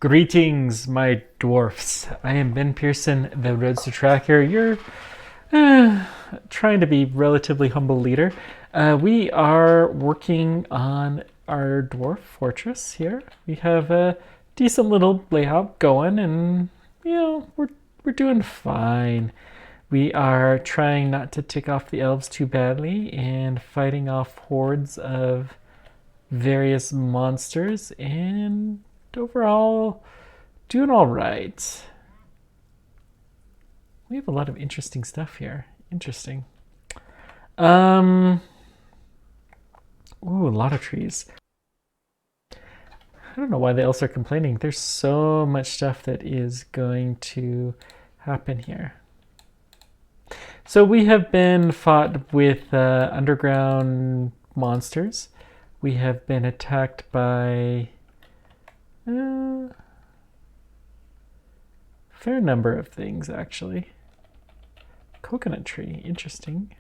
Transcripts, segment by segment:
Greetings, my dwarfs. I am Ben Pearson, the Roadster Tracker. You're trying to be relatively humble leader. We are working on our Dwarf Fortress here. We have a decent little layout going, and we're doing fine. We are trying not to tick off the elves too badly and fighting off hordes of various monsters, and overall doing all right. We have a lot of interesting stuff here. Interesting. Um, Ooh, a lot of trees. I don't know why the elves are complaining. There's so much stuff that is going to happen here. So we have been fought with underground monsters. We have been attacked by a fair number of things, actually. Coconut tree, interesting.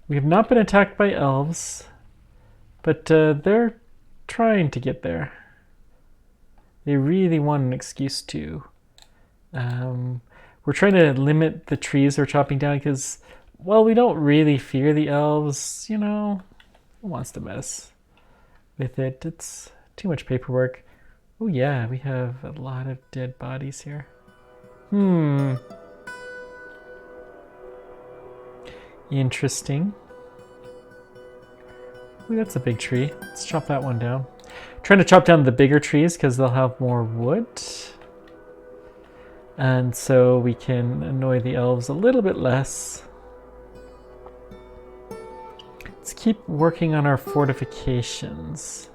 We have not been attacked by elves, but they're trying to get there. They really want an excuse to. We're trying to limit the trees we're chopping down because, well, we don't really fear the elves. Who wants to mess with it? It's too much paperwork. Oh yeah, we have a lot of dead bodies here. Interesting. Ooh, that's a big tree. Let's chop that one down. Trying to chop down the bigger trees because they'll have more wood. And so we can annoy the elves a little bit less. Let's keep working on our fortifications.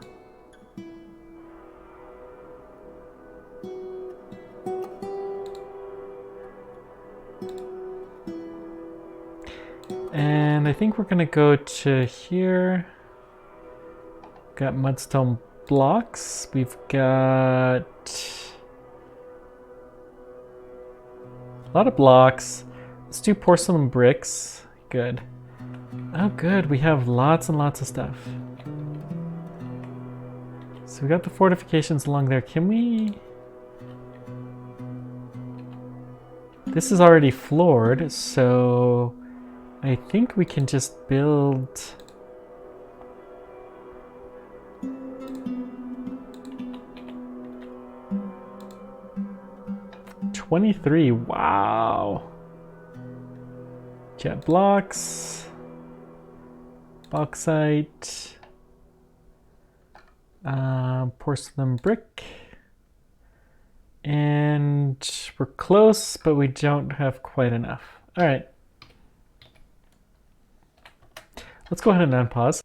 And I think we're gonna go to here. Got mudstone blocks. We've got a lot of blocks. Let's do porcelain bricks. Good. Oh, good. We have lots and lots of stuff. So we got the fortifications along there. Can we... This is already floored, so I think we can just build... 23. Wow. Jet blocks. Bauxite. Porcelain brick. And we're close, but we don't have quite enough. All right. Let's go ahead and unpause.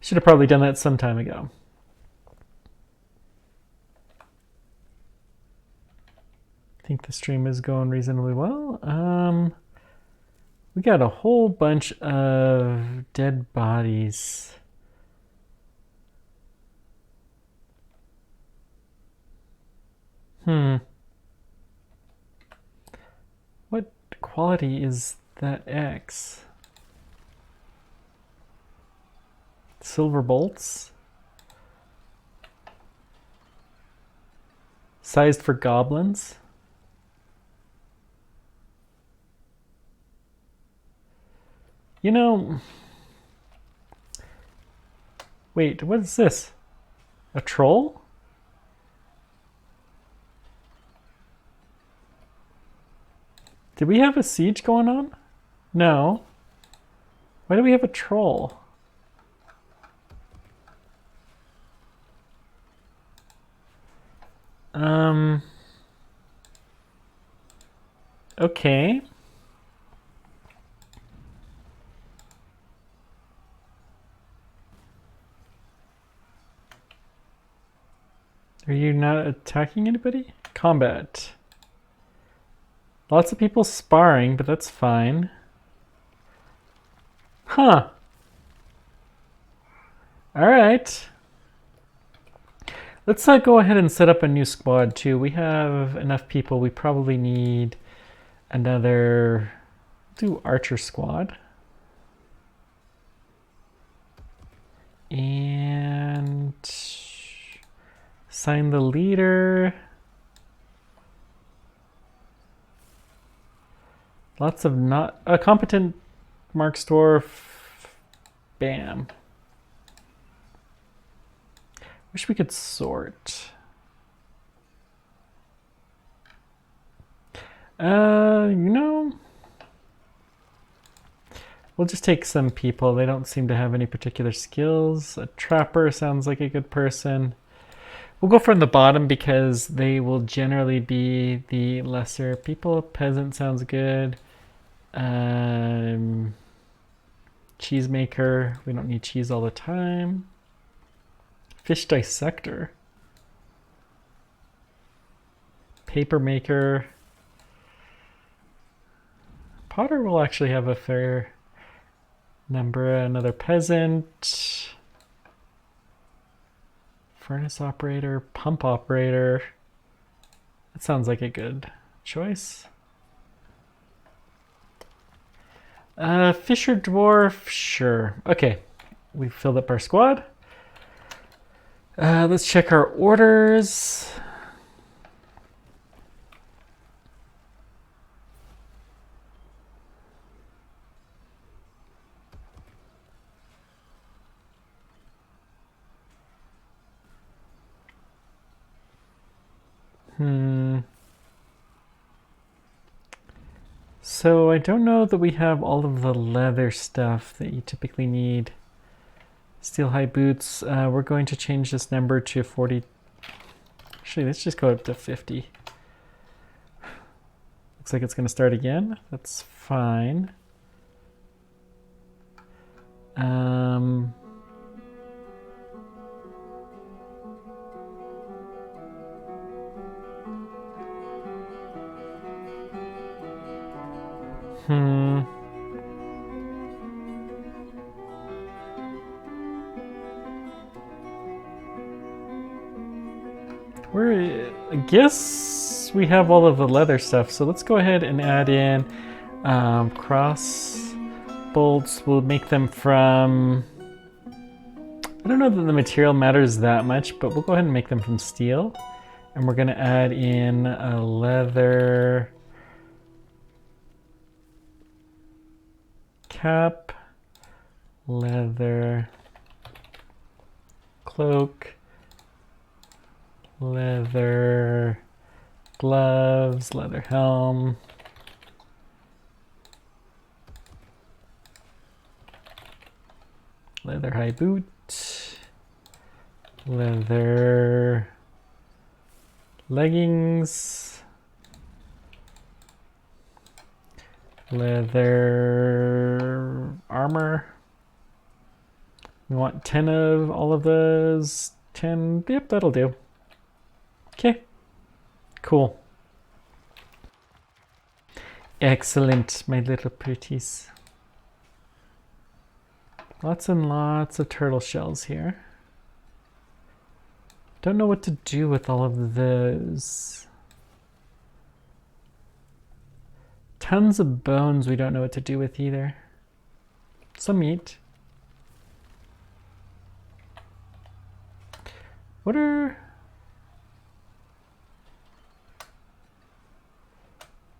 Should have probably done that some time ago. I think the stream is going reasonably well. We got a whole bunch of dead bodies. What quality is that X? Silver bolts. Sized for goblins. Wait, what is this? A troll? Did we have a siege going on? No. Why do we have a troll? Okay. Are you not attacking anybody? Combat. Lots of people sparring, but that's fine. Huh. Alright. Let's go ahead and set up a new squad too. We have enough people. We probably need another... do archer squad. And Assign the leader. Lots of not a competent Mark's dwarf. Bam. Wish we could sort. You know, we'll just take some people. They don't seem to have any particular skills. A trapper sounds like a good person. We'll go from the bottom because they will generally be the lesser people. Peasant sounds good. Cheesemaker. We don't need cheese all the time. Fish dissector. Paper maker. Potter will actually have a fair number. Another peasant. Furnace operator. Pump operator. That sounds like a good choice. Fisher dwarf. Sure. Okay. We've filled up our squad. Let's check our orders. So I don't know that we have all of the leather stuff that you typically need. Steel high boots. We're going to change this number to 40. Actually, let's just go up to 50. Looks like it's going to start again. That's fine. I guess we have all of the leather stuff, so let's go ahead and add in cross bolts. We'll make them from... I don't know that the material matters that much, but we'll go ahead and make them from steel. And we're going to add in a leather cap, leather cloak, leather gloves, leather helm, leather high boot, leather leggings, leather armor. We want 10 of all of those. 10, yep, that'll do. Okay, cool. Excellent, my little pretties. Lots and lots of turtle shells here. Don't know what to do with all of those. Tons of bones we don't know what to do with either. Some meat. What are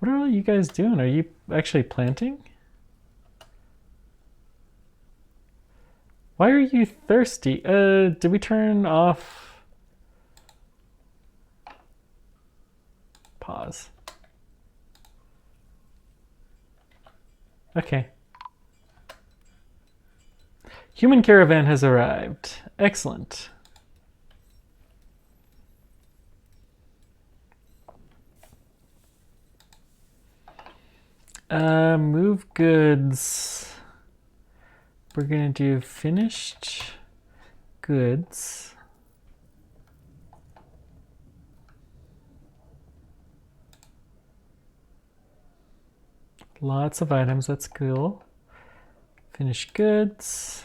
all you guys doing? Are you actually planting? Why are you thirsty? Did we turn off? Pause. Okay. Human caravan has arrived. Excellent. Move goods. We're gonna do finished goods. Lots of items, that's cool. Finished goods.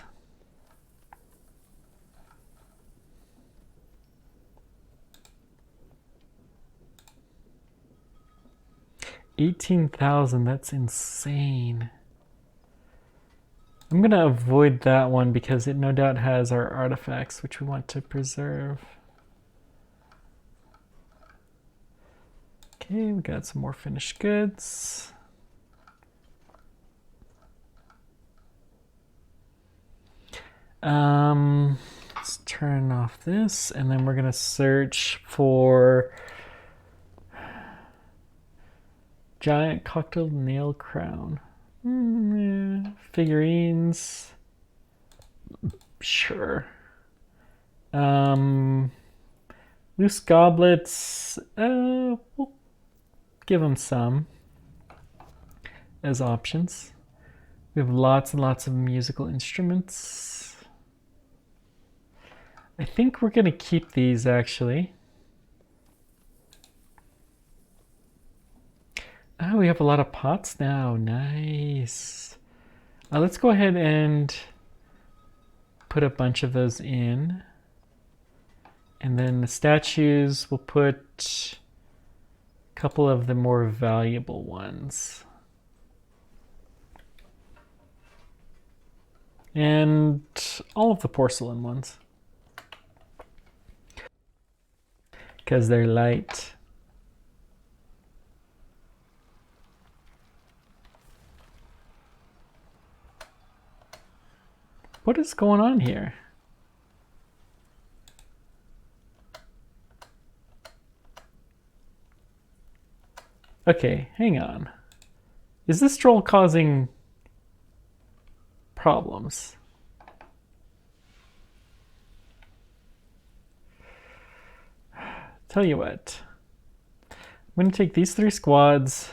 $18,000, that's insane. I'm gonna avoid that one because it no doubt has our artifacts, which we want to preserve. Okay, we got some more finished goods. Let's turn off this, and then we're gonna search for giant cocktail nail crown. Figurines. Sure. Loose goblets. We'll give them some as options. We have lots and lots of musical instruments. I think we're going to keep these actually. Oh, we have a lot of pots now. Nice. Let's go ahead and put a bunch of those in. And then the statues, we'll put a couple of the more valuable ones. And all of the porcelain ones. Because they're light. What is going on here? Okay, hang on. Is this troll causing problems? Tell you what. I'm going to take these 3 squads.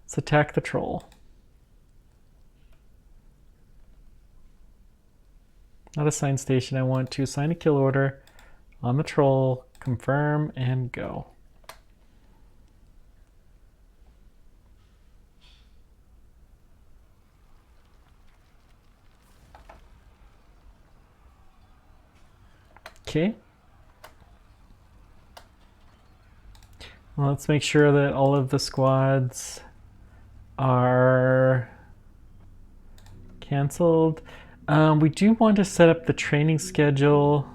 Let's attack the troll. Not assign station. I want to assign a kill order on the troll, confirm, and go. Okay. Well, let's make sure that all of the squads are canceled. We do want to set up the training schedule.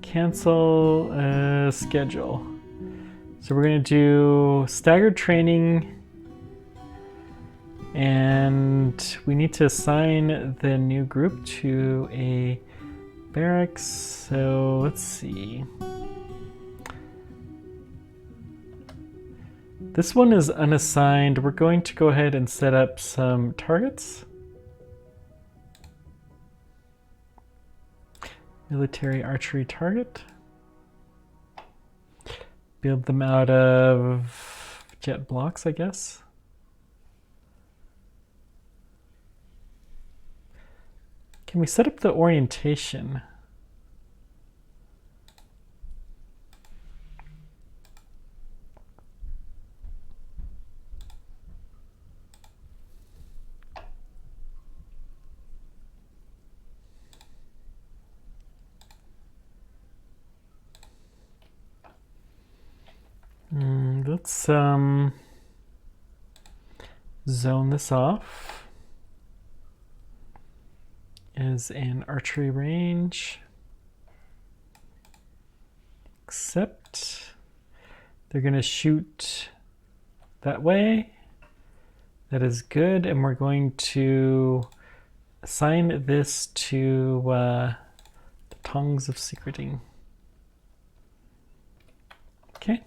Cancel schedule. So we're going to do staggered training, and we need to assign the new group to a barracks. So let's see. This one is unassigned. We're going to go ahead and set up some targets. Military archery target. Build them out of jet blocks, I guess. Can we set up the orientation? Let's zone this off as an archery range. Except they're going to shoot that way. That is good, and we're going to assign this to the tongues of secreting. Okay.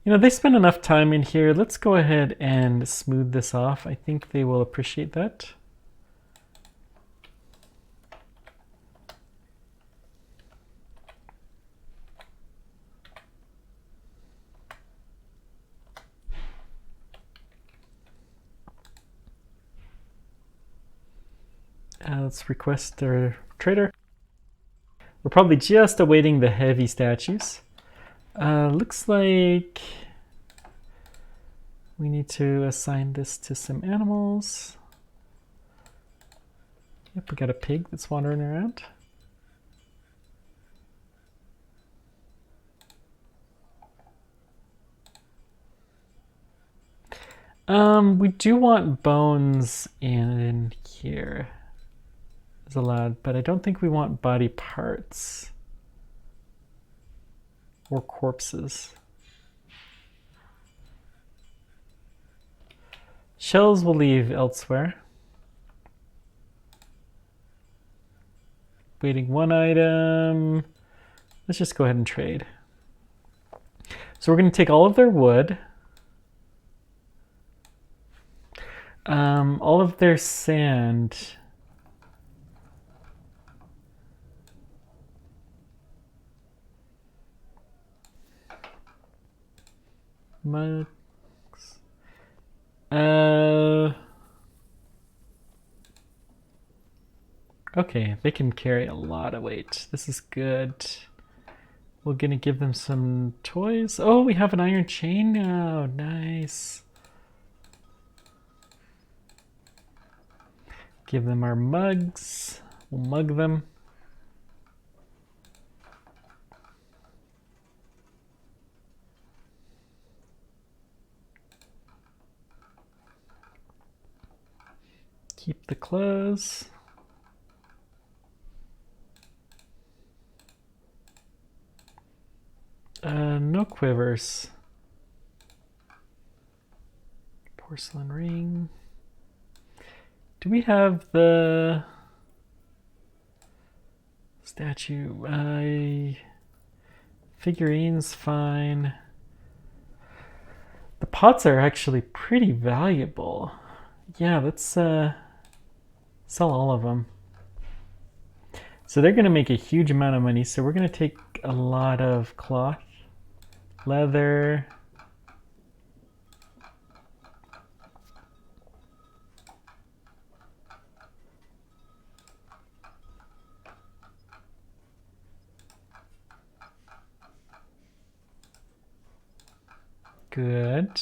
You know, they spend enough time in here. Let's go ahead and smooth this off. I think they will appreciate that. Let's request our trader. We're probably just awaiting the heavy statues. Looks like we need to assign this to some animals. Yep, we got a pig that's wandering around. We do want bones in here is allowed, but I don't think we want body parts or corpses. Shells will leave elsewhere. Waiting one item. Let's just go ahead and trade. So we're going to take all of their wood. All of their sand. Mugs. Okay, they can carry a lot of weight. This is good. We're gonna give them some toys. Oh, we have an iron chain now. Nice. Give them our mugs. We'll mug them. Keep the clothes. No quivers. Porcelain ring. Do we have the statue? Figurines, fine. The pots are actually pretty valuable. Yeah, let's sell all of them. So they're going to make a huge amount of money. So we're going to take a lot of cloth, leather. Good.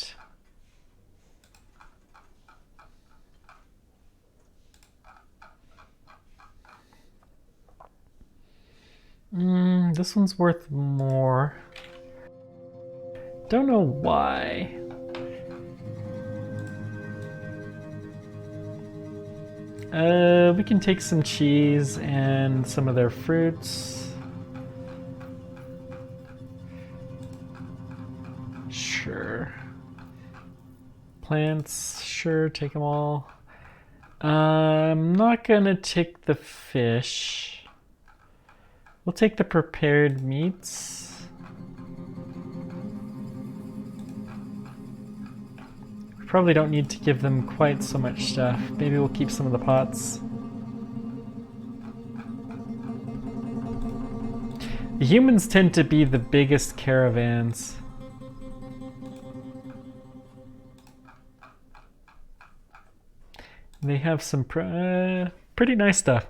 This one's worth more. Don't know why. We can take some cheese and some of their fruits. Sure. Plants, sure, take them all. I'm not gonna take the fish. We'll take the prepared meats. We probably don't need to give them quite so much stuff. Maybe we'll keep some of the pots. The humans tend to be the biggest caravans. They have some pretty nice stuff.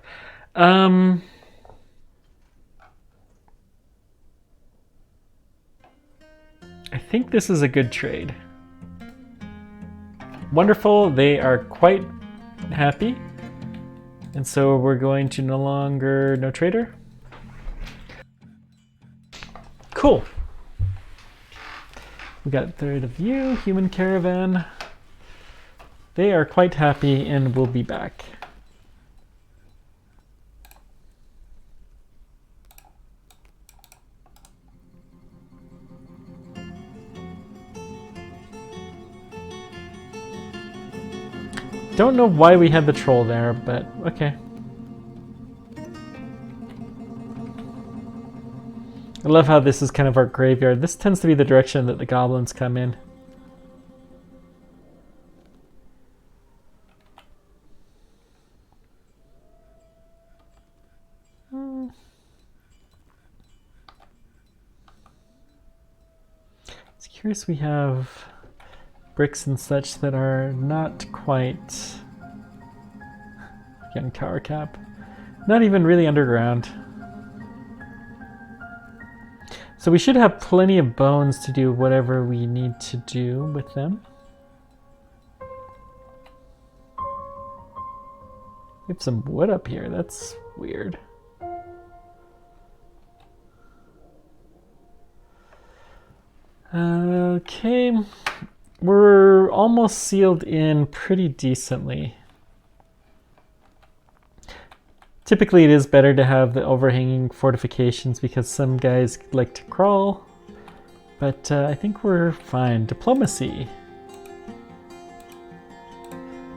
I think this is a good trade. Wonderful, they are quite happy. And so we're going to no trader. Cool. We got rid of you, human caravan. They are quite happy and will be back. Don't know why we had the troll there, but okay. I love how this is kind of our graveyard. This tends to be the direction that the goblins come in. It's curious we have bricks and such that are not quite, again, tower cap, not even really underground. So we should have plenty of bones to do whatever we need to do with them. We have some wood up here, that's weird. Okay, we're almost sealed in pretty decently. Typically it is better to have the overhanging fortifications because some guys like to crawl, but I think we're fine. Diplomacy.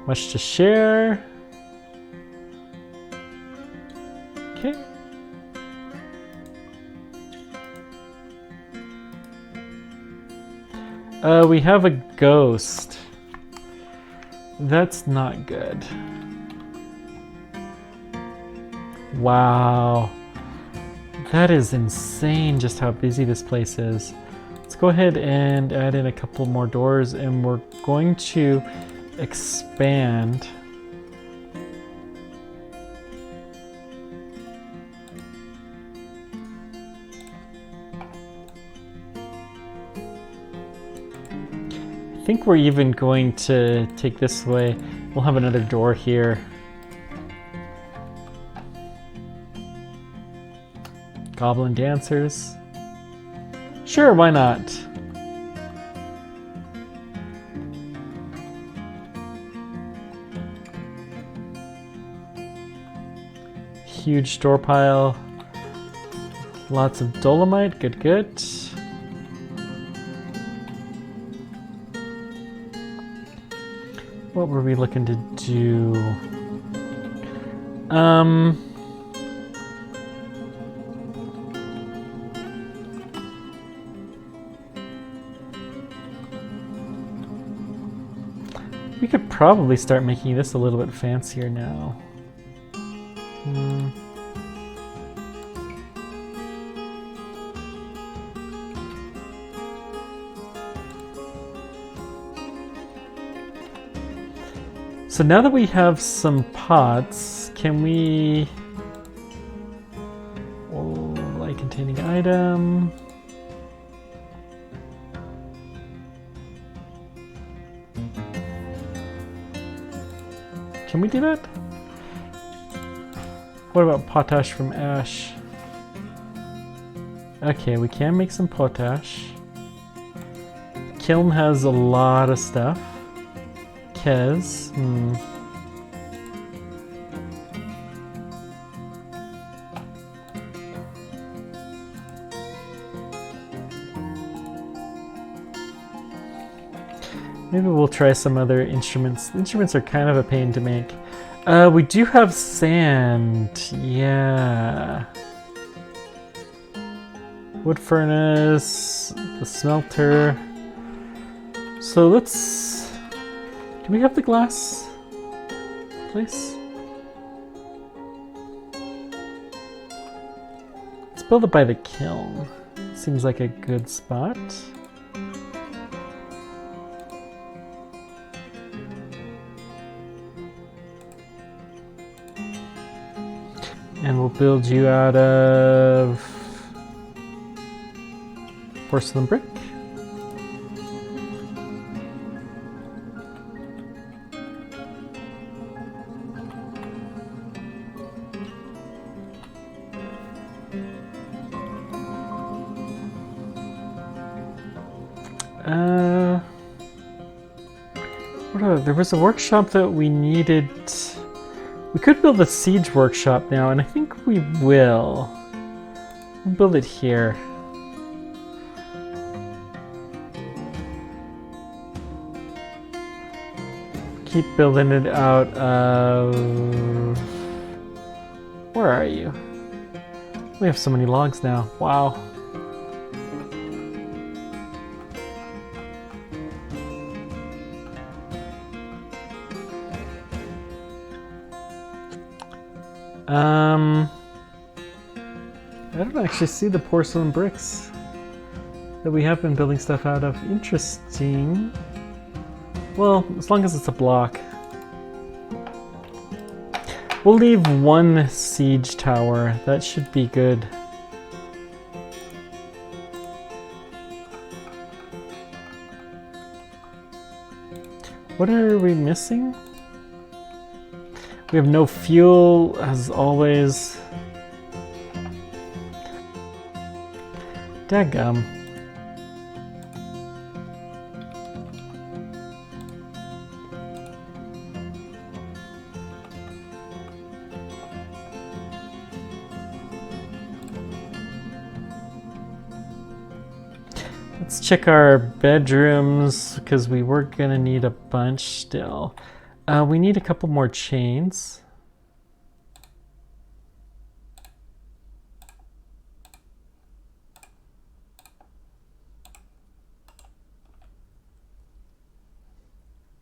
Much to share. Okay. We have a ghost. That's not good. Wow. That is insane just how busy this place is. Let's go ahead and add in a couple more doors and we're going to expand. I think we're even going to take this way. We'll have another door here. Goblin dancers. Sure, why not? Huge store pile. Lots of dolomite. Good, good. What were we looking to do? We could probably start making this a little bit fancier now. So now that we have some pots, can we... Oh, light containing item. Can we do that? What about potash from ash? Okay, we can make some potash. Kiln has a lot of stuff. Kez. Maybe we'll try some other instruments. Instruments are kind of a pain to make. We do have sand. Yeah. Wood furnace, the smelter. So let's... Do we have the glass place? Let's build it by the kiln. Seems like a good spot. And we'll build you out of porcelain brick. There was a workshop that we needed. We could build a siege workshop now, and I think we will. We'll build it here. Keep building it out of... Where are you? We have so many logs now. Wow. I don't actually see the porcelain bricks that we have been building stuff out of. Interesting. Well, as long as it's a block. We'll leave one siege tower. That should be good. What are we missing? We have no fuel, as always. Dadgum. Let's check our bedrooms because we were gonna need a bunch still. We need a couple more chains.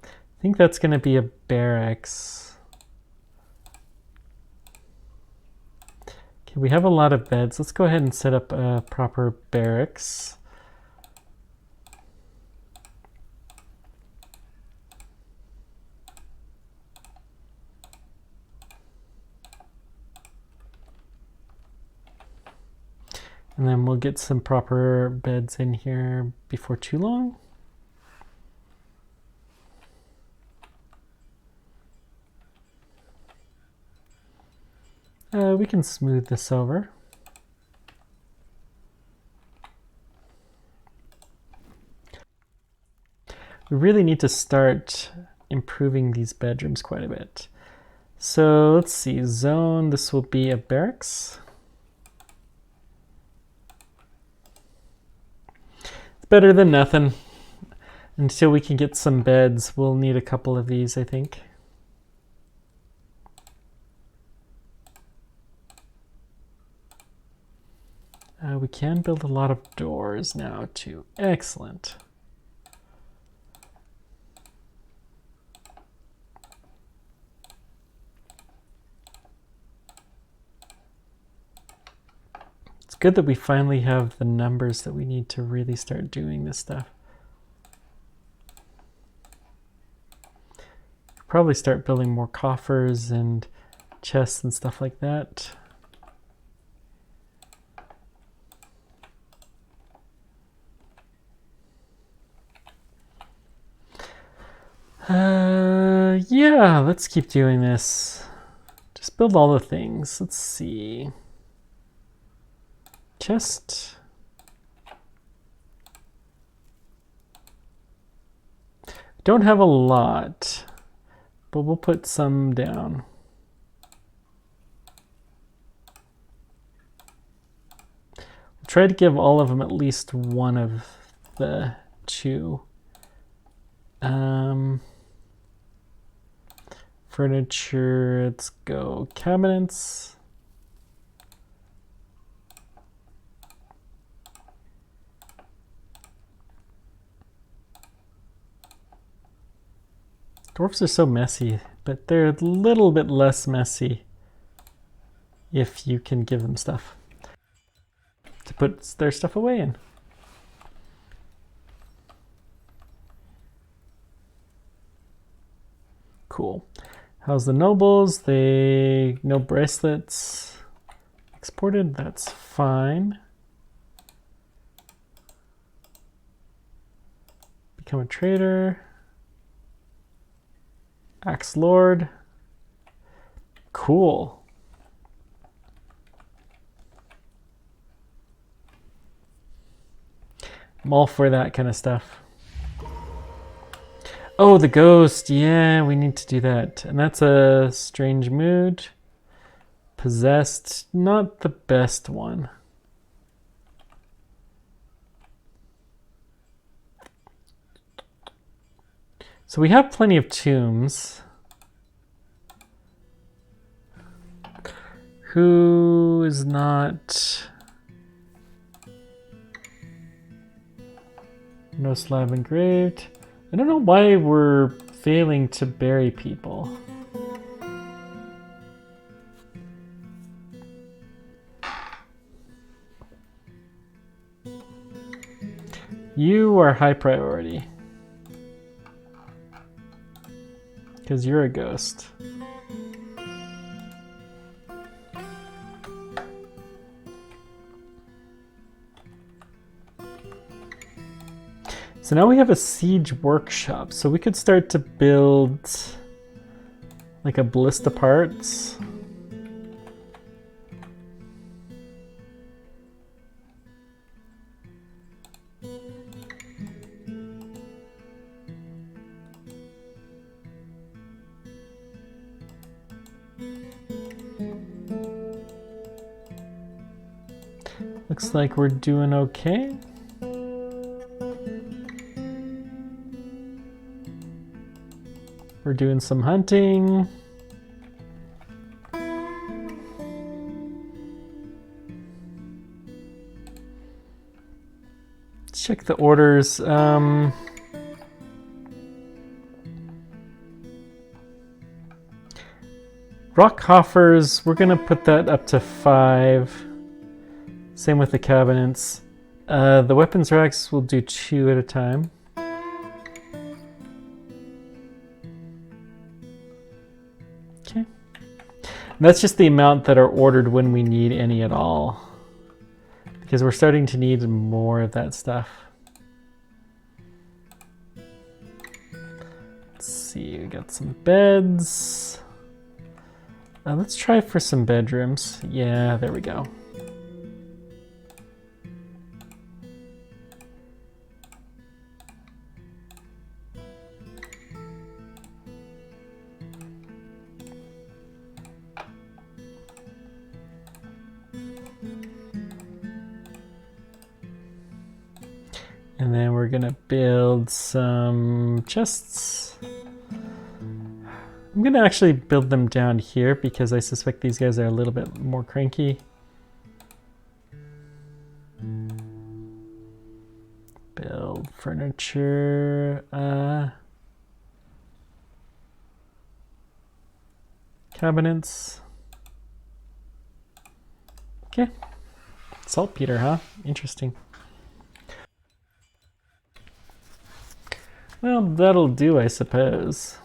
I think that's gonna be a barracks. Okay, we have a lot of beds. Let's go ahead and set up a proper barracks. And then we'll get some proper beds in here before too long. We can smooth this over. We really need to start improving these bedrooms quite a bit. So let's see, zone, this will be a barracks. It's better than nothing. Until we can get some beds, we'll need a couple of these, I think. We can build a lot of doors now too. Excellent. It's good that we finally have the numbers that we need to really start doing this stuff. Probably start building more coffers and chests and stuff like that. Yeah, let's keep doing this. Just build all the things. Let's see. Chest. Don't have a lot, but we'll put some down. We'll try to give all of them at least one of the two. Furniture, let's go cabinets. Dwarfs are so messy, but they're a little bit less messy if you can give them stuff to put their stuff away in. Cool. How's the nobles? No bracelets exported. That's fine. Become a trader. Axe Lord. Cool. I'm all for that kind of stuff. Oh, the ghost. Yeah, we need to do that. And that's a strange mood. Possessed. Not the best one. So we have plenty of tombs. Who is not... No slab engraved. I don't know why we're failing to bury people. You are high priority. Because you're a ghost. So now we have a siege workshop, so we could start to build like a ballista parts. Looks like we're doing okay. We're doing some hunting. Let's check the orders. Rock coffers, we're gonna put that up to 5. Same with the cabinets. The weapons racks we'll do 2 at a time. Okay. And that's just the amount that are ordered when we need any at all. Because we're starting to need more of that stuff. Let's see, we got some beds. Let's try for some bedrooms. Yeah, there we go. And then we're gonna build some chests. I'm gonna actually build them down here because I suspect these guys are a little bit more cranky. Build furniture. Cabinets. Okay. Saltpeter, huh? Interesting. Well, that'll do, I suppose.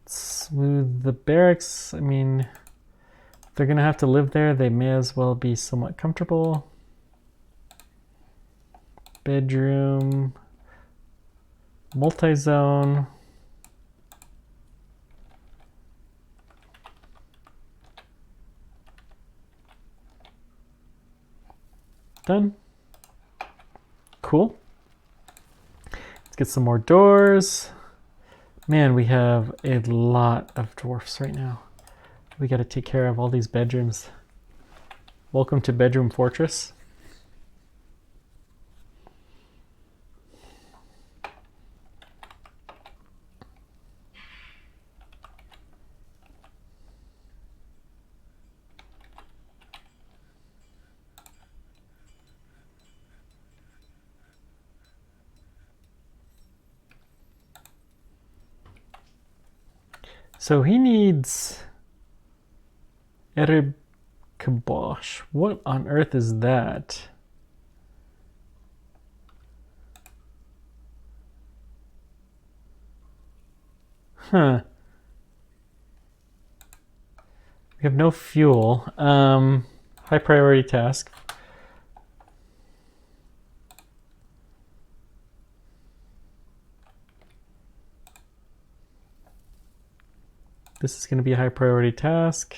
Smooth the barracks. I mean, if they're gonna have to live there, they may as well be somewhat comfortable. Bedroom. Multi-zone. Done. Cool. Let's get some more doors. Man, we have a lot of dwarfs right now. We got to take care of all these bedrooms. Welcome to Bedroom Fortress. So he needs Ereb Kabosh. What on earth is that? Huh. We have no fuel. High priority task. This is going to be a high priority task.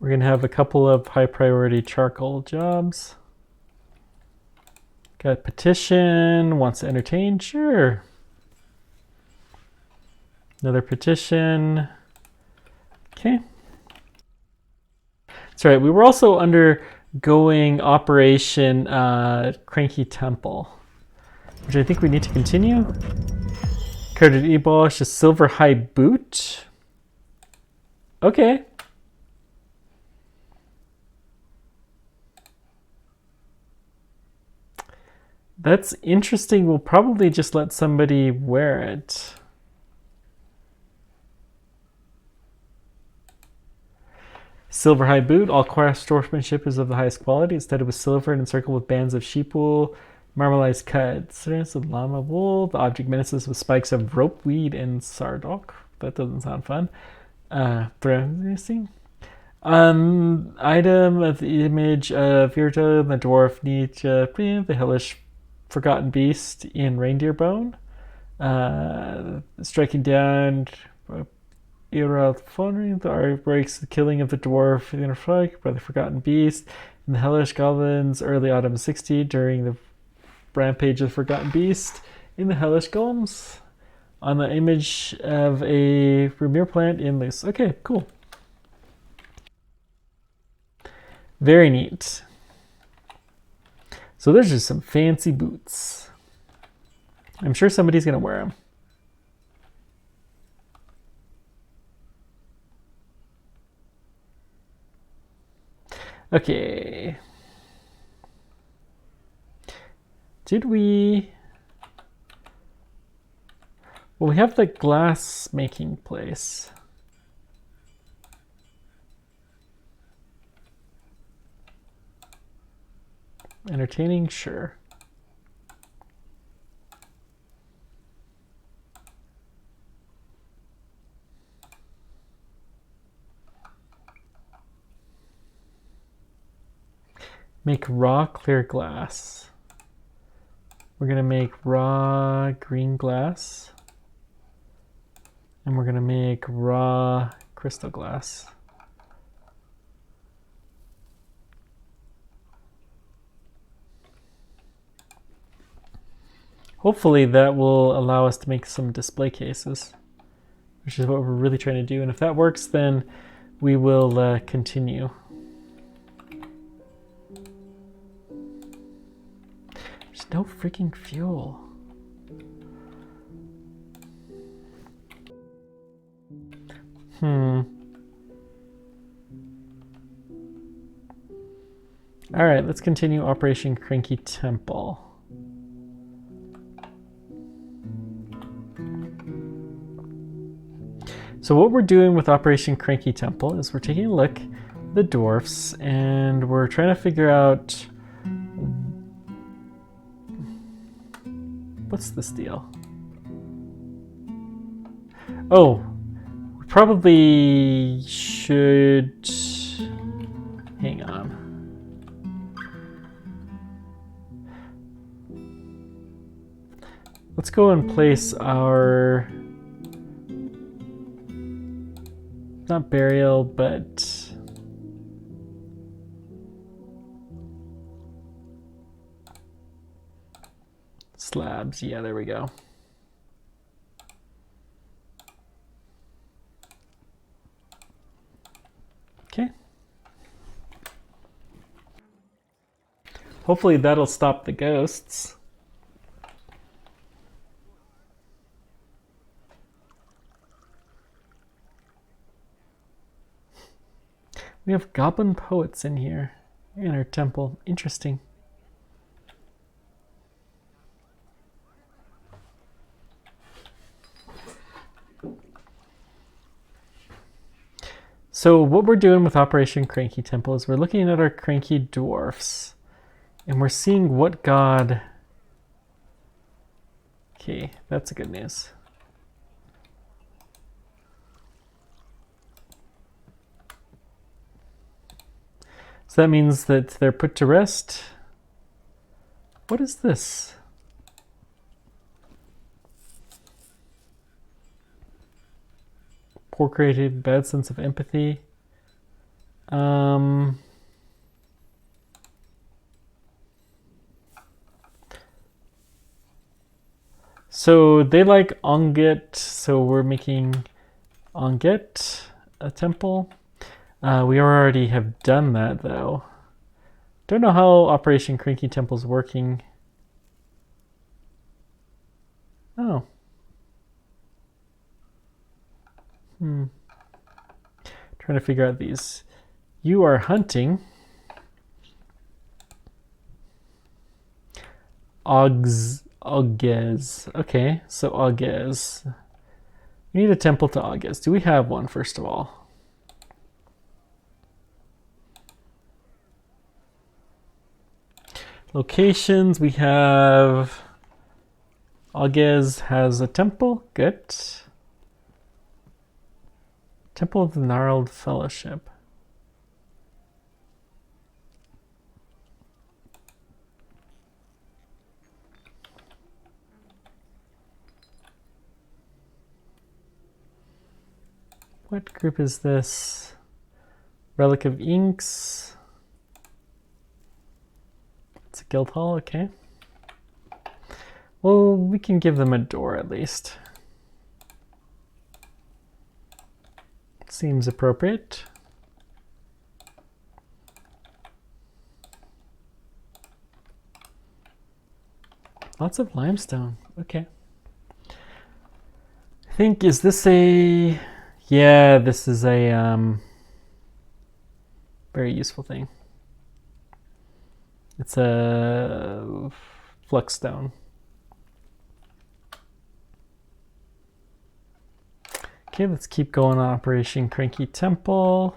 We're going to have a couple of high priority charcoal jobs. Got petition, wants to entertain, sure. Another petition. Okay. That's right, we were also undergoing Operation Cranky Temple, which I think we need to continue. Carded Ebosh, a silver high boot. Okay. That's interesting. We'll probably just let somebody wear it. Silver high boot. All craftsmanship is of the highest quality. It's studded with silver and encircled with bands of sheep wool, marmalized cuts, of llama wool. The object menaces with spikes of ropeweed and sardok. That doesn't sound fun. Item of the image of Virta, the dwarf, Nietzsche, the hellish forgotten beast in reindeer bone. Striking down Eorald Fonry, the art breaks the killing of the dwarf the inner flag by the Forgotten Beast, and the Hellish Goblins early autumn 60 during the rampage of the Forgotten Beast in the Hellish Golems on the image of a Rumir plant in loose. Okay, cool. Very neat. So there's just some fancy boots. I'm sure somebody's going to wear them. Okay. Did we... Well, we have the glass making place. Entertaining, sure. Make raw clear glass. We're gonna make raw green glass. And we're gonna make raw crystal glass. Hopefully that will allow us to make some display cases, which is what we're really trying to do. And if that works, then we will continue. There's no freaking fuel. All right, let's continue Operation Cranky Temple. So what we're doing with Operation Cranky Temple is we're taking a look at the dwarfs and we're trying to figure out what's this deal. Oh, we probably should hang on. Let's go and place our, not burial, but slabs. Yeah, there we go. Okay. Hopefully that'll stop the ghosts. We have goblin poets in here in our temple. Interesting. So what we're doing with Operation Cranky Temple is we're looking at our cranky dwarfs and we're seeing what god... Okay, that's a good news. So that means that they're put to rest. What is this? Poor created, bad sense of empathy. So they like Onget, so we're making Onget a temple. We already have done that though. Don't know how Operation Cranky Temple's working. Oh. Trying to figure out these. You are hunting. Ogez. Okay, so Ogez. We need a temple to Ogez. Do we have one, first of all? Locations, we have... Ogez has a temple. Good. Temple of the Gnarled Fellowship. What group is this? Relic of Inks. It's a guild hall, okay. Well, we can give them a door at least. Seems appropriate. Lots of limestone, okay. I think, is this a... Yeah, this is a very useful thing. It's a flux stone. Okay, let's keep going on Operation Cranky Temple.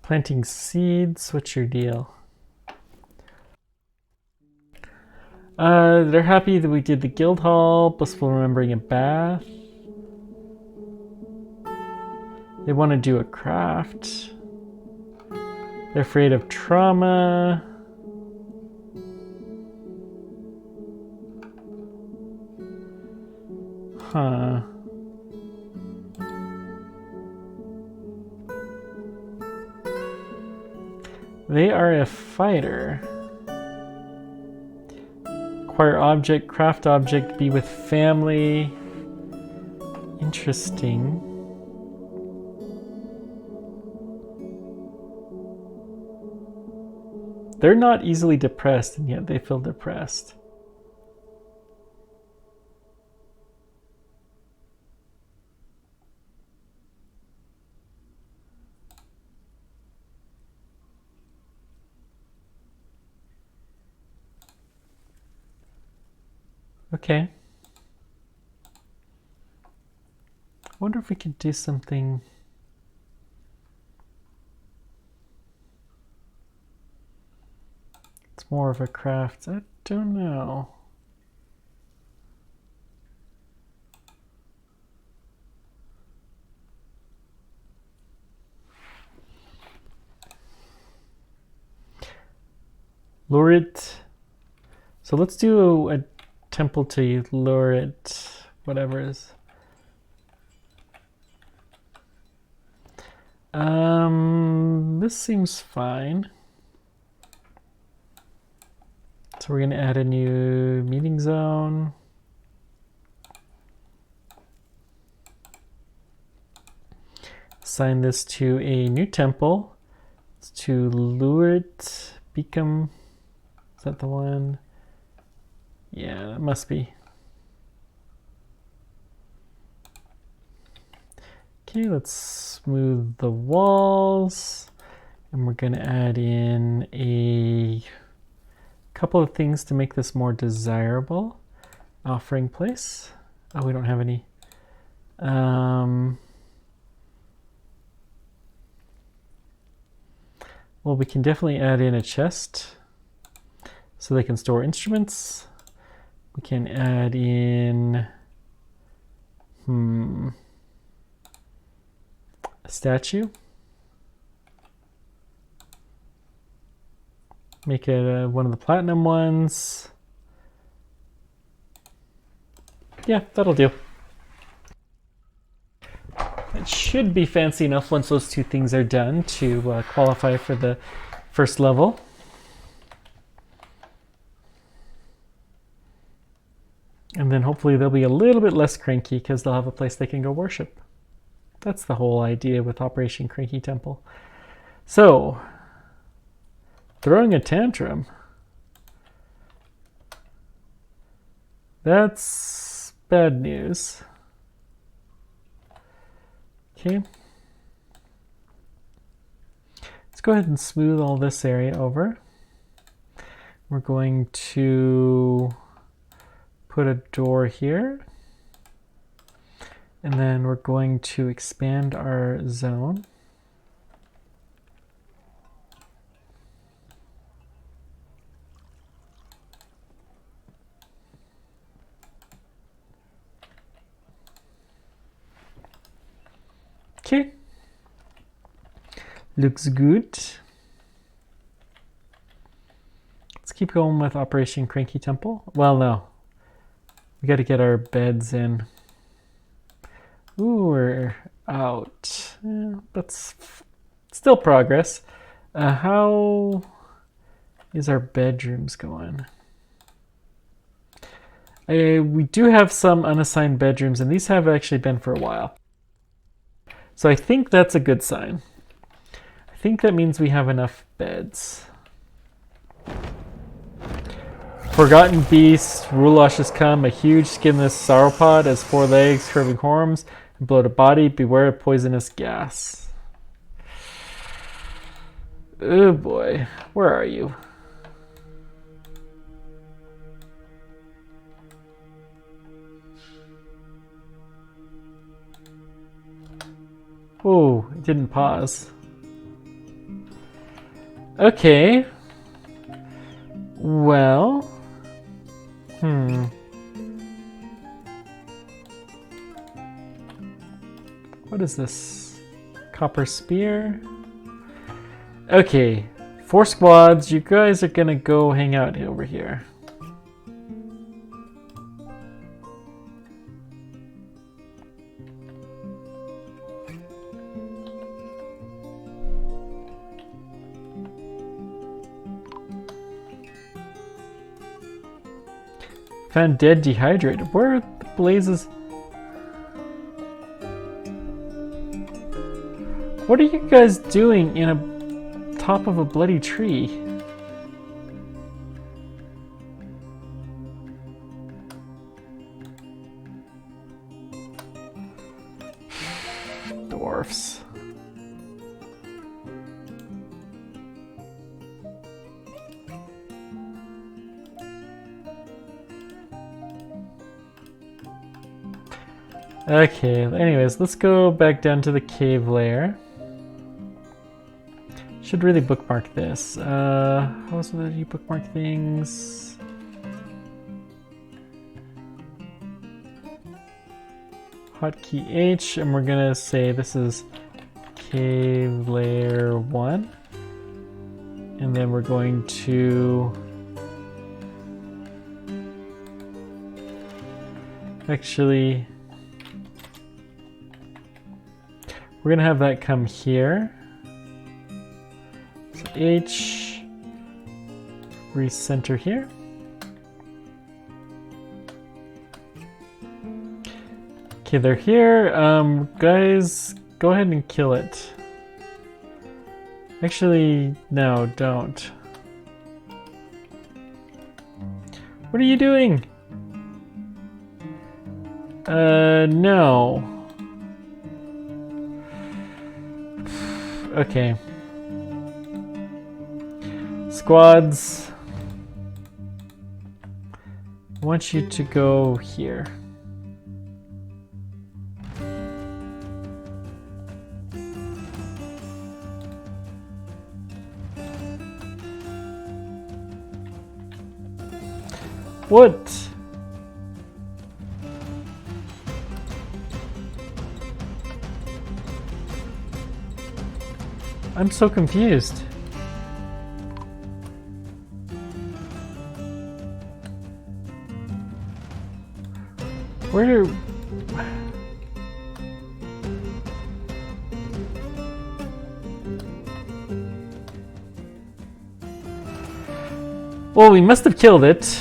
Planting seeds, what's your deal? They're happy that we did the guild hall, blissful remembering a bath. They want to do a craft. They're afraid of trauma. Huh. They are a fighter. Acquire object, craft object, be with family. Interesting. They're not easily depressed, and yet they feel depressed. Okay. I wonder if we could do something. It's more of a craft. I don't know. Lure it. So let's do a temple to lure it, whatever it is. This seems fine. So we're going to add a new meeting zone. Assign this to a new temple. It's to lure it, become. Is that the one? Yeah, that must be. Okay, let's smooth the walls. And we're going to add in a couple of things to make this more desirable. Offering place. Oh, we don't have any. Well, we can definitely add in a chest so they can store instruments. We can add in a statue. Make it one of the platinum ones. Yeah, that'll do. It should be fancy enough once those two things are done to qualify for the first level. And then hopefully they'll be a little bit less cranky because they'll have a place they can go worship. That's the whole idea with Operation Cranky Temple. So, throwing a tantrum. That's bad news. Okay. Let's go ahead and smooth all this area over. We're going to put a door here. And then we're going to expand our zone. Okay. Looks good. Let's keep going with Operation Cranky Temple. Well, no. We got to get our beds in. Ooh, we're out. That's still progress. How is our bedrooms going? We do have some unassigned bedrooms, and these have actually been for a while. So I think that's a good sign. I think that means we have enough beds. Forgotten beast, Rulash has come, a huge skinless sauropod has 4 legs, curving horns, and bloated body. Beware of poisonous gas. Oh boy, where are you? Oh, it didn't pause. Okay. Well. What is this? Copper spear? Okay. 4 squads. You guys are gonna go hang out over here. Found dead dehydrated. Where are the blazes? What are you guys doing in a top of a bloody tree? Dwarfs. Okay, anyways, let's go back down to the cave lair. Should really bookmark this. How else do you bookmark things? Hotkey H, and we're gonna say this is cave layer 1. And then we're going to actually, we're gonna have that come here. So H, recenter here. Okay, they're here. Guys, go ahead and kill it. Actually, no, don't. What are you doing? No. Okay. Squads. I want you to go here. What? I'm so confused. Where? Well, we must have killed it.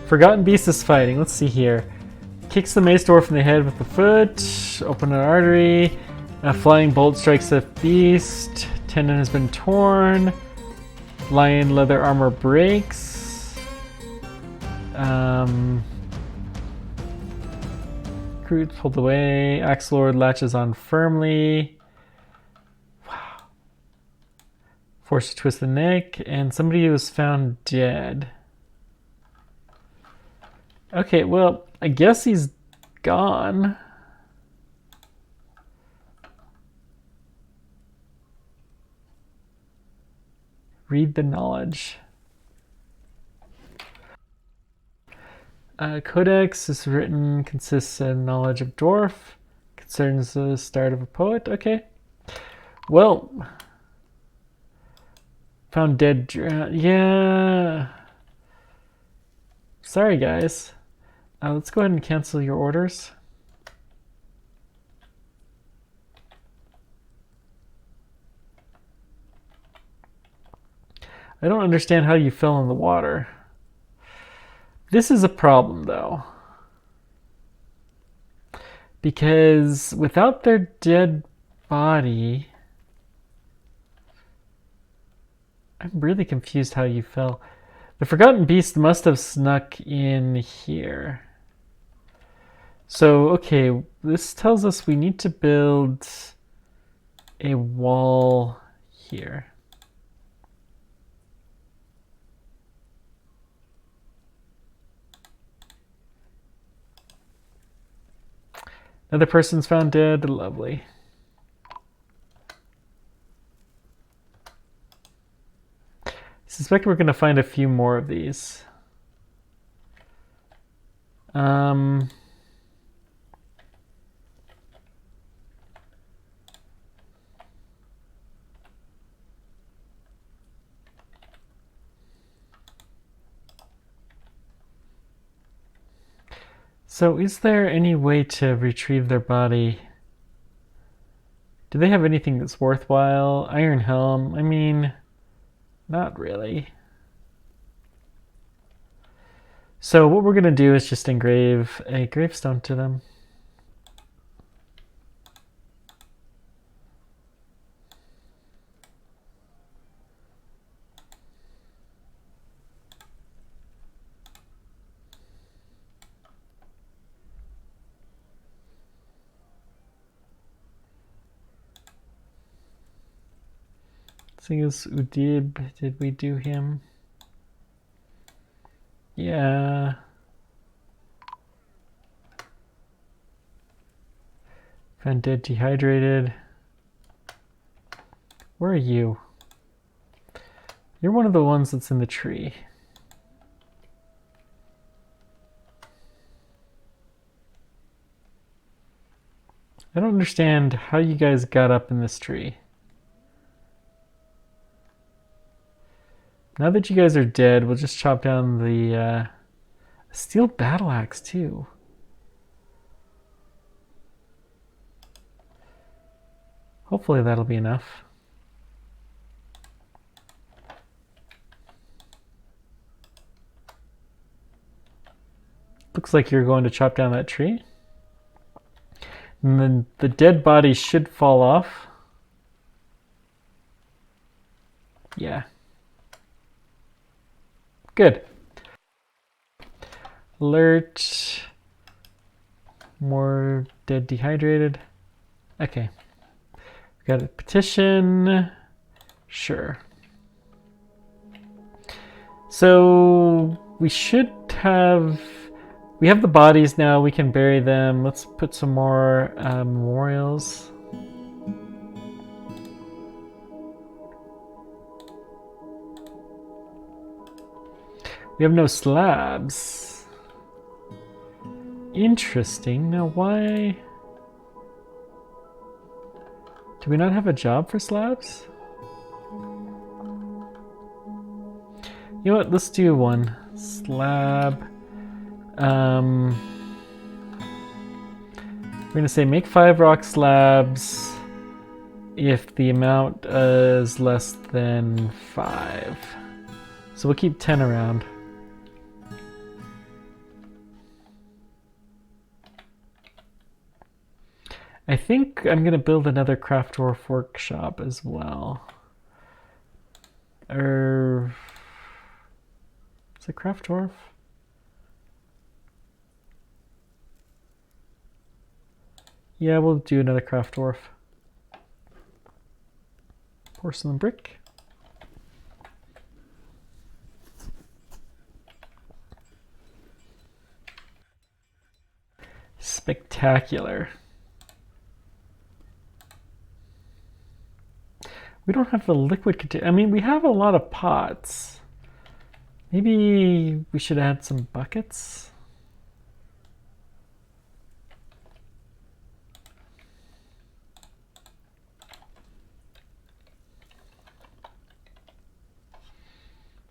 Forgotten Beast is fighting. Let's see here. Kicks the mace dwarf in the head with the foot. Open an artery. A flying bolt strikes the beast. Tendon has been torn. Lion leather armor breaks. Crude pulled away. Axe Lord latches on firmly. Wow. Forced to twist the neck. And somebody was found dead. Okay, well, I guess he's gone. Read the knowledge. Codex is written, consists of knowledge of dwarf, concerns the start of a poet. Okay. Well, found dead. Yeah. sorry guys. Let's go ahead and cancel your orders. I don't understand how you fell in the water. This is a problem, though. Because without their dead body... I'm really confused how you fell. The Forgotten Beast must have snuck in here. So, okay, this tells us we need to build a wall here. Another person's found dead. Lovely. I suspect we're going to find a few more of these. So is there any way to retrieve their body? Do they have anything that's worthwhile? Iron Helm? I mean, not really. So what we're going to do is just engrave a gravestone to them. Thing is, Udib, did we do him? Yeah. Found dead, dehydrated. Where are you? You're one of the ones that's in the tree. I don't understand how you guys got up in this tree. Now that you guys are dead, we'll just chop down the steel battle axe too. Hopefully that'll be enough. Looks like you're going to chop down that tree. And then the dead body should fall off. Yeah. Good. Alert. More dead dehydrated. Okay. We got a petition. Sure. So we should have... We have the bodies now. We can bury them. Let's put some more memorials. We have no slabs. Interesting. Now why... Do we not have a job for slabs? You know what? Let's do one. Slab. We're going to say make 5 rock slabs if the amount is less than 5. So we'll keep 10 around. I think I'm going to build another craft dwarf workshop as well. Is it craft dwarf? Yeah, we'll do another craft dwarf. Porcelain brick. Spectacular. We don't have the liquid container. I mean, we have a lot of pots. Maybe we should add some buckets.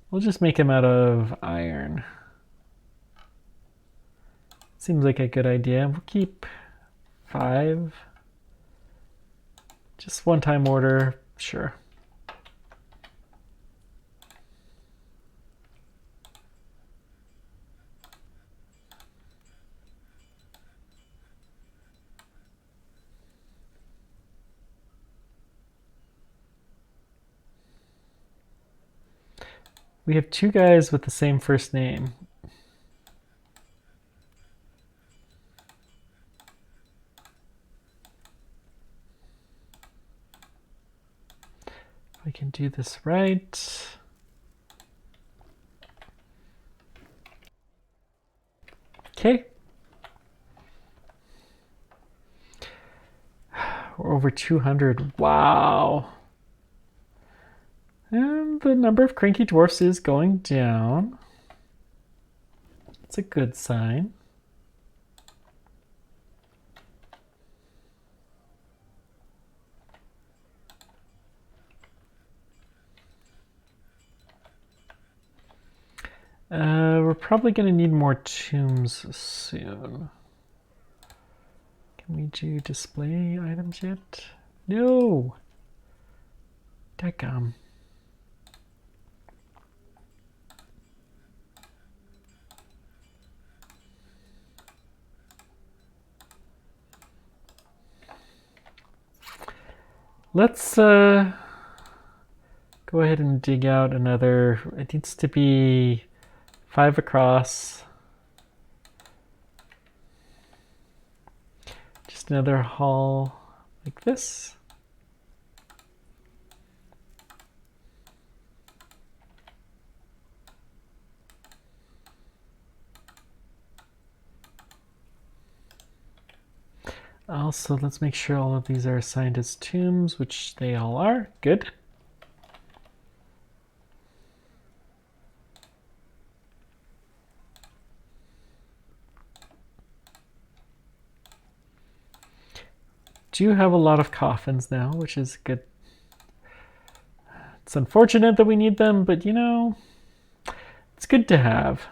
We'll just make them out of iron. Seems like a good idea. We'll keep 5. Just one-time order, sure. We have 2 guys with the same first name. If I can do this right. Okay. We're over 200. Wow. And the number of cranky dwarfs is going down. It's a good sign. We're probably going to need more tombs soon. Can we do display items yet? No! Dadgum. Let's go ahead and dig out another. It needs to be 5 across. Just another hall like this. Also, let's make sure all of these are assigned as tombs, which they all are. Good. Do have a lot of coffins now, which is good. It's unfortunate that we need them, but you know, it's good to have.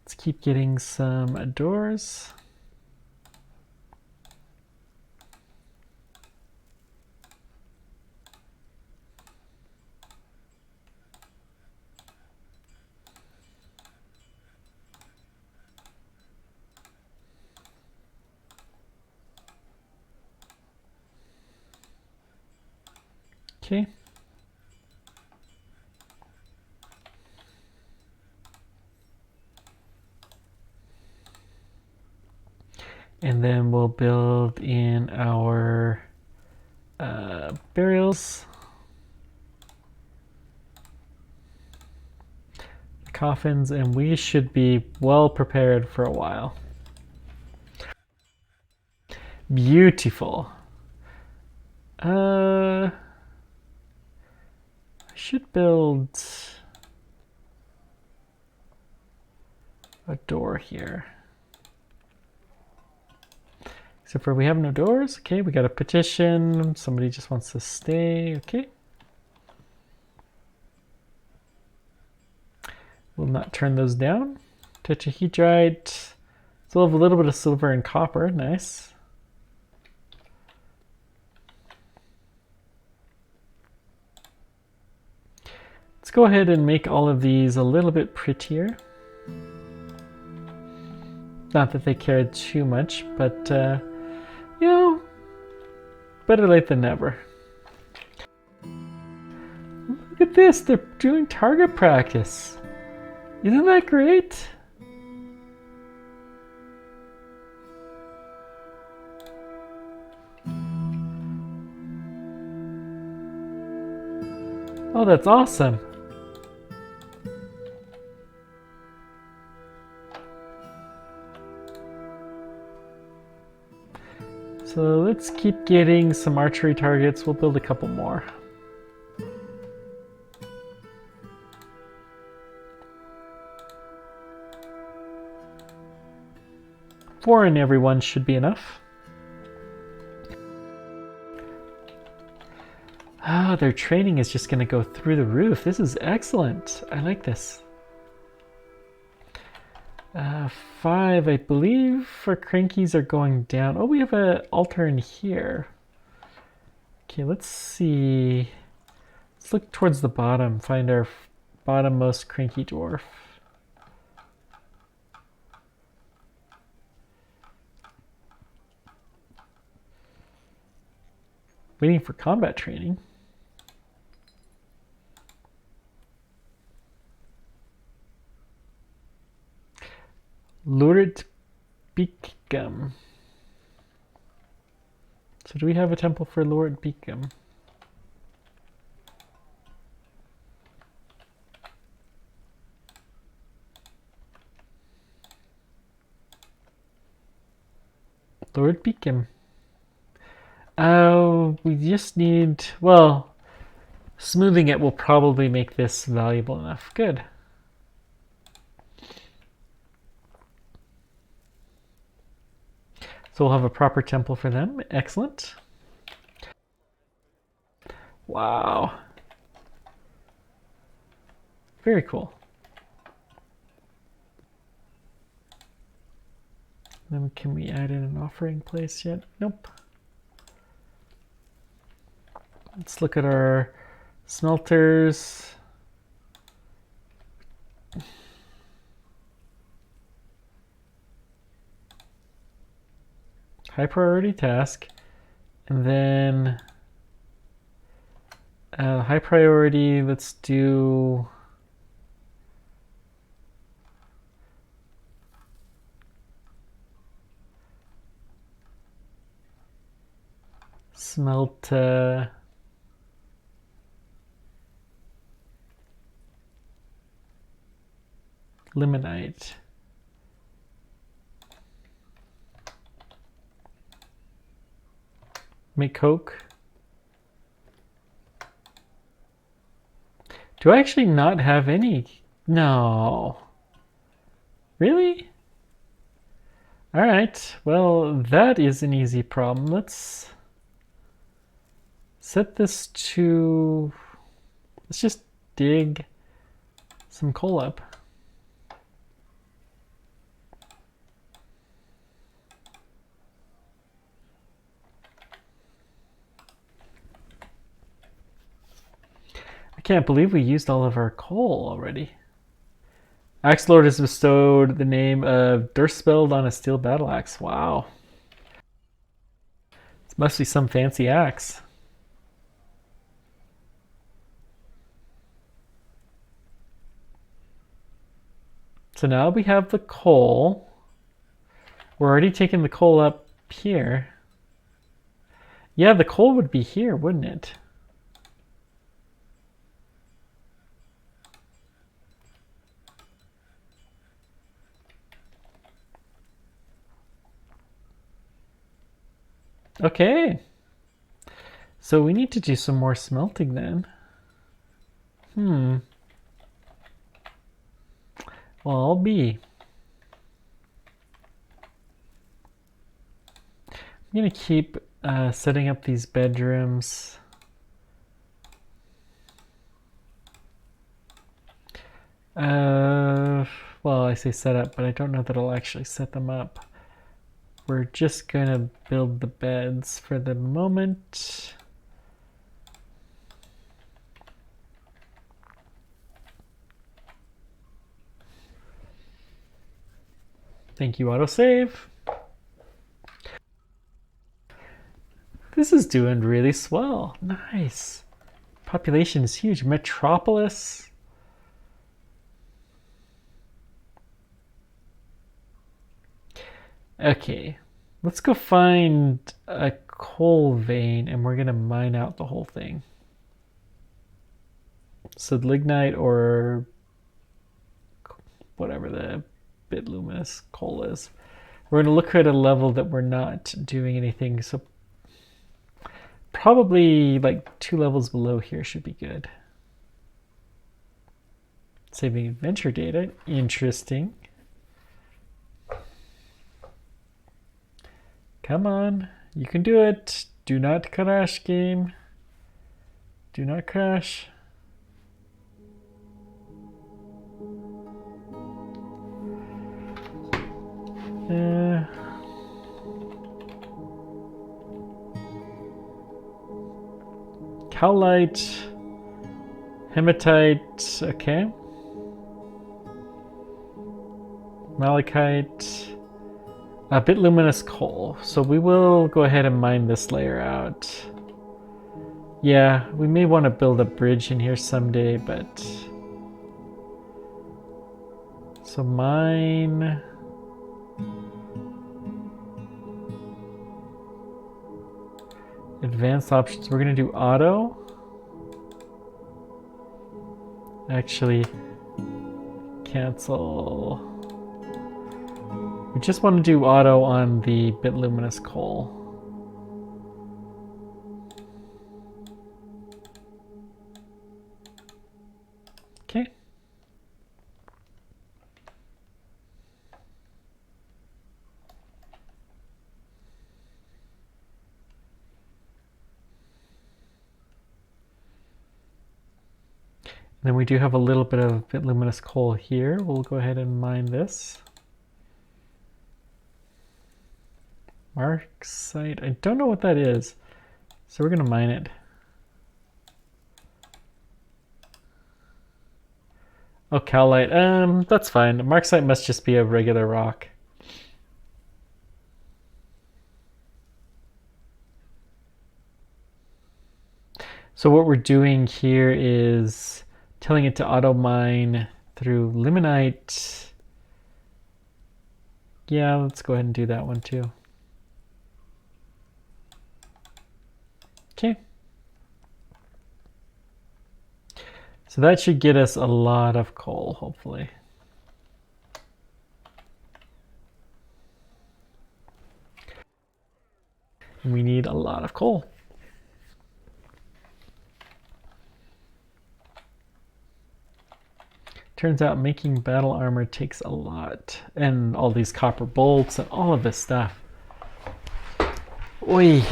Let's keep getting some doors. Okay. And then we'll build in our burials. Coffins, and we should be well prepared for a while. Beautiful. I should build a door here. Except for we have no doors. Okay, we got a petition. Somebody just wants to stay. Okay. We'll not turn those down. Tetrahedrite. Still have a little bit of silver and copper. Nice. Let's go ahead and make all of these a little bit prettier. Not that they cared too much, but you know, better late than never. Look at this, they're doing target practice. Isn't that great? Oh, that's awesome. So let's keep getting some archery targets. We'll build a couple more. Four in everyone should be enough. Oh, their training is just going to go through the roof. This is excellent. I like this. 5, I believe, for crankies are going down. Oh, we have an altar in here. Okay, let's see. Let's look towards the bottom. Find our bottommost cranky dwarf. Waiting for combat training. Lurid Beacom. So do we have a temple for Lord Beacom? Lord Beacom. We just need, well, smoothing it will probably make this valuable enough. Good. So we'll have a proper temple for them. Excellent. Wow. Very cool. Then can we add in an offering place yet? Nope. Let's look at our smelters. High priority task. And then high priority, let's do smelt limonite. Make coke. Do I actually not have any? No. Really? All right. Well, that is an easy problem. Let's set this to, let's just dig some coal up. I can't believe we used all of our coal already. Axe Lord has bestowed the name of Durstspeld on a steel battle axe. Wow. This must be some fancy axe. So now we have the coal. We're already taking the coal up here. Yeah, the coal would be here, wouldn't it? Okay. So we need to do some more smelting then. Well, I'll be. I'm going to keep setting up these bedrooms. Well, I say set up, but I don't know that I'll actually set them up. We're just going to build the beds for the moment. Thank you, autosave. This is doing really swell. Nice. Population is huge. Metropolis. Okay, let's go find a coal vein and we're gonna mine out the whole thing. So lignite or whatever the bit luminous coal is. We're gonna look at a level that we're not doing anything. So probably like 2 levels below here should be good. Saving adventure data, interesting. Come on, you can do it. Do not crash, game. Do not crash. Cowlite, hematite, okay. Malachite, a bit luminous coal. So we will go ahead and mine this layer out. Yeah, we may want to build a bridge in here someday, but... So mine... Advanced options. We're going to do auto. Actually, cancel. We just want to do auto on the bit luminous coal. Okay. Then we do have a little bit of bit luminous coal here. We'll go ahead and mine this. Marksite. I don't know what that is, so we're going to mine it. Oh, cowlite. That's fine. Marksite must just be a regular rock. So what we're doing here is telling it to auto mine through limonite. Yeah, let's go ahead and do that one too. Okay. So that should get us a lot of coal, hopefully. And we need a lot of coal. Turns out making battle armor takes a lot. And all these copper bolts and all of this stuff. Oi.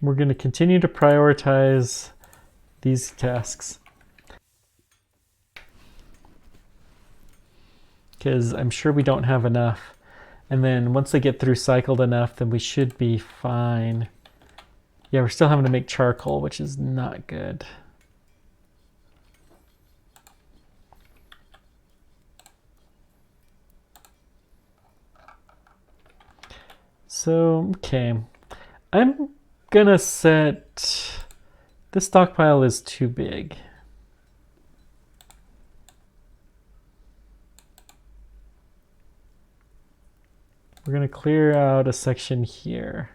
We're going to continue to prioritize these tasks, because I'm sure we don't have enough. And then once they get through cycled enough, then we should be fine. Yeah, we're still having to make charcoal, which is not good. So, okay. I'm gonna set... This stockpile is too big. We're gonna clear out a section here.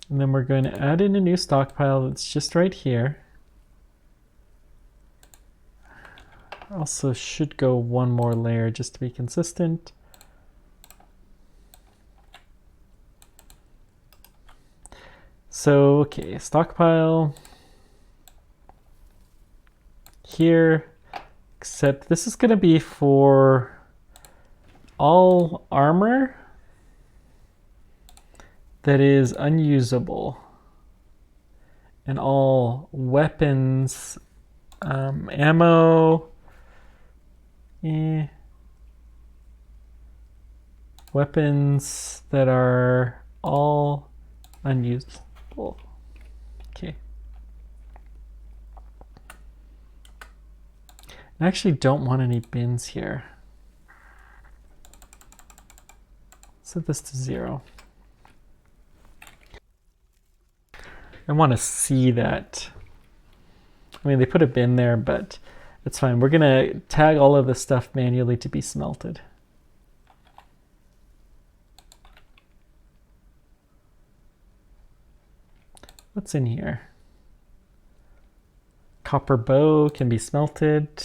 And then we're going to add in a new stockpile that's just right here. Also should go one more layer just to be consistent. So, okay, stockpile here, except this is going to be for all armor that is unusable and all weapons, ammo, weapons that are all unusable. Okay. I actually don't want any bins here. Set this to 0. I want to see that. I mean, they put a bin there, but it's fine. We're going to tag all of this stuff manually to be smelted. What's in here? Copper bow can be smelted.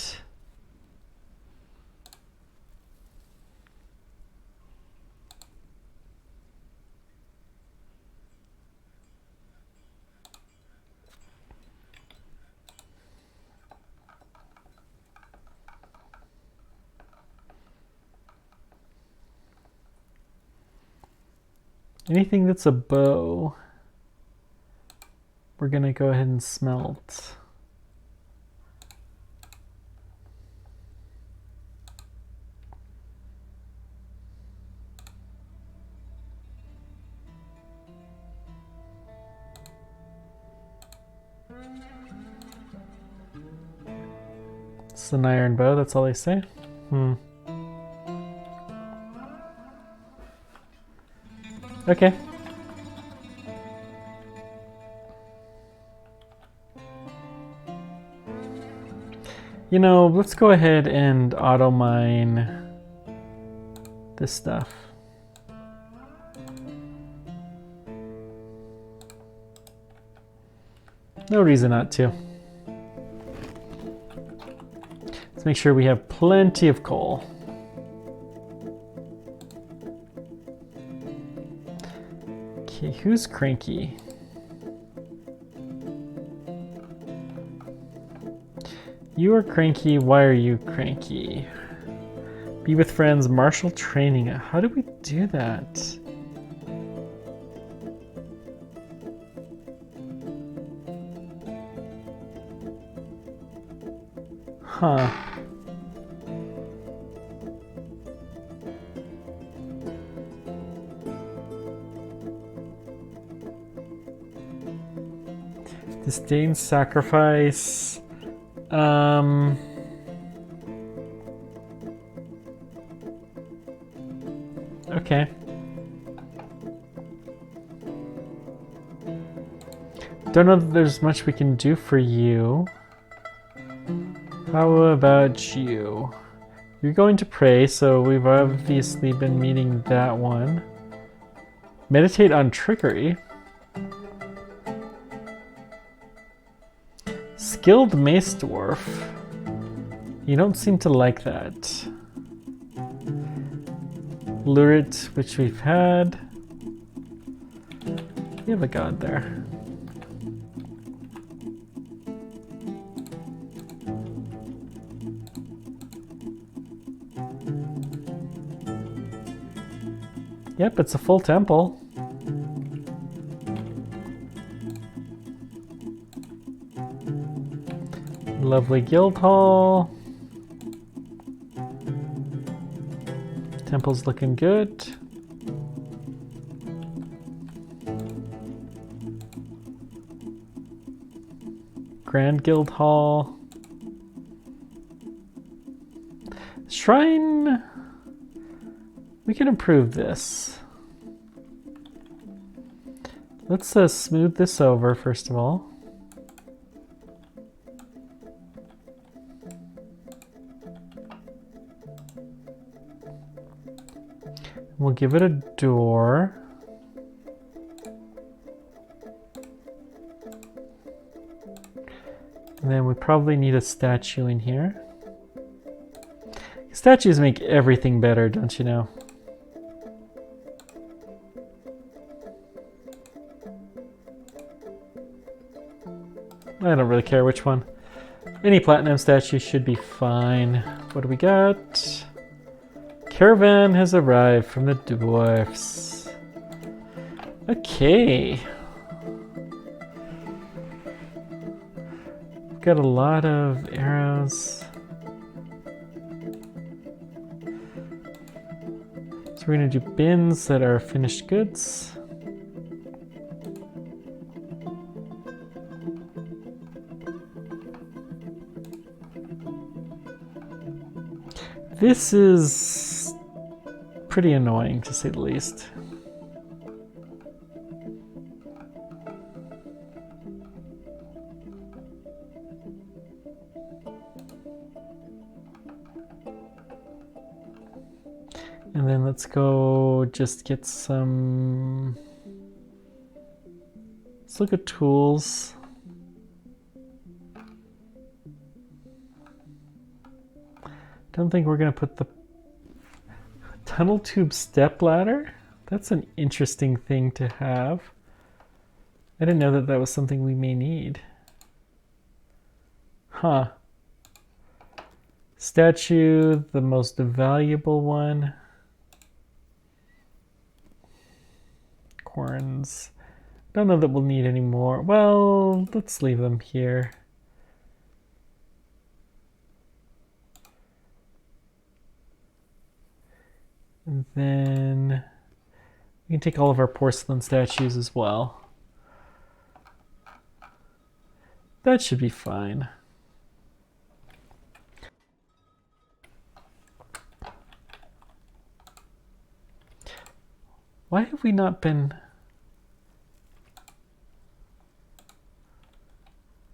Anything that's a bow, we're gonna go ahead and smelt. It's an iron bow, that's all they say. Okay. You know, let's go ahead and auto mine this stuff. No reason not to. Let's make sure we have plenty of coal. Okay, who's cranky? You are cranky. Why are you cranky? Be with friends, martial training. How do we do that? Huh. Disdain sacrifice. Okay. Don't know that there's much we can do for you. How about you? You're going to pray, so we've obviously been meeting that one. Meditate on trickery. Skilled mace dwarf. You don't seem to like that. Lurid, which we've had. You have a god there. Yep, it's a full temple. Lovely guild hall. Temple's looking good. Grand guild hall. Shrine. We can improve this. Let's smooth this over first of all. We'll give it a door. And then we probably need a statue in here. Statues make everything better, don't you know? I don't really care which one. Any platinum statue should be fine. What do we got? Caravan has arrived from the dwarfs. Okay. Got a lot of arrows. So we're gonna do bins that are finished goods. This is pretty annoying, to say the least. And then let's go just get some Let's look at tools. Don't think we're going to put the tunnel tube step ladder. That's an interesting thing to have. I didn't know that that was something we may need. Huh. Statue, the most valuable one. Corns. Don't know that we'll need any more. Well, let's leave them here. And then we can take all of our porcelain statues as well. That should be fine. Why have we not been...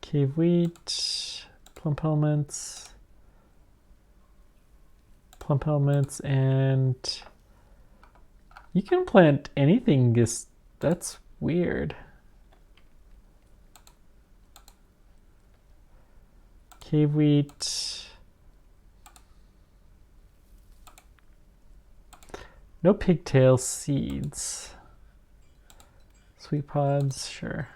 Cave wheat, plump helmets, and you can plant anything. That's weird. Cave wheat. No pigtail seeds. Sweet pods, sure.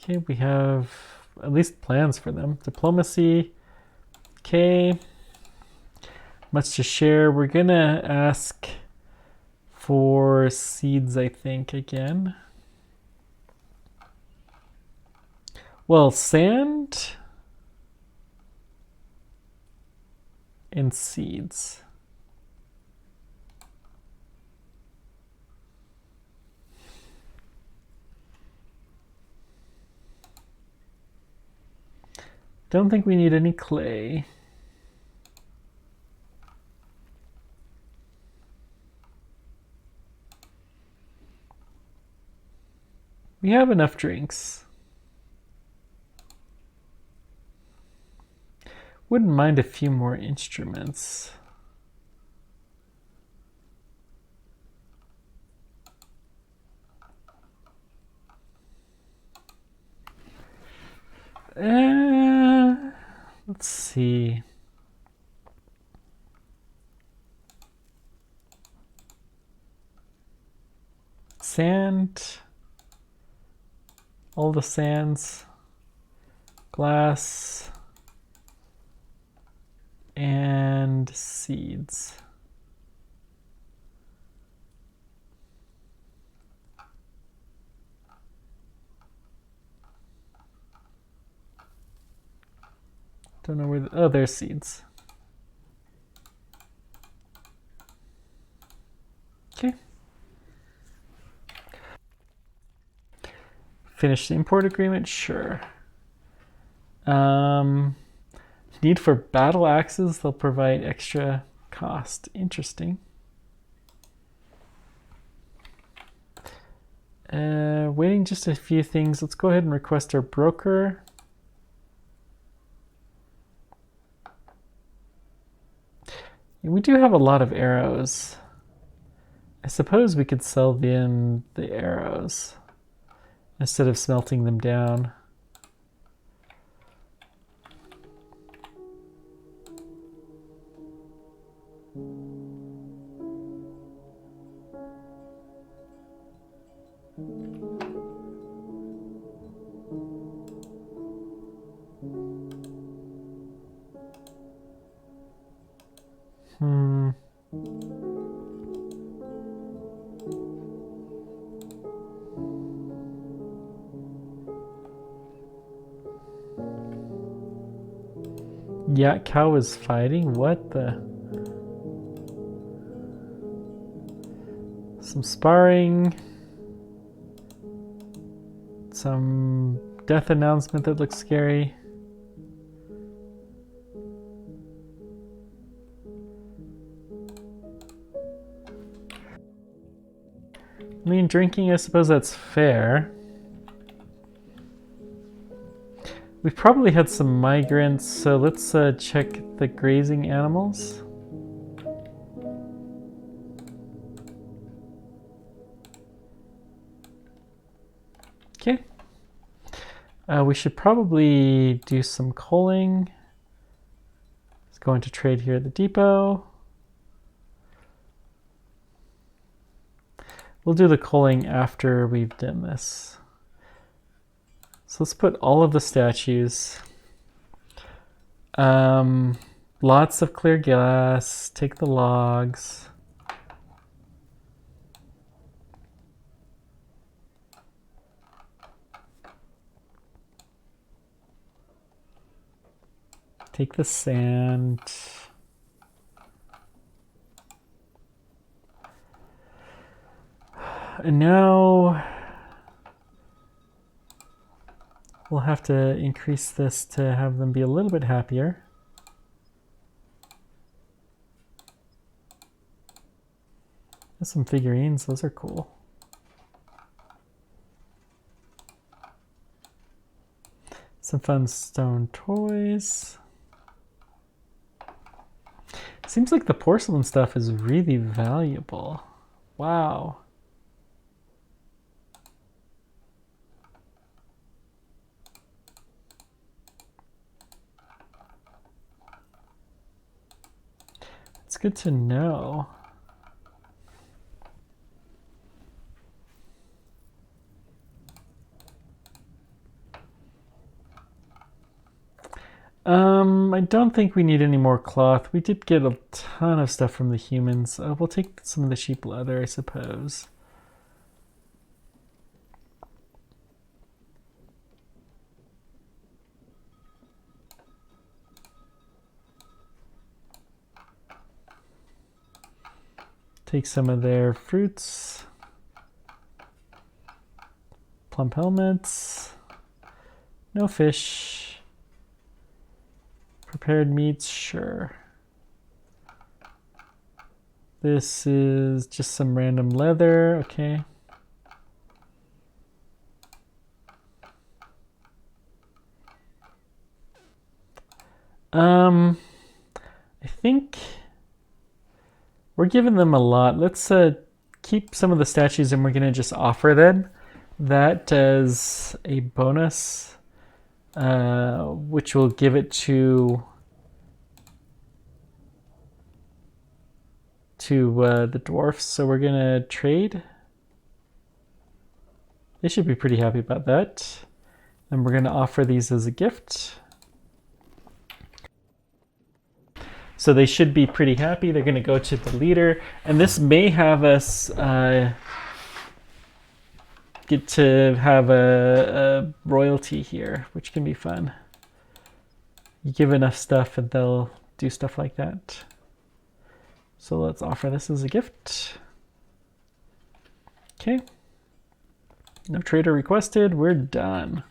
Okay, we have at least plans for them. Diplomacy. Okay. Much to share. We're gonna ask for seeds, I think, again. Well, sand and seeds. Don't think we need any clay. We have enough drinks. Wouldn't mind a few more instruments. Let's see. Sand. All the sands. Glass. And seeds. Don't know where the, oh, there's seeds. Okay. Finish the import agreement, sure. Need for battle axes, they'll provide extra cost. Interesting. Waiting just a few things. Let's go ahead and request our broker. We do have a lot of arrows. I suppose we could sell the arrows instead of smelting them down. Yeah, cow is fighting. What the? Some sparring. Some death announcement that looks scary. I mean, drinking, I suppose that's fair. We've probably had some migrants, so let's check the grazing animals. Okay. We should probably do some coaling. Let's go into trade here at the depot. We'll do the coaling after we've done this. So let's put all of the statues. Lots of clear glass. Take the logs. Take the sand. And now we'll have to increase this to have them be a little bit happier. There's some figurines, those are cool. Some fun stone toys. Seems like the porcelain stuff is really valuable. Wow. It's good to know. I don't think we need any more cloth. We did get a ton of stuff from the humans. We'll take some of the sheep leather, I suppose. Take some of their fruits. Plum helmets. No fish. Prepared meats, sure. This is just some random leather, okay. I think we're giving them a lot. Let's keep some of the statues and we're gonna just offer them that as a bonus. Which will give it to the dwarfs. So we're gonna trade. They should be pretty happy about that. And we're gonna offer these as a gift. So they should be pretty happy. They're gonna go to the leader, and this may have us get to have a royalty here, which can be fun. You give enough stuff and they'll do stuff like that. So let's offer this as a gift. Okay. No trader requested. We're done.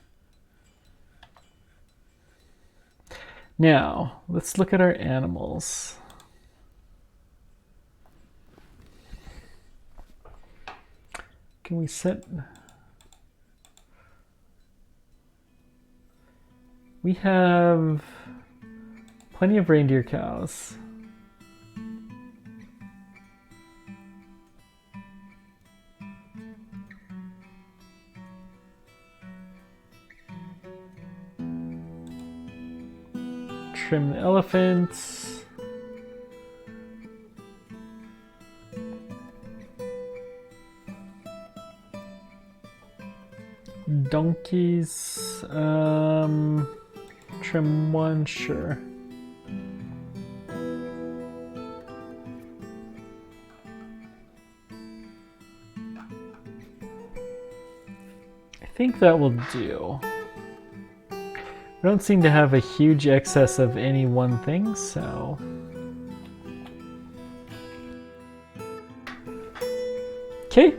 Now, let's look at our animals. Can we set... We have plenty of reindeer cows. Trim the elephants. Donkeys. Trim one, sure. I think that will do. We don't seem to have a huge excess of any one thing, so... Okay.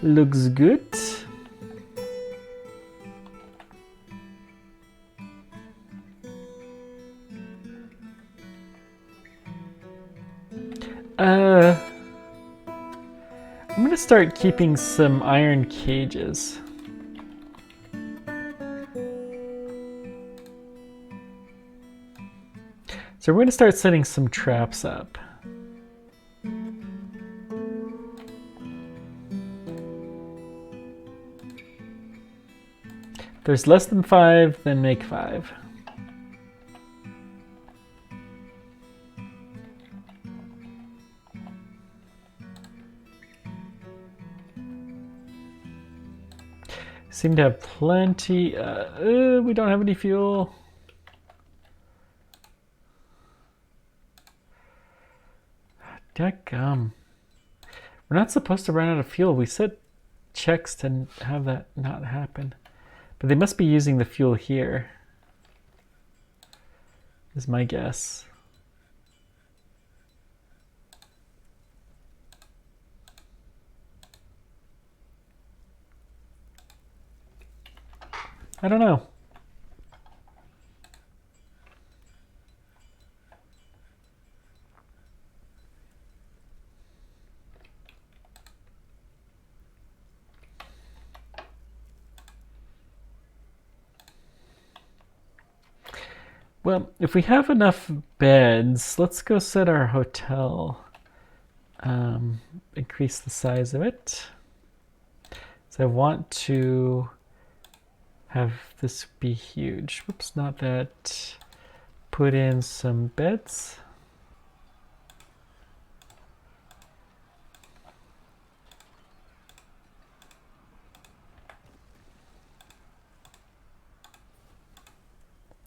Looks good. I'm gonna start keeping some iron cages. So we're gonna start setting some traps up. there's less than 5, then make 5. Seem to have plenty. We don't have any fuel. Dadgum. We're not supposed to run out of fuel. We set checks to have that not happen. But they must be using the fuel here, is my guess. I don't know. Well, if we have enough beds, let's go set our hotel. Increase the size of it. So I want to have this be huge. Whoops, not that. Put in some beds.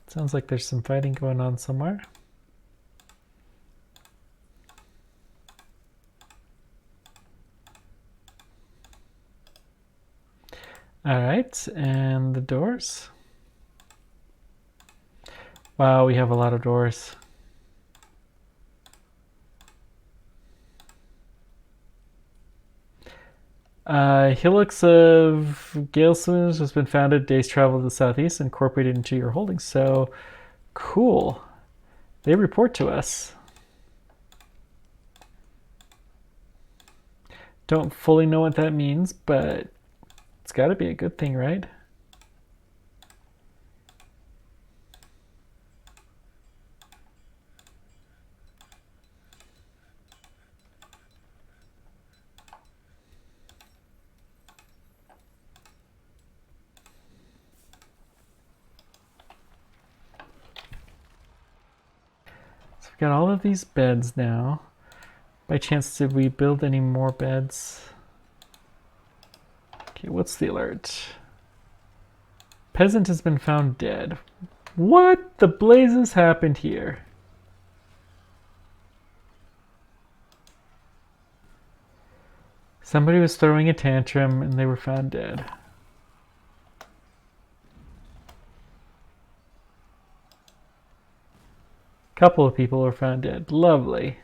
Sounds like there's some fighting going on somewhere. All right, and the doors. Wow, we have a lot of doors. Hillocks of Gale Saloons has been founded. Days travel to the southeast, incorporated into your holdings. So cool. They report to us. Don't fully know what that means, but it's got to be a good thing, right? So we've got all of these beds now. By chance, did we build any more beds? Okay, what's the alert? Peasant has been found dead. What the blazes happened here? Somebody was throwing a tantrum and they were found dead. Couple of people were found dead. Lovely.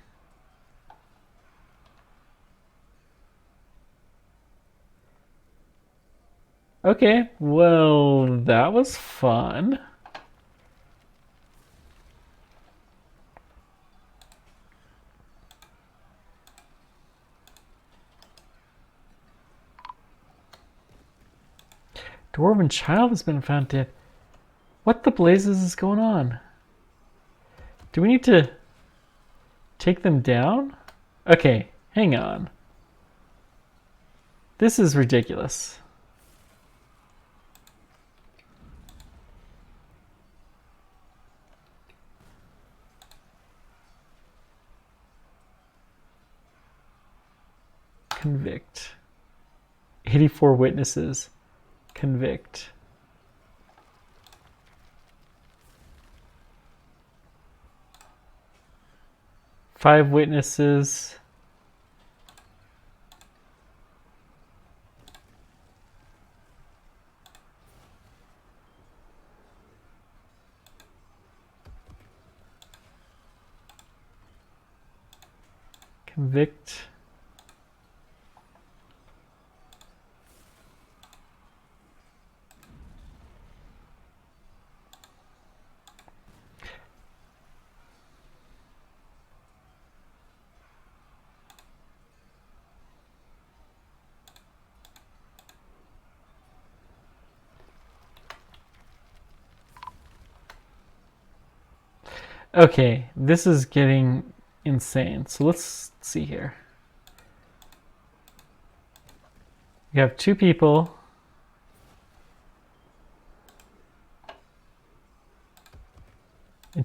Okay, well, that was fun. Dwarven child has been found dead. What the blazes is going on? Do we need to take them down? Okay, hang on. This is ridiculous. Convict. 84 witnesses. Convict. Five witnesses. Convict. Okay, this is getting insane. So let's see here. We have two people.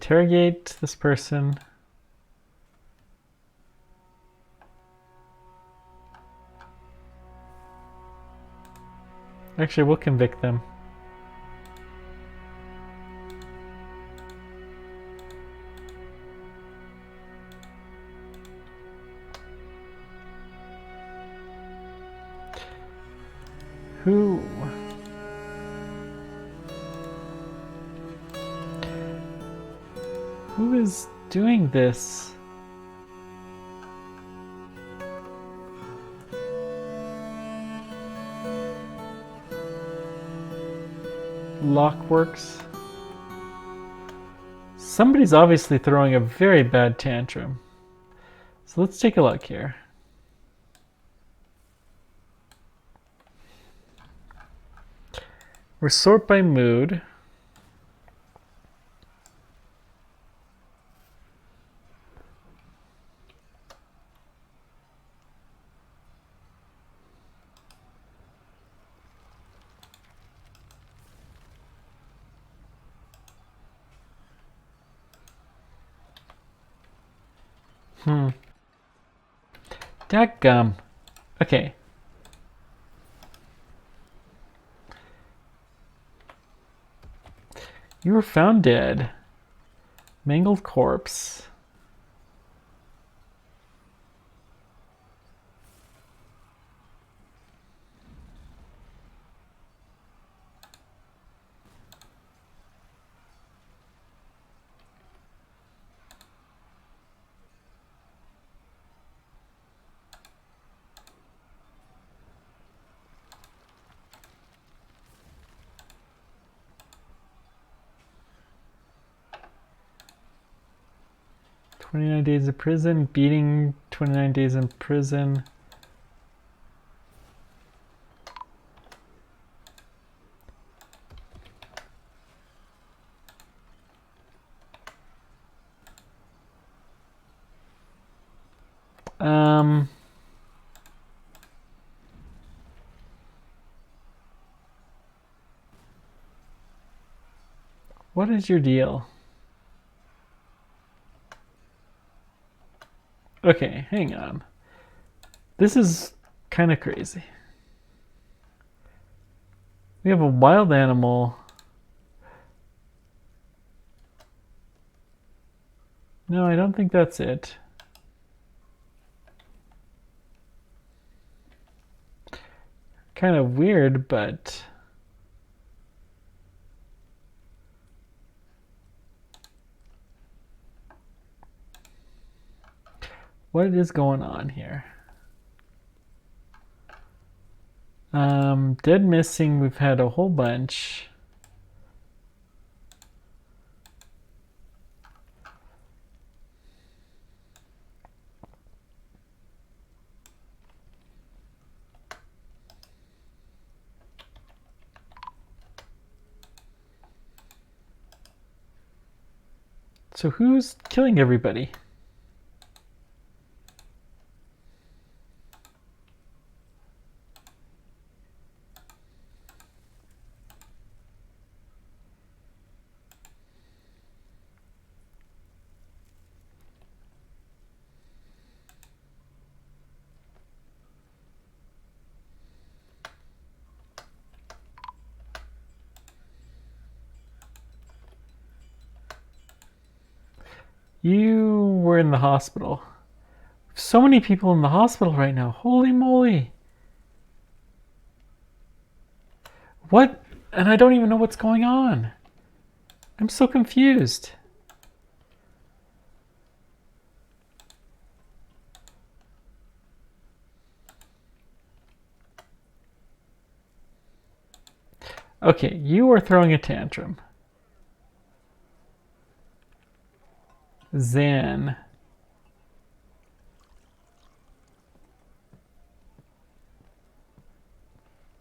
interrogate this person. Actually, we'll convict them. Who is doing this? Lockworks. Somebody's obviously throwing a very bad tantrum. So let's take a look here. We're sort by mood. Dadgum. Okay. You were found dead. Mangled corpse. "29 days of prison, beating 29 days in prison." What is your deal? Okay, hang on. This is kind of crazy. We have a wild animal. No, I don't think that's it. Kind of weird, but... what is going on here? Dead missing, we've had a whole bunch. So who's killing everybody? You were in the hospital. So many people in the hospital right now. Holy moly. What? And I don't even know what's going on. I'm so confused. Okay, you are throwing a tantrum. Zan.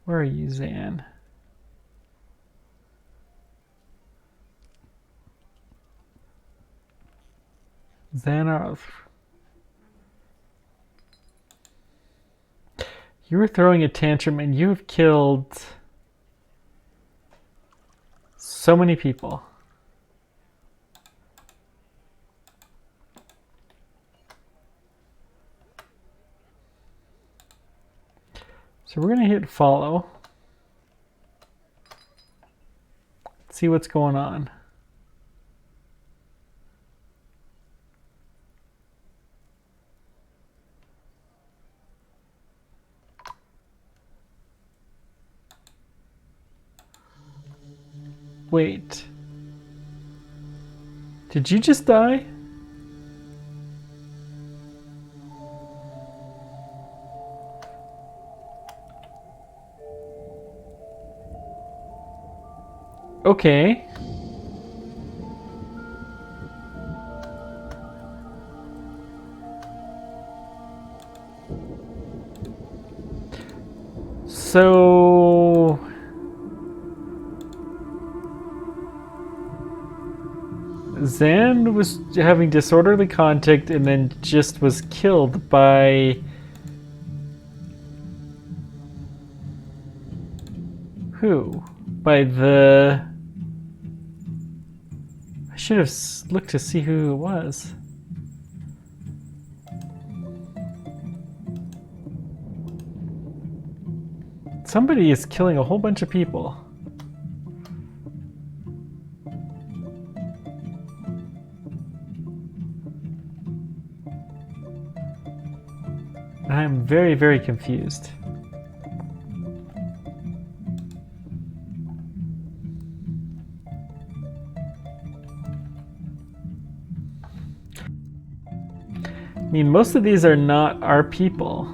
Where are you, Zan? Xanarth. You were throwing a tantrum and you have killed so many people. So we're gonna hit follow. See what's going on. Wait. Did you just die? Okay. So Zan was having disorderly contact and then just was killed by who? By the... I should have looked to see who it was. Somebody is killing a whole bunch of people. I am very, very confused. I mean, most of these are not our people.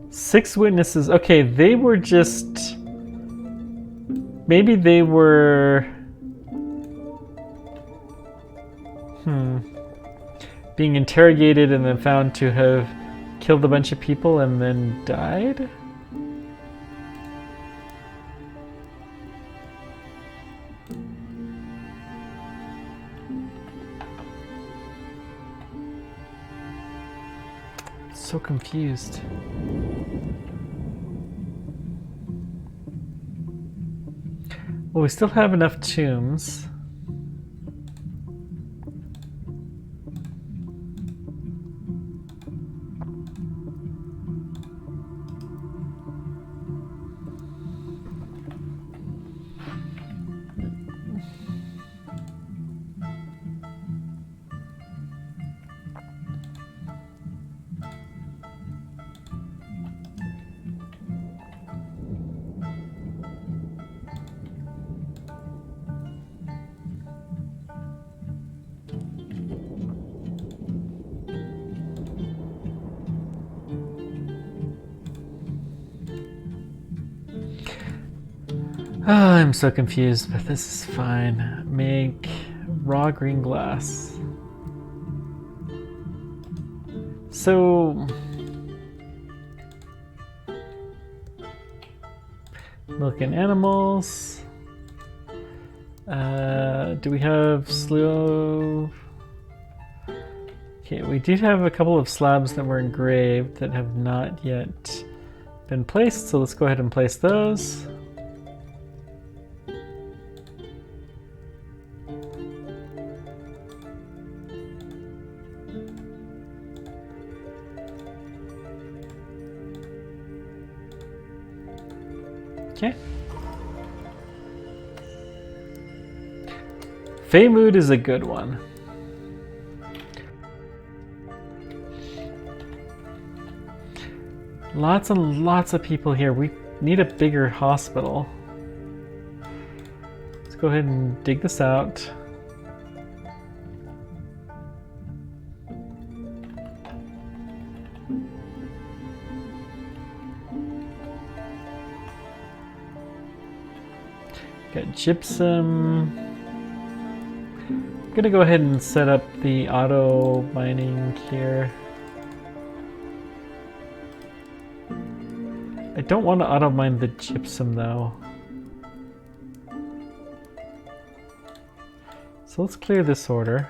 Six witnesses. Okay, they were just... Maybe they were... being interrogated and then found to have killed a bunch of people and then died? So confused. Well, we still have enough tombs. Oh, I'm so confused, but this is fine. Make raw green glass. So... milk and animals. Do we have slow... Okay, we do have a couple of slabs that were engraved that have not yet been placed, so let's go ahead and place those. Okay. Feymood is a good one. Lots and lots of people here. We need a bigger hospital. Let's go ahead and dig this out. Got gypsum. I'm gonna go ahead and set up the auto mining here. I don't want to auto mine the gypsum though. So let's clear this order.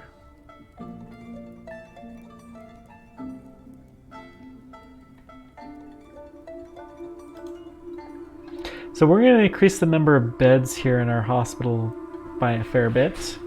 So we're going to increase the number of beds here in our hospital by a fair bit.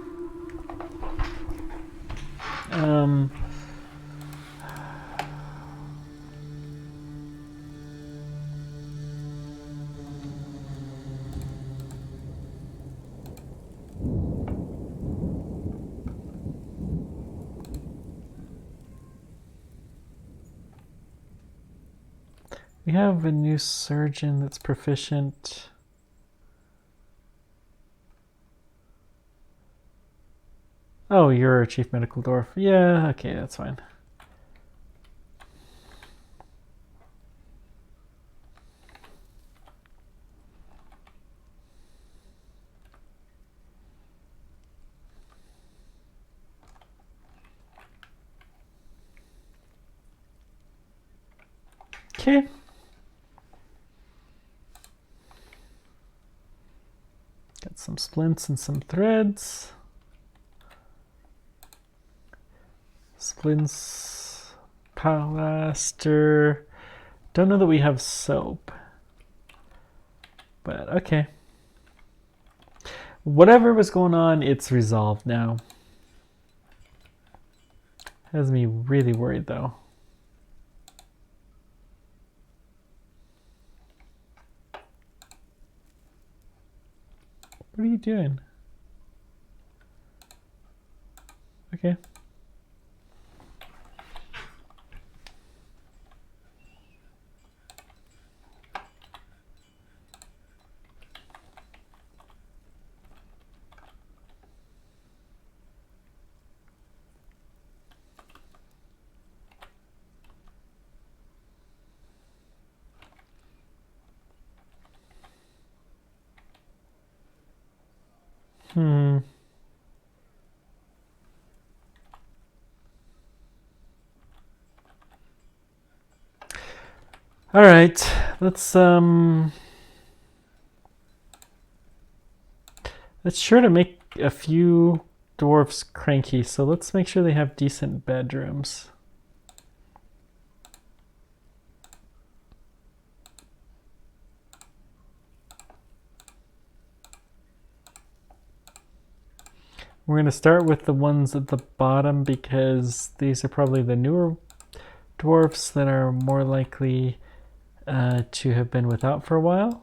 We have a new surgeon that's proficient. Oh, you're a chief medical dwarf. Yeah, okay, that's fine. Okay. Got some splints and some threads. Splints, plaster. Don't know that we have soap. But okay. Whatever was going on, it's resolved now. Has me really worried though. What are you doing? Okay. All right, let's sure to make a few dwarves cranky, so let's make sure they have decent bedrooms. We're going to start with the ones at the bottom because these are probably the newer dwarfs that are more likely to have been without for a while.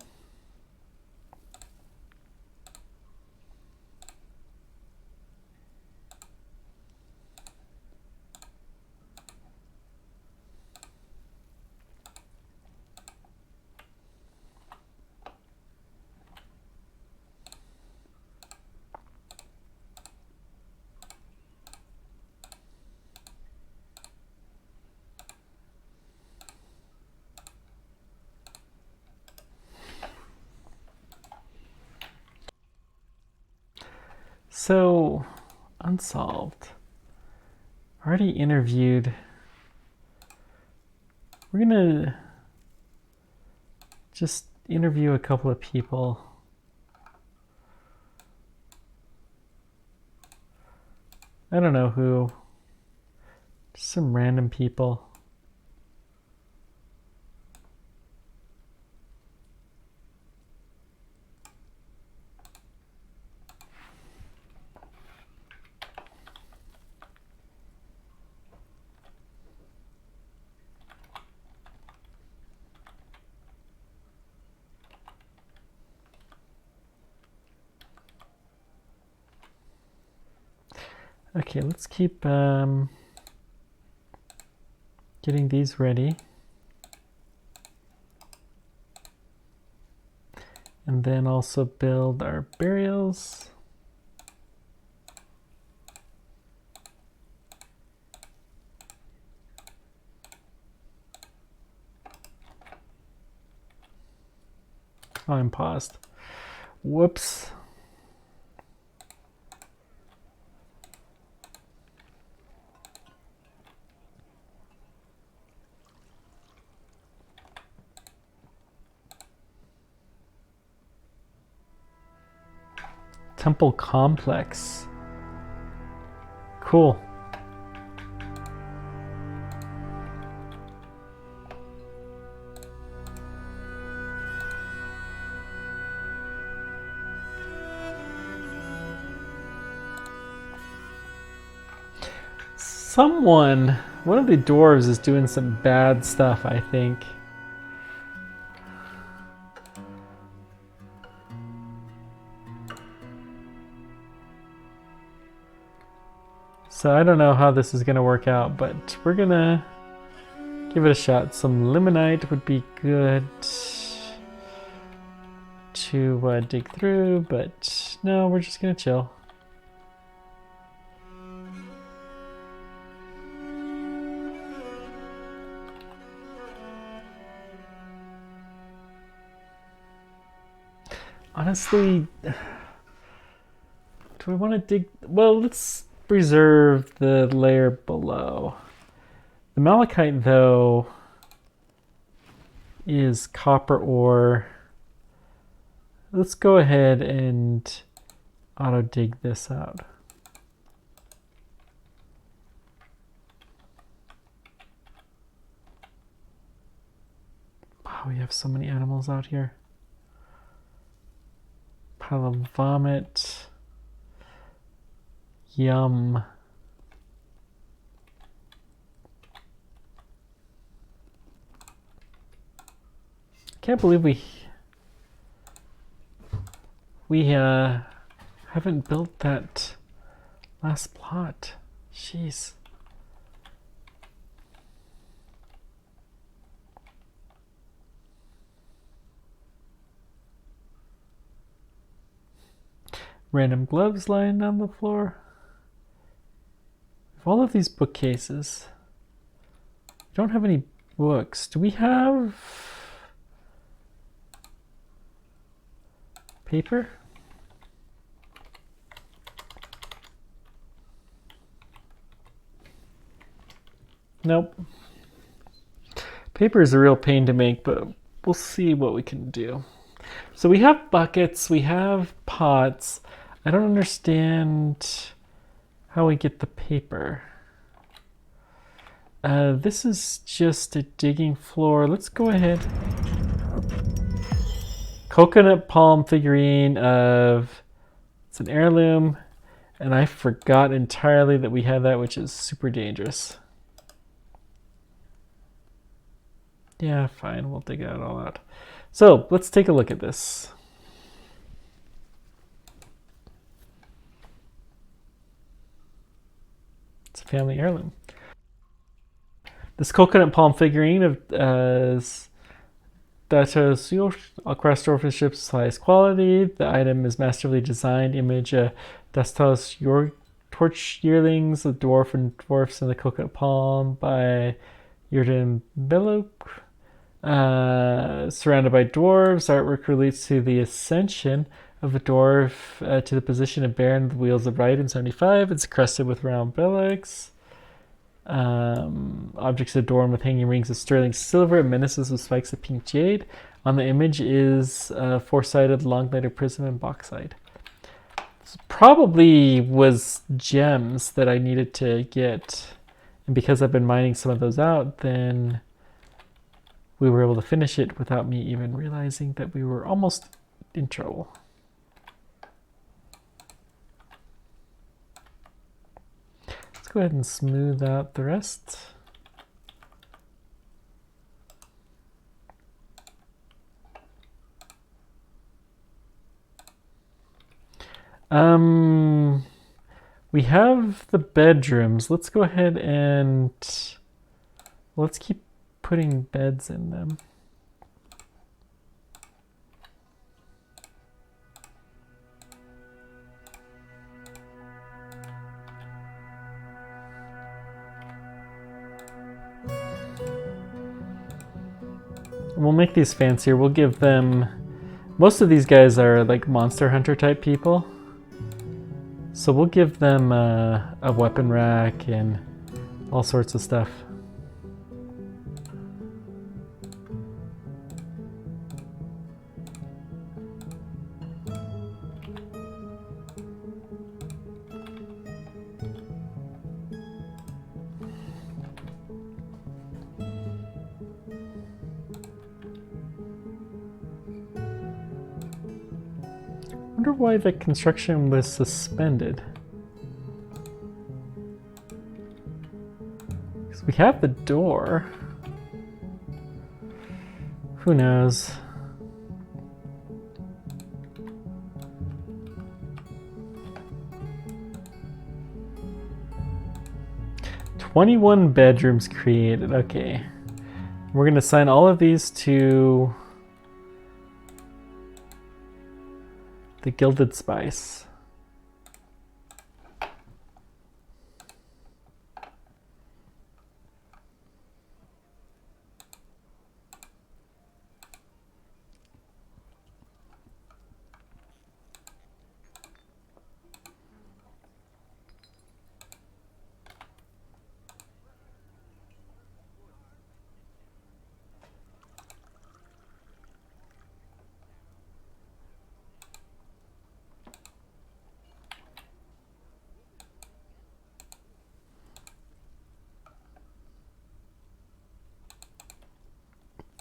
So, unsolved. Already interviewed. We're gonna just interview a couple of people. I don't know who. Just some random people. Okay, let's keep getting these ready. And then also build our burials. Oh, I'm paused. Whoops. Temple complex. Cool. One of the dwarves is doing some bad stuff, I think. So I don't know how this is going to work out, but we're going to give it a shot. Some limonite would be good to dig through, but no, we're just going to chill. Honestly, do we want to dig? Well, let's preserve the layer below. The malachite, though, is copper ore. Let's go ahead and auto dig this out. Wow, we have so many animals out here. Pile of vomit. Yum. Can't believe we haven't built that last plot. Jeez. Random gloves lying on the floor. All of these bookcases. We don't have any books. Do we have paper? Nope. Paper is a real pain to make, but we'll see what we can do. So we have buckets, we have pots. I don't understand how we get the paper. This is just a digging floor. Let's go ahead. Coconut palm figurine of, it's an heirloom, and I forgot entirely that we had that, which is super dangerous. Yeah, fine, we'll dig it all out. So let's take a look at this. It's a family heirloom. This coconut palm figurine of Datos across Dwarfiship's highest quality. The item is masterfully designed. Image Dastos your torch yearlings, the dwarf and dwarfs in the coconut palm by Yurden Belok. Surrounded by dwarves, artwork relates to the ascension of a dwarf to the position of Baron the Wheels of Right in 75. It's crusted with round billets. Objects adorned with hanging rings of sterling silver and menaces with spikes of pink jade. On the image is four-sided long-bladed prism and bauxite. This probably was gems that I needed to get. And because I've been mining some of those out, then we were able to finish it without me even realizing that we were almost in trouble. Let's go ahead and smooth out the rest. We have the bedrooms. Let's go ahead and let's keep putting beds in them. We'll make these fancier. We'll give them, most of these guys are like monster hunter type people. So we'll give them a weapon rack and all sorts of stuff. I wonder why the construction was suspended. We have the door. Who knows? "21 bedrooms created." Okay. We're going to assign all of these to the Gilded Spice.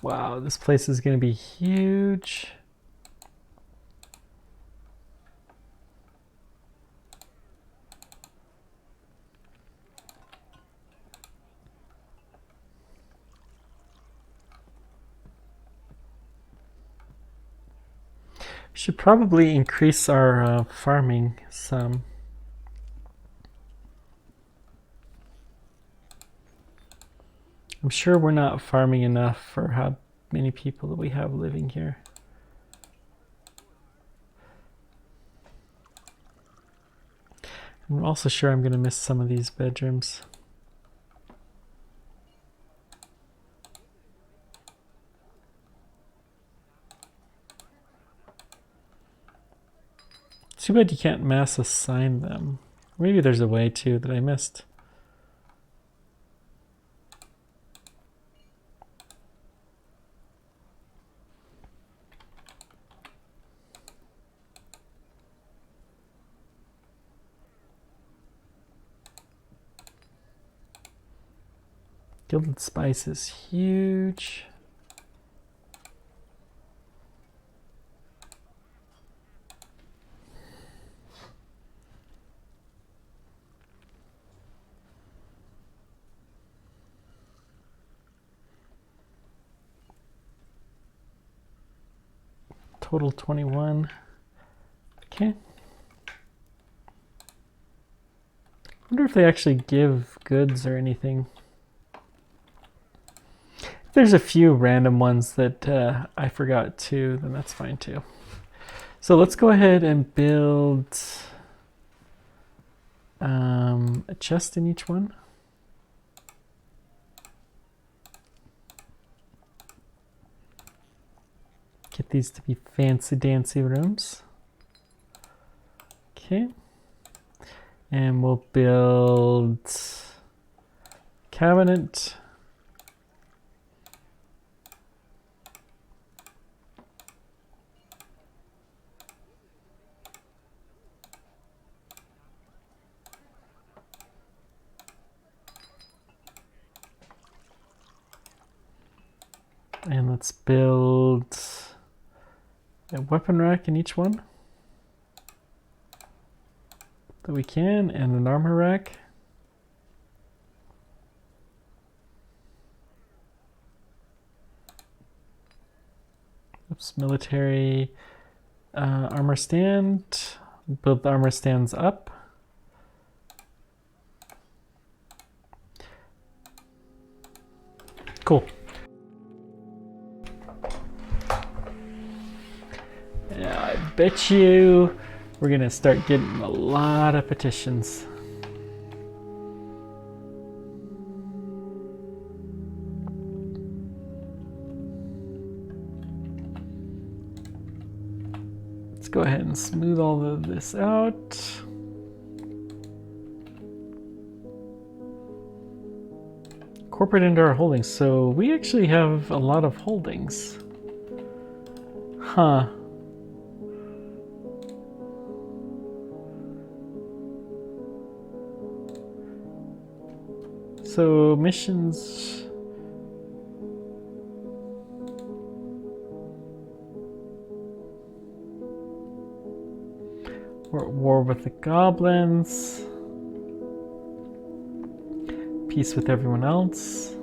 Wow, this place is going to be huge. We should probably increase our farming some. I'm sure we're not farming enough for how many people that we have living here. I'm also sure I'm going to miss some of these bedrooms. Too bad you can't mass assign them. Maybe there's a way to that I missed. Gilded Spice is huge. Total 21. Okay. I wonder if they actually give goods or anything. If there's a few random ones that I forgot too, then that's fine too. So let's go ahead and build a chest in each one. Get these to be fancy dancy rooms. Okay. And we'll build cabinet. And let's build a weapon rack in each one that we can, and an armor rack. Oops, military armor stand. Build the armor stands up. Cool. Yeah, I bet you we're gonna start getting a lot of petitions. Let's go ahead and smooth all of this out. Corporate into our holdings. So we actually have a lot of holdings. Huh. So missions. We're at war with the goblins. peace with everyone else.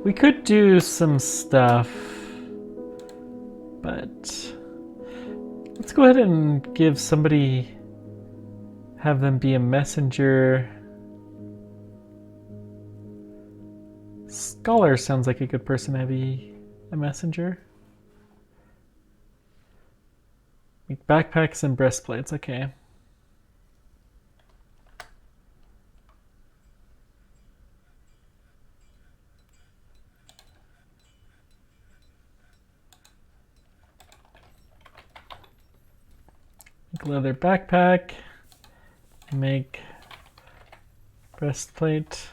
We could do some stuff, but let's go ahead and give somebody, have them be a messenger. Scholar sounds like a good person to be a messenger. Backpacks and breastplates, okay. Make leather backpack. Make breastplate.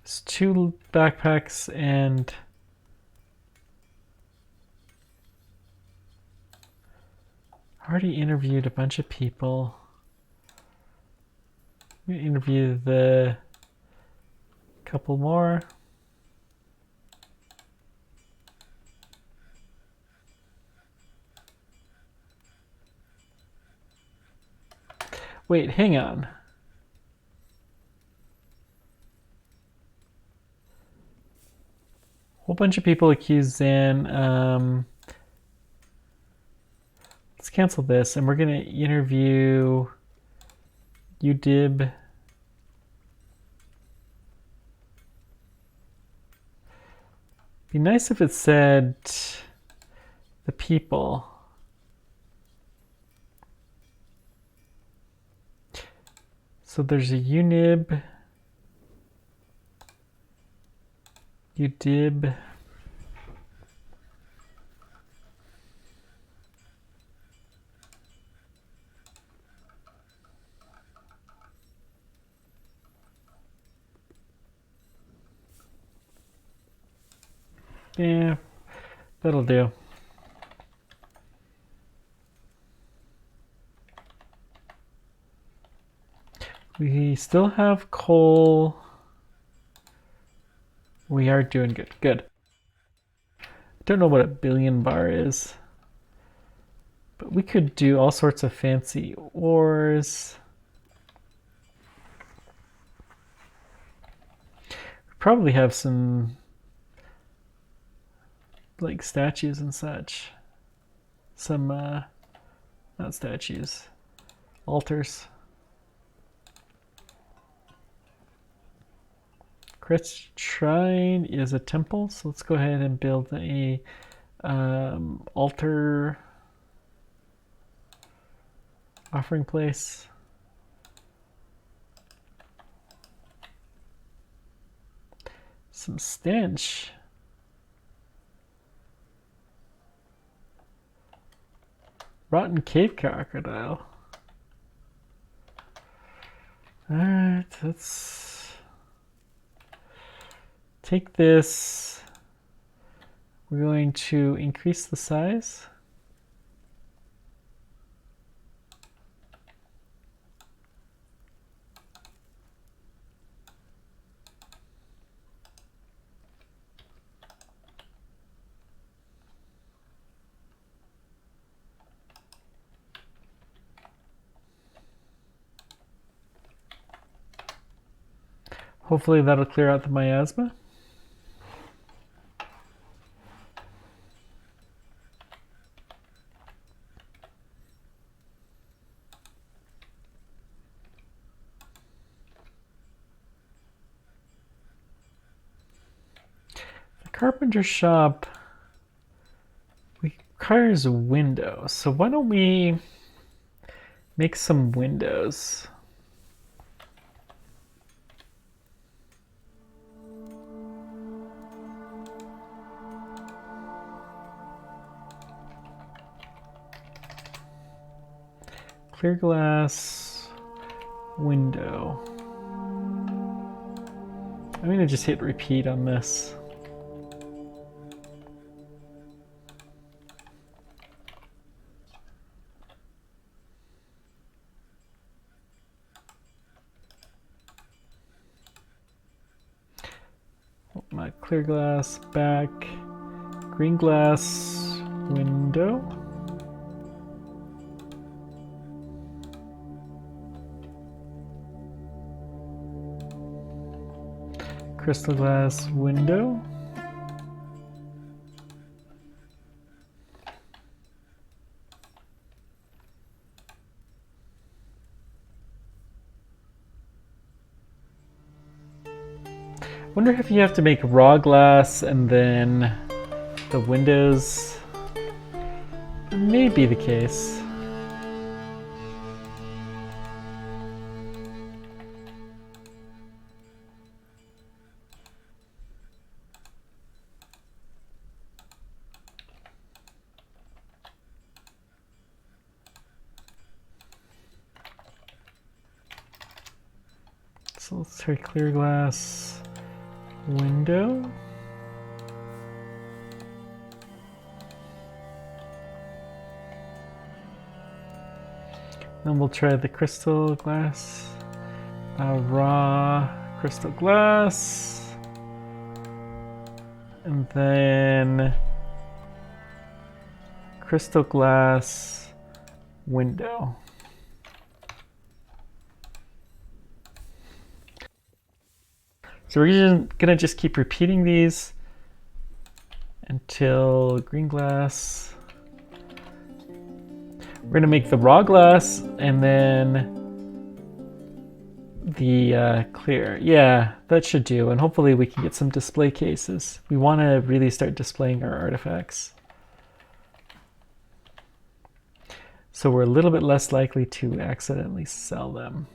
It's 2 backpacks and I already interviewed a bunch of people. I'm gonna interview the couple more. Wait, hang on. Whole bunch of people accused Zan. Let's cancel this, and we're gonna interview Udib. Be nice if it said the people. So there's a Unib, Udib. Yeah, that'll do. We still have coal. We are doing good. Good. Don't know what a billion bar is, but we could do all sorts of fancy ores. We probably have some like statues and such. Some not statues, altars. Chris Shrine is a temple, so let's go ahead and build a altar offering place. Some stench. Rotten cave crocodile. Alright, let's take this. We're going to increase the size. Hopefully that'll clear out the miasma. The carpenter shop requires a window, so why don't we make some windows? Clear glass window. I'm going to just hit repeat on this. My clear glass back, green glass window. Crystal glass window. Wonder if you have to make raw glass and then the windows. That may be the case. So let's try clear glass window. Then we'll try the crystal glass, raw crystal glass, and then crystal glass window. So we're gonna just keep repeating these until green glass. We're gonna make the raw glass and then the clear. Yeah, that should do. And hopefully we can get some display cases. We wanna really start displaying our artifacts. So we're a little bit less likely to accidentally sell them.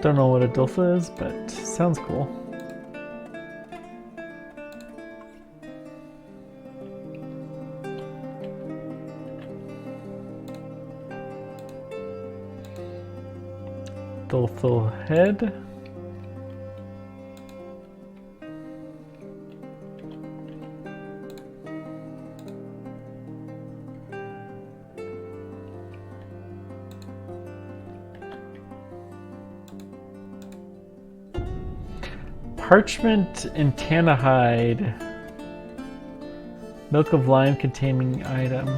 Don't know what a Dulfa is, but sounds cool. Dulthal head. Parchment and tannahide. Milk of lime containing item.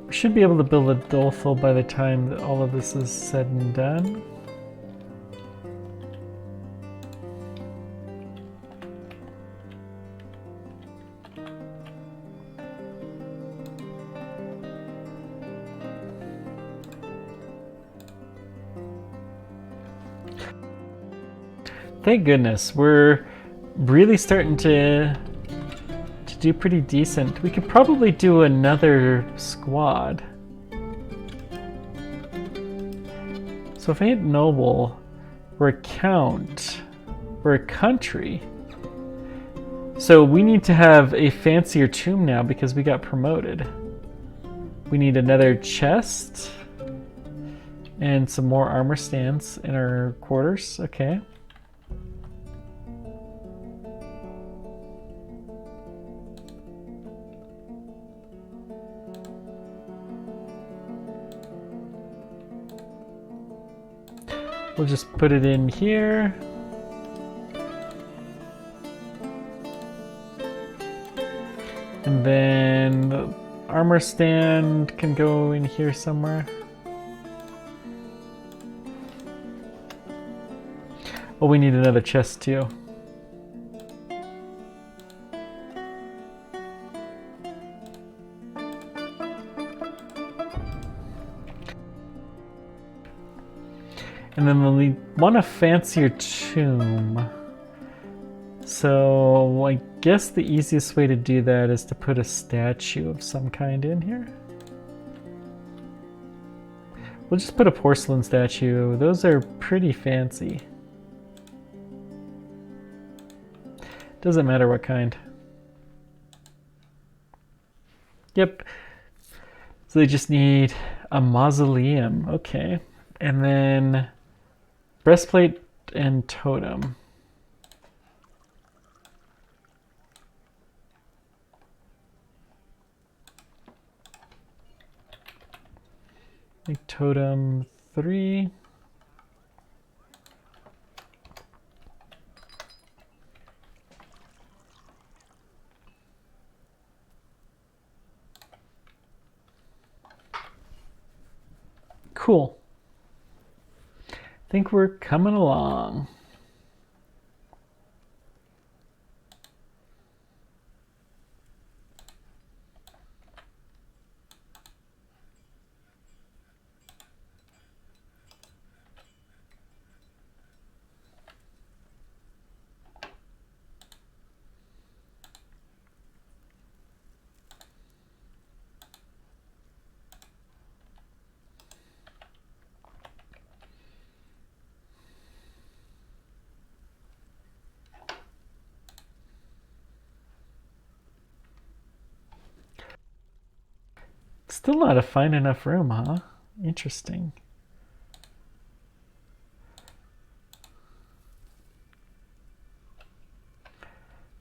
We should be able to build a Dolthal by the time that all of this is said and done. Thank goodness, we're really starting to do pretty decent. We could probably do another squad. So if I hit noble, we're a count, we're a country. So we need to have a fancier tomb now because we got promoted. We need another chest and some more armor stands in our quarters. Okay. We'll just put it in here. And then the armor stand can go in here somewhere. Oh, we need another chest too. And then we want a fancier tomb. So I guess the easiest way to do that is to put a statue of some kind in here. We'll just put a porcelain statue. Those are pretty fancy. Doesn't matter what kind. Yep. So they just need a mausoleum. Okay. And then breastplate and totem. Make totem 3. Cool. I think we're coming along. Still not a fine enough room, huh? Interesting.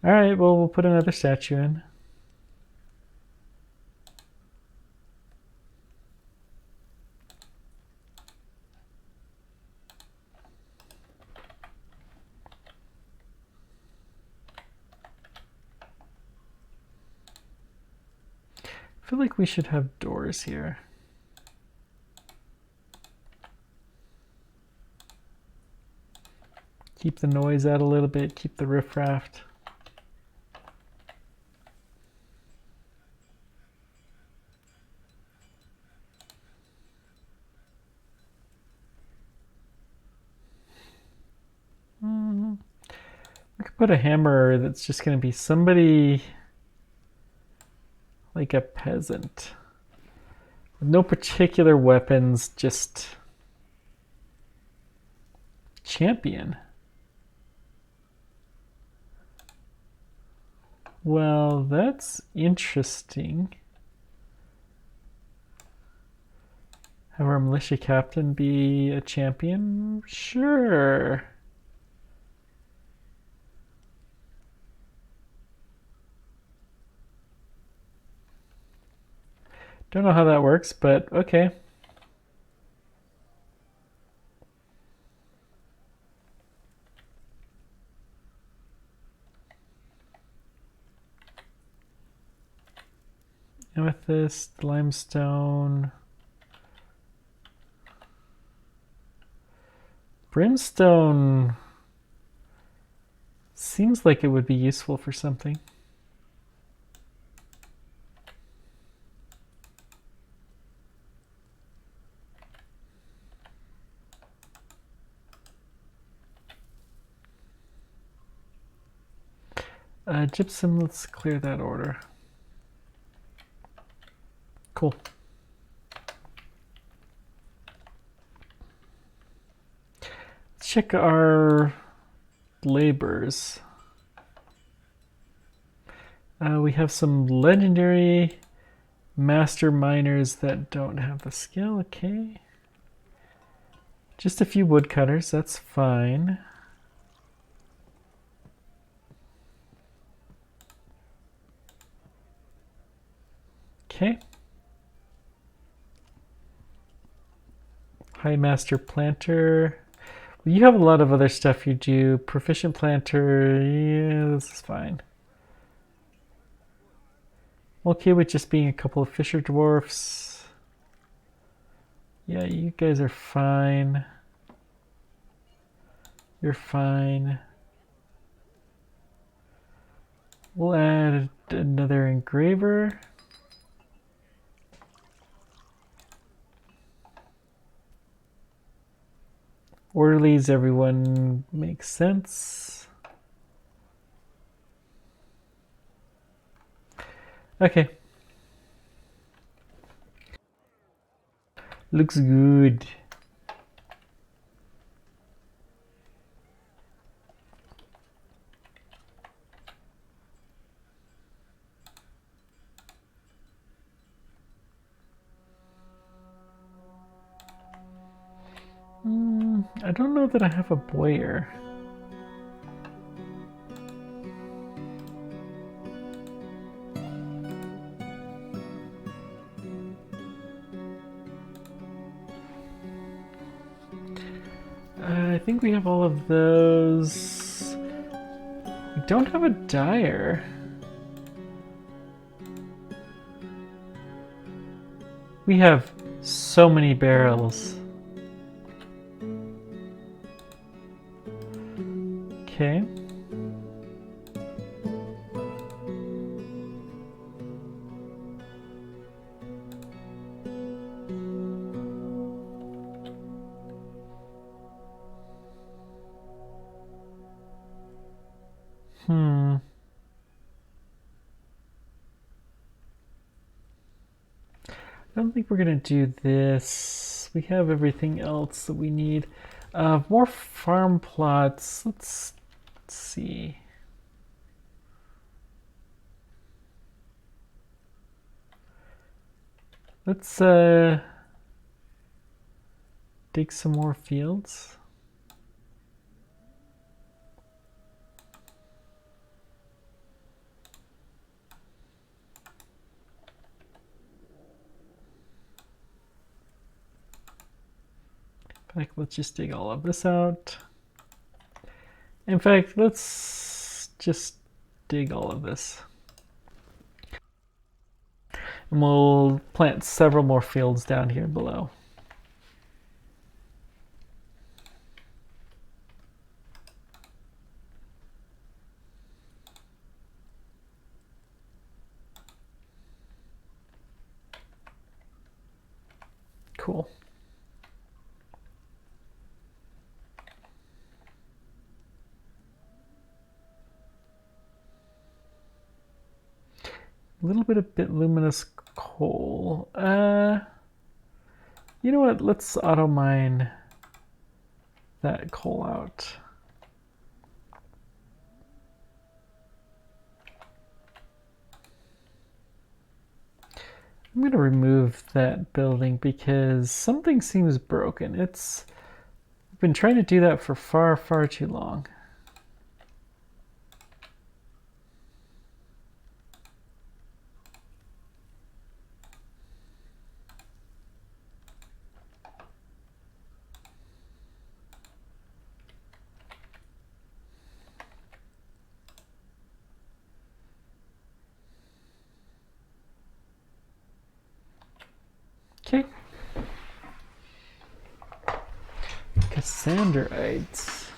All right, well, we'll put another statue in. I feel like we should have doors here. Keep the noise out a little bit, keep the riffraff. We could put a hammer that's just going to be somebody like a peasant. With no particular weapons, just champion. Well, that's interesting. Have our militia captain be a champion? Sure. Don't know how that works, but okay. Amethyst, limestone. Brimstone seems like it would be useful for something. Gypsum, let's clear that order. Cool. Let's check our labors. We have some legendary master miners that don't have the skill. Okay. Just a few woodcutters, that's fine. Okay. High Master Planter. Well, you have a lot of other stuff you do. Proficient Planter, yeah, this is fine. I'm okay with just being a couple of Fisher Dwarfs. Yeah, you guys are fine. You're fine. We'll add another engraver. Orderlies, everyone makes sense. Okay. Looks good. I don't know that I have a boyer. I think we have all of those. We don't have a dyer. We have so many barrels. Okay. I don't think we're gonna do this. We have everything else that we need. More farm plots. Let's see. Let's dig some more fields. In fact, let's just dig all of this out. In fact, let's just dig all of this. And we'll plant several more fields down here below. Cool. A little bit of bituminous coal. You know what? Let's auto mine that coal out. I'm going to remove that building because something seems broken. I've been trying to do that for far, far too long. Okay. Cassanderites.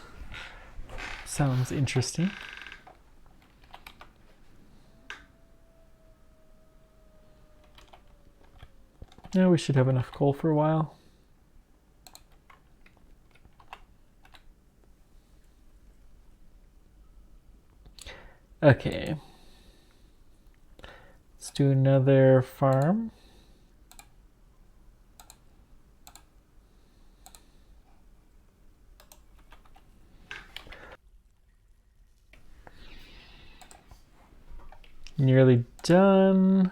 Sounds interesting. Now we should have enough coal for a while. Okay. Let's do another farm. Nearly done.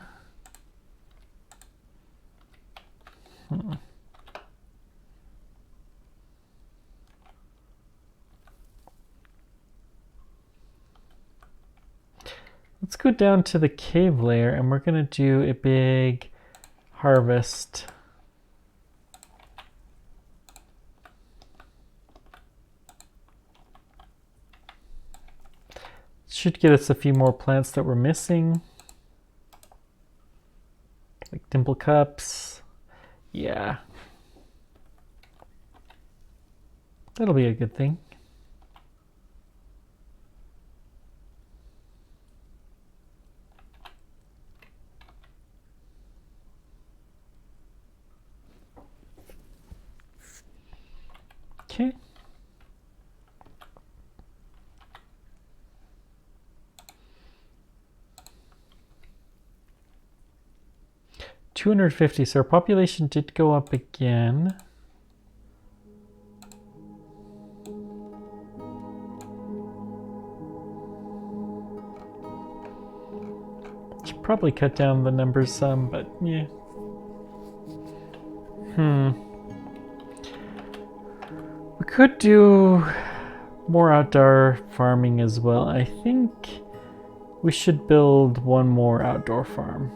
Let's go down to the cave layer and we're going to do a big harvest. Should get us a few more plants that we're missing. Like dimple cups. Yeah. That'll be a good thing. Okay. 250, so our population did go up again. Should probably cut down the numbers some, but yeah. We could do more outdoor farming as well. I think we should build one more outdoor farm.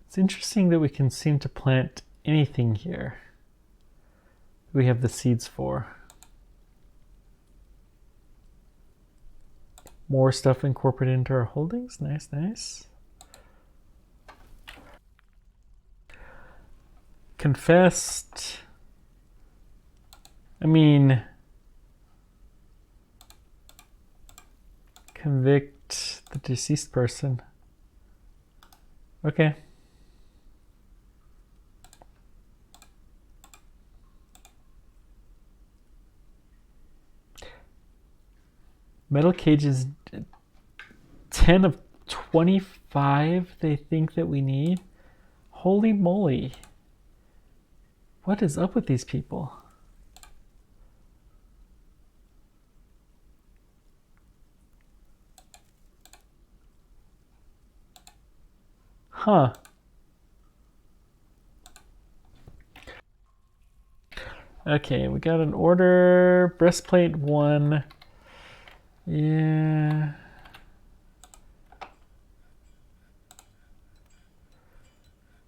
It's interesting that we can seem to plant anything here we have the seeds for. More stuff incorporated into our holdings. Nice, nice. Confessed. I mean, convict the deceased person. Okay. Metal cages, 10 of 25 they think that we need. Holy moly. What is up with these people? Huh. Okay, we got an order. Breastplate 1. Yeah.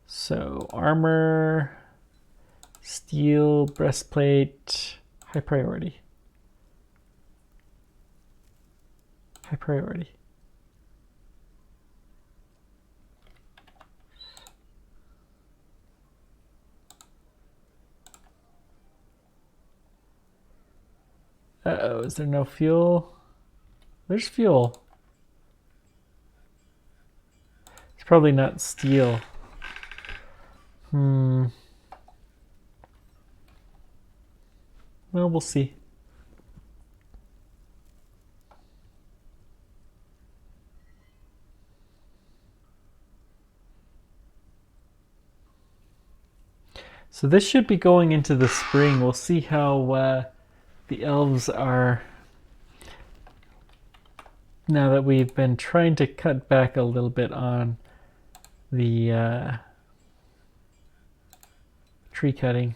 So armor, steel, breastplate, high priority. High priority. Uh-oh, is there no fuel? There's fuel. It's probably not steel. Well, we'll see. So this should be going into the spring. We'll see how the elves are now that we've been trying to cut back a little bit on the tree cutting.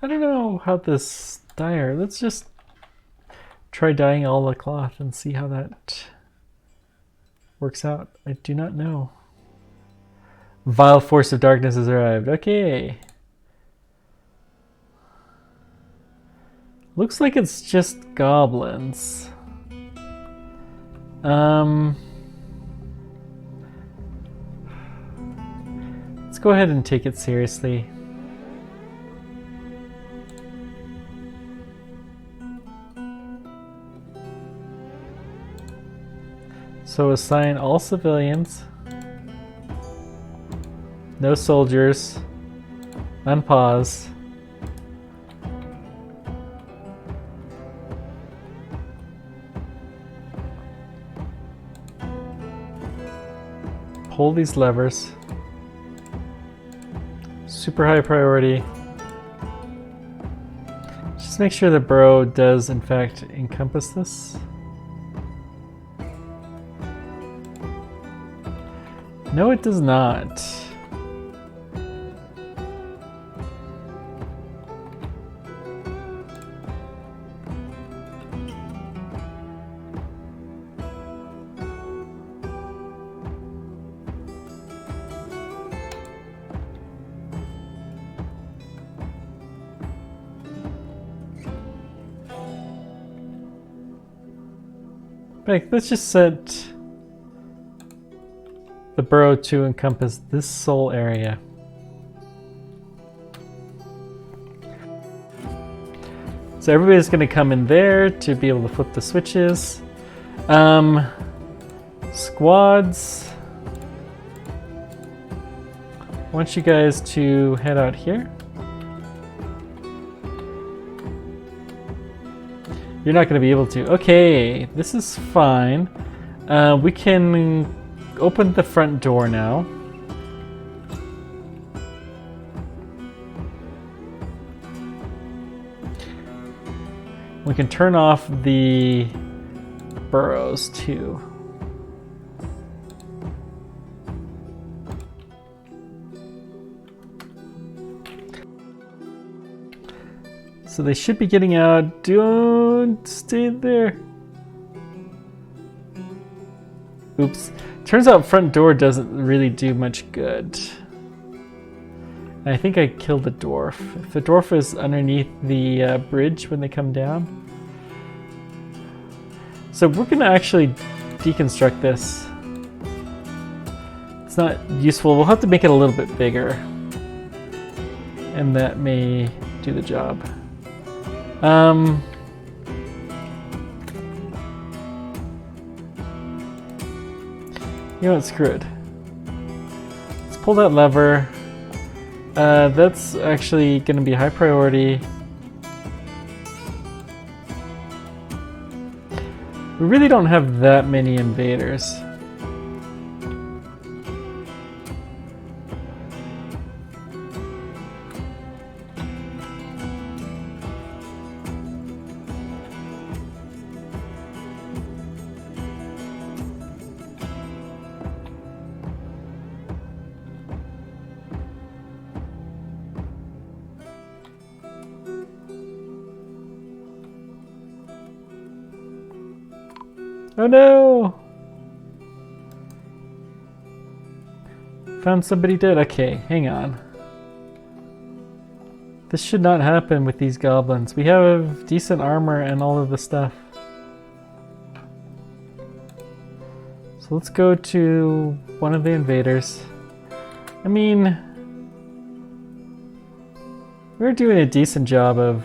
I don't know how this dyer. Let's just try dyeing all the cloth and see how that works out. I do not know. Vile force of darkness has arrived. Okay. Looks like it's just goblins. Let's go ahead and take it seriously. So assign all civilians, no soldiers, unpause. Pull these levers. Super high priority. Just make sure the burrow does in fact encompass this. No, it does not. Like, let's just set the burrow to encompass this sole area. So everybody's going to come in there to be able to flip the switches. Squads. I want you guys to head out here. You're not going to be able to. Okay, this is fine. We can open the front door now. We can turn off the burrows too. So they should be getting out. Don't stay there. Oops. Turns out front door doesn't really do much good. I think I killed the dwarf. If the dwarf is underneath the bridge when they come down. So we're gonna actually deconstruct this. It's not useful. We'll have to make it a little bit bigger. And that may do the job. You know what, screw it. Let's pull that lever. That's actually going to be high priority. We really don't have that many invaders. Oh no! Found somebody dead. Okay, hang on. This should not happen with these goblins. We have decent armor and all of the stuff. So let's go to one of the invaders. I mean, we're doing a decent job of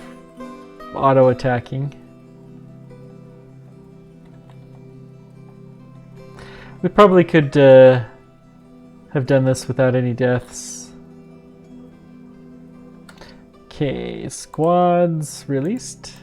auto-attacking. We probably could have done this without any deaths. Okay, squads released.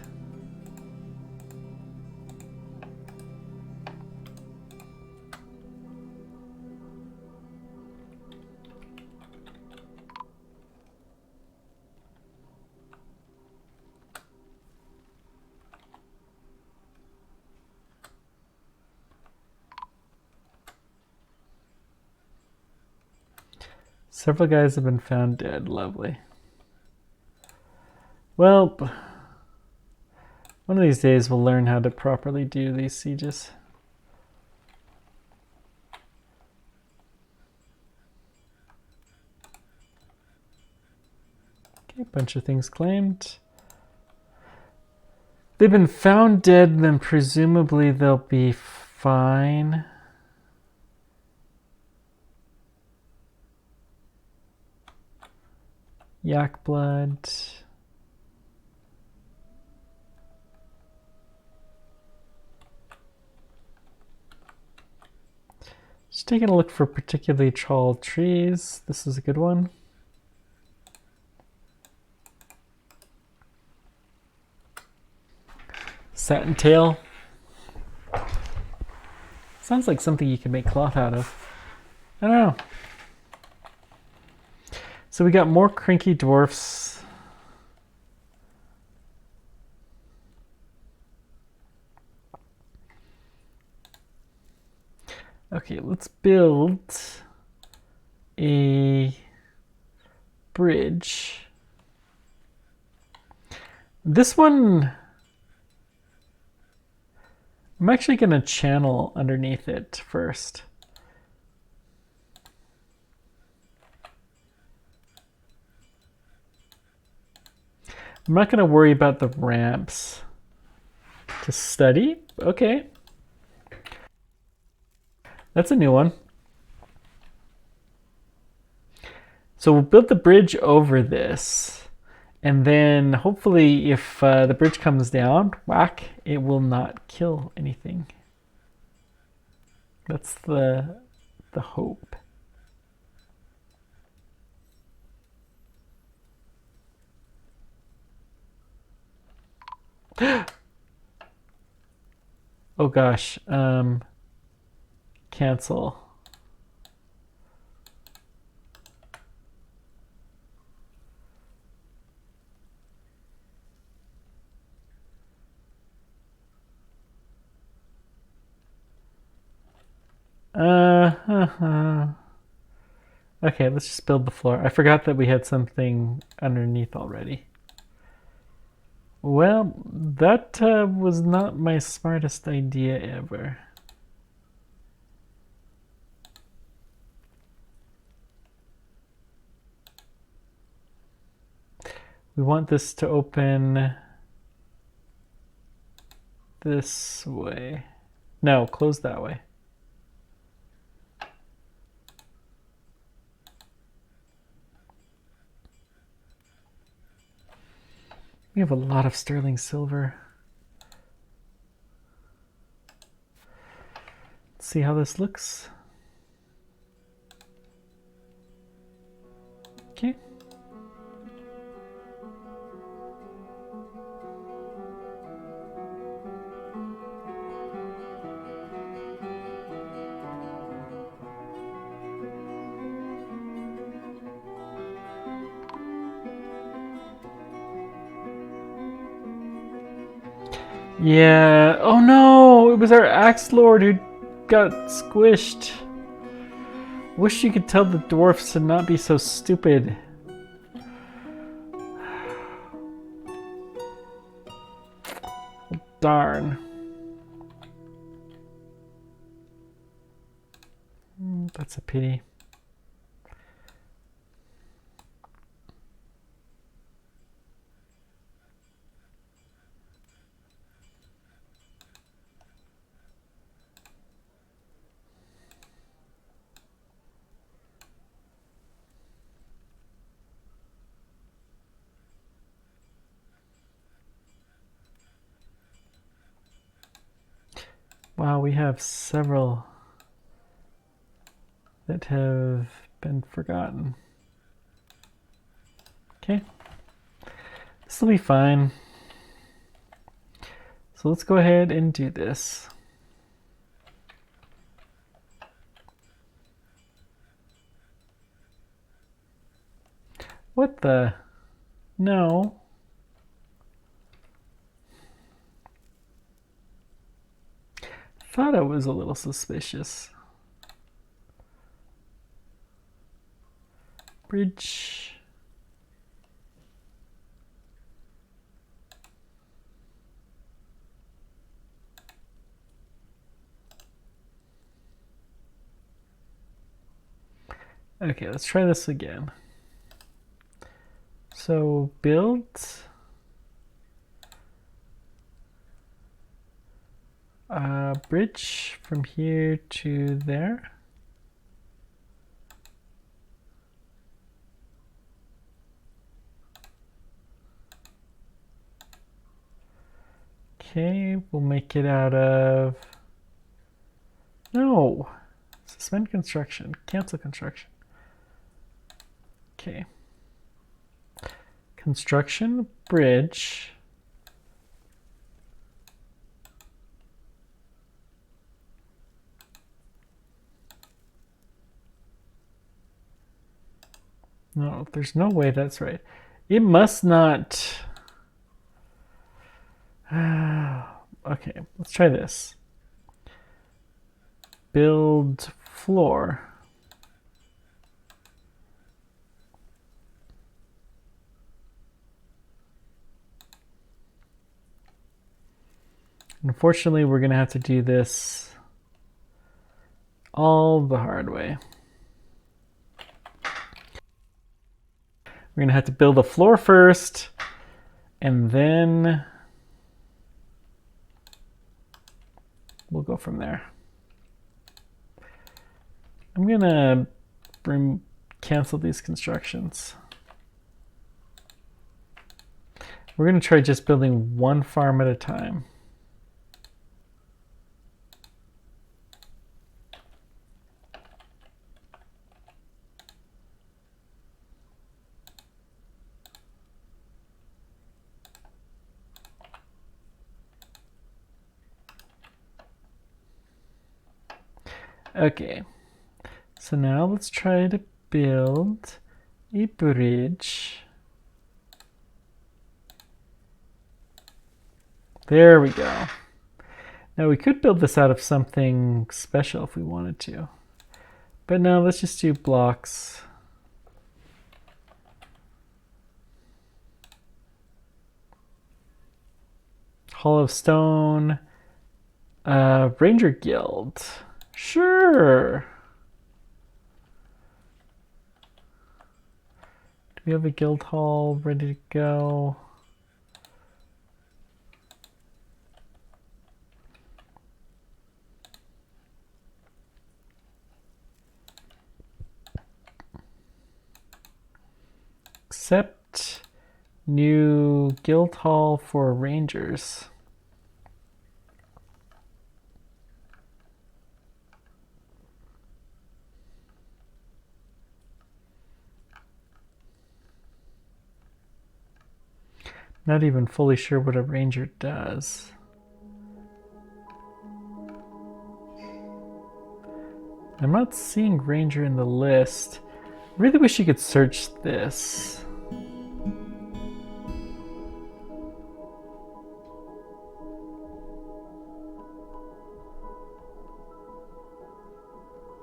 Several guys have been found dead. Lovely. Well, one of these days we'll learn how to properly do these sieges. Okay, bunch of things claimed. They've been found dead, then presumably they'll be fine. Yak blood. Just taking a look for particularly tall trees. This is a good one. Satin tail. Sounds like something you can make cloth out of. I don't know. So we got more cranky dwarfs. Okay, let's build bridge. This one, I'm actually going to channel underneath it first. I'm not going to worry about the ramps. To study? Okay. That's a new one. So we'll build the bridge over this. And then hopefully if the bridge comes down, whack, it will not kill anything. That's the hope. Oh gosh, cancel. Okay, let's just build the floor. I forgot that we had something underneath already. Well, that was not my smartest idea ever. We want this to open this way. No, close that way. We have a lot of sterling silver. Let's see how this looks. Okay. Yeah. Oh no! It was our axe lord who got squished. Wish you could tell the dwarfs to not be so stupid. Darn. That's a pity. Wow, we have several that have been forgotten. Okay. This will be fine. So let's go ahead and do this. What the? No. Thought I was a little suspicious. Bridge. Okay, let's try this again. So build a bridge from here to there. Okay, we'll make it out of... No! Suspend construction. Cancel construction. Okay. Construction, bridge. No, there's no way that's right. It must not... Okay, let's try this. Build floor. Unfortunately, we're going to have to do this all the hard way. We're going to have to build a floor first, and then we'll go from there. I'm going to cancel these constructions. We're going to try just building one farm at a time. Okay, so now let's try to build a bridge. There we go. Now we could build this out of something special if we wanted to. But no, let's just do blocks. Hall of Stone. Ranger Guild. Sure. Do we have a guild hall ready to go? Accept new guild hall for rangers. Not even fully sure what a ranger does. I'm not seeing ranger in the list. I really wish you could search this.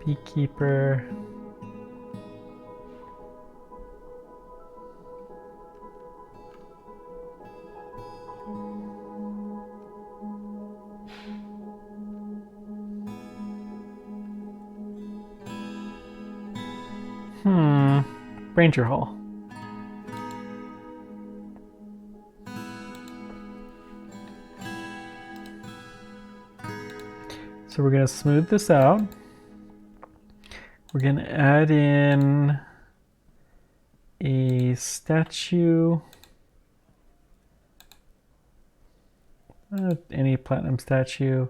Beekeeper. Ranger Hall. So we're going to smooth this out. We're going to add in a statue. Any platinum statue.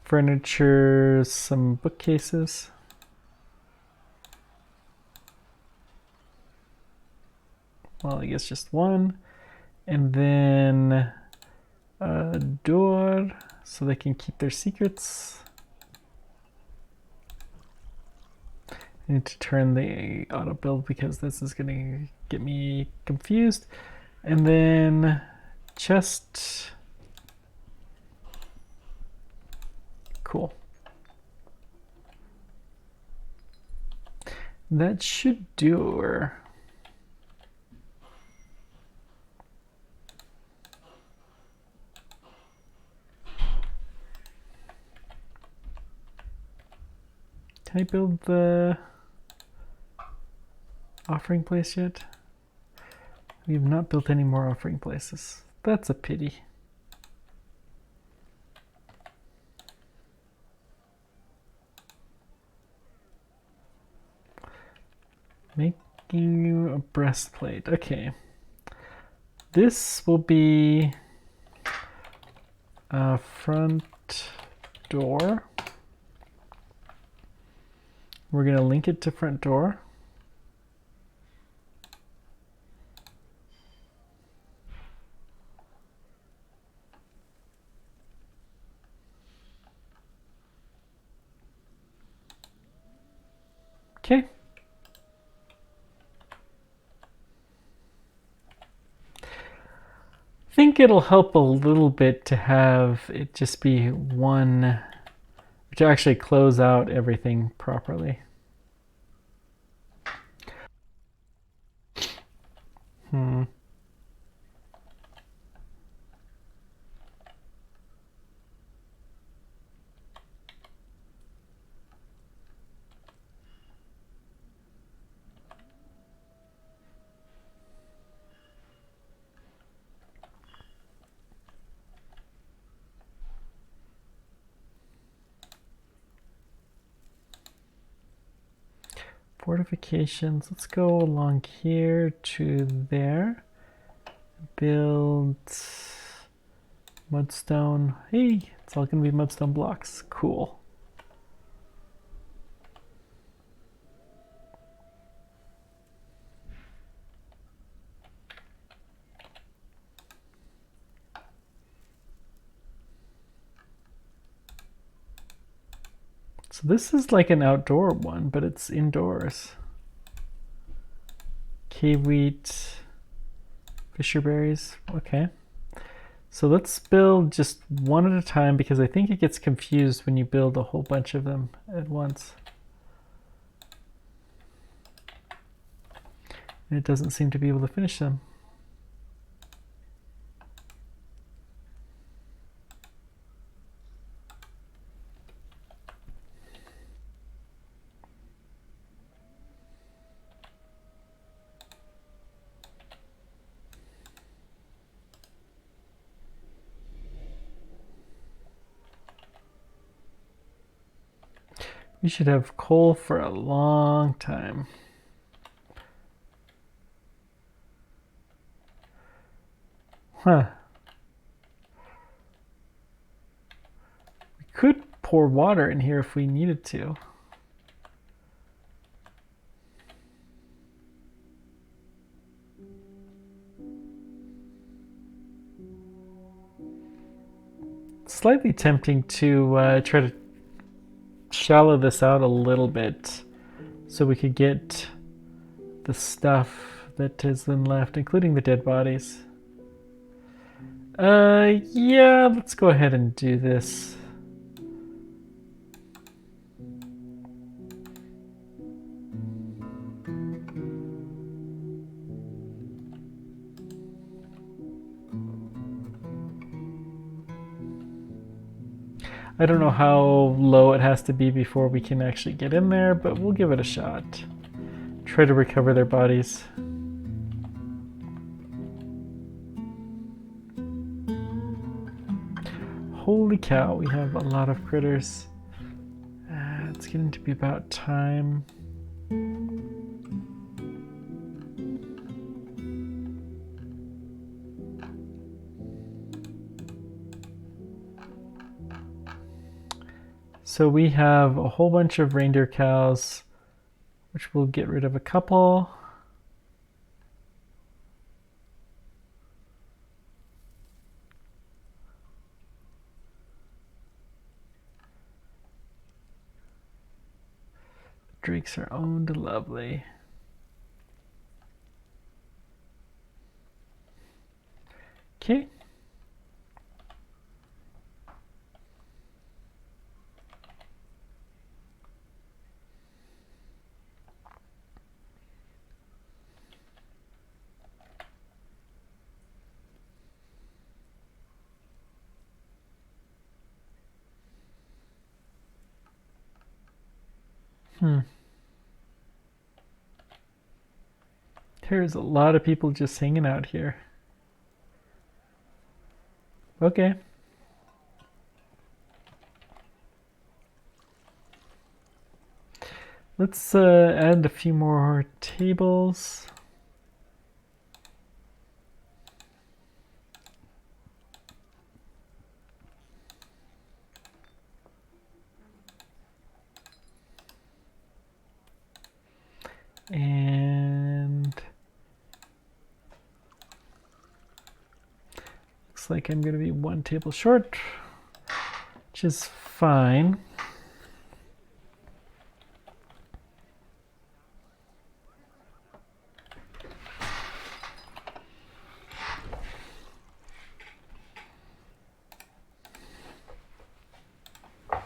Furniture, some bookcases. Well, I guess just one. And then a door so they can keep their secrets. I need to turn the auto build because this is going to get me confused. And then chest. Cool. That should do her. Can I build the offering place yet? We have not built any more offering places. That's a pity. Making you a breastplate. Okay. This will be a front door. We're going to link it to front door. Okay. I think it'll help a little bit to have it just be one, to actually close out everything properly. Fortifications. Let's go along here to there. Build mudstone. Hey, it's all gonna be mudstone blocks. Cool. So this is like an outdoor one, but it's indoors. Cave wheat, fisher berries. Okay. So let's build just one at a time because I think it gets confused when you build a whole bunch of them at once. And it doesn't seem to be able to finish them. We should have coal for a long time. Huh. We could pour water in here if we needed to. Slightly tempting to try to shallow this out a little bit so we could get the stuff that is then left, including the dead bodies. Yeah, let's go ahead and do this. I don't know how low it has to be before we can actually get in there, but we'll give it a shot. Try to recover their bodies. Holy cow, we have a lot of critters. It's getting to be about time. So we have a whole bunch of reindeer cows, which we'll get rid of a couple. Drakes are owned, lovely. Okay. There's a lot of people just hanging out here. Okay. Let's add a few more tables. And looks like I'm going to be one table short, which is fine. I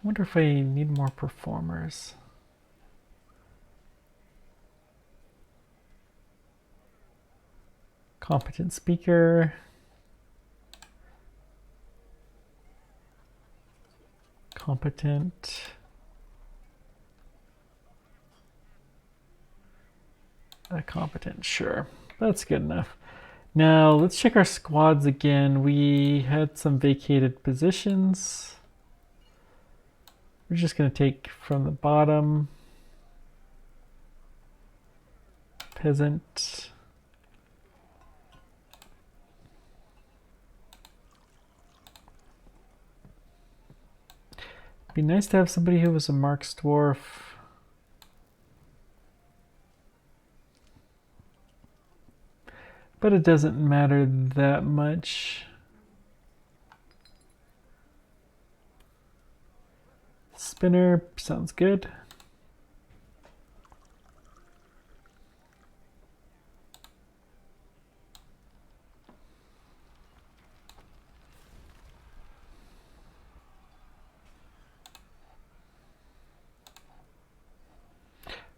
wonder if I need more performers. Competent speaker. Competent. Competent, sure. That's good enough. Now let's check our squads again. We had some vacated positions. We're just going to take from the bottom. Peasant. Be nice to have somebody who was a Mark's dwarf. But it doesn't matter that much. Spinner sounds good.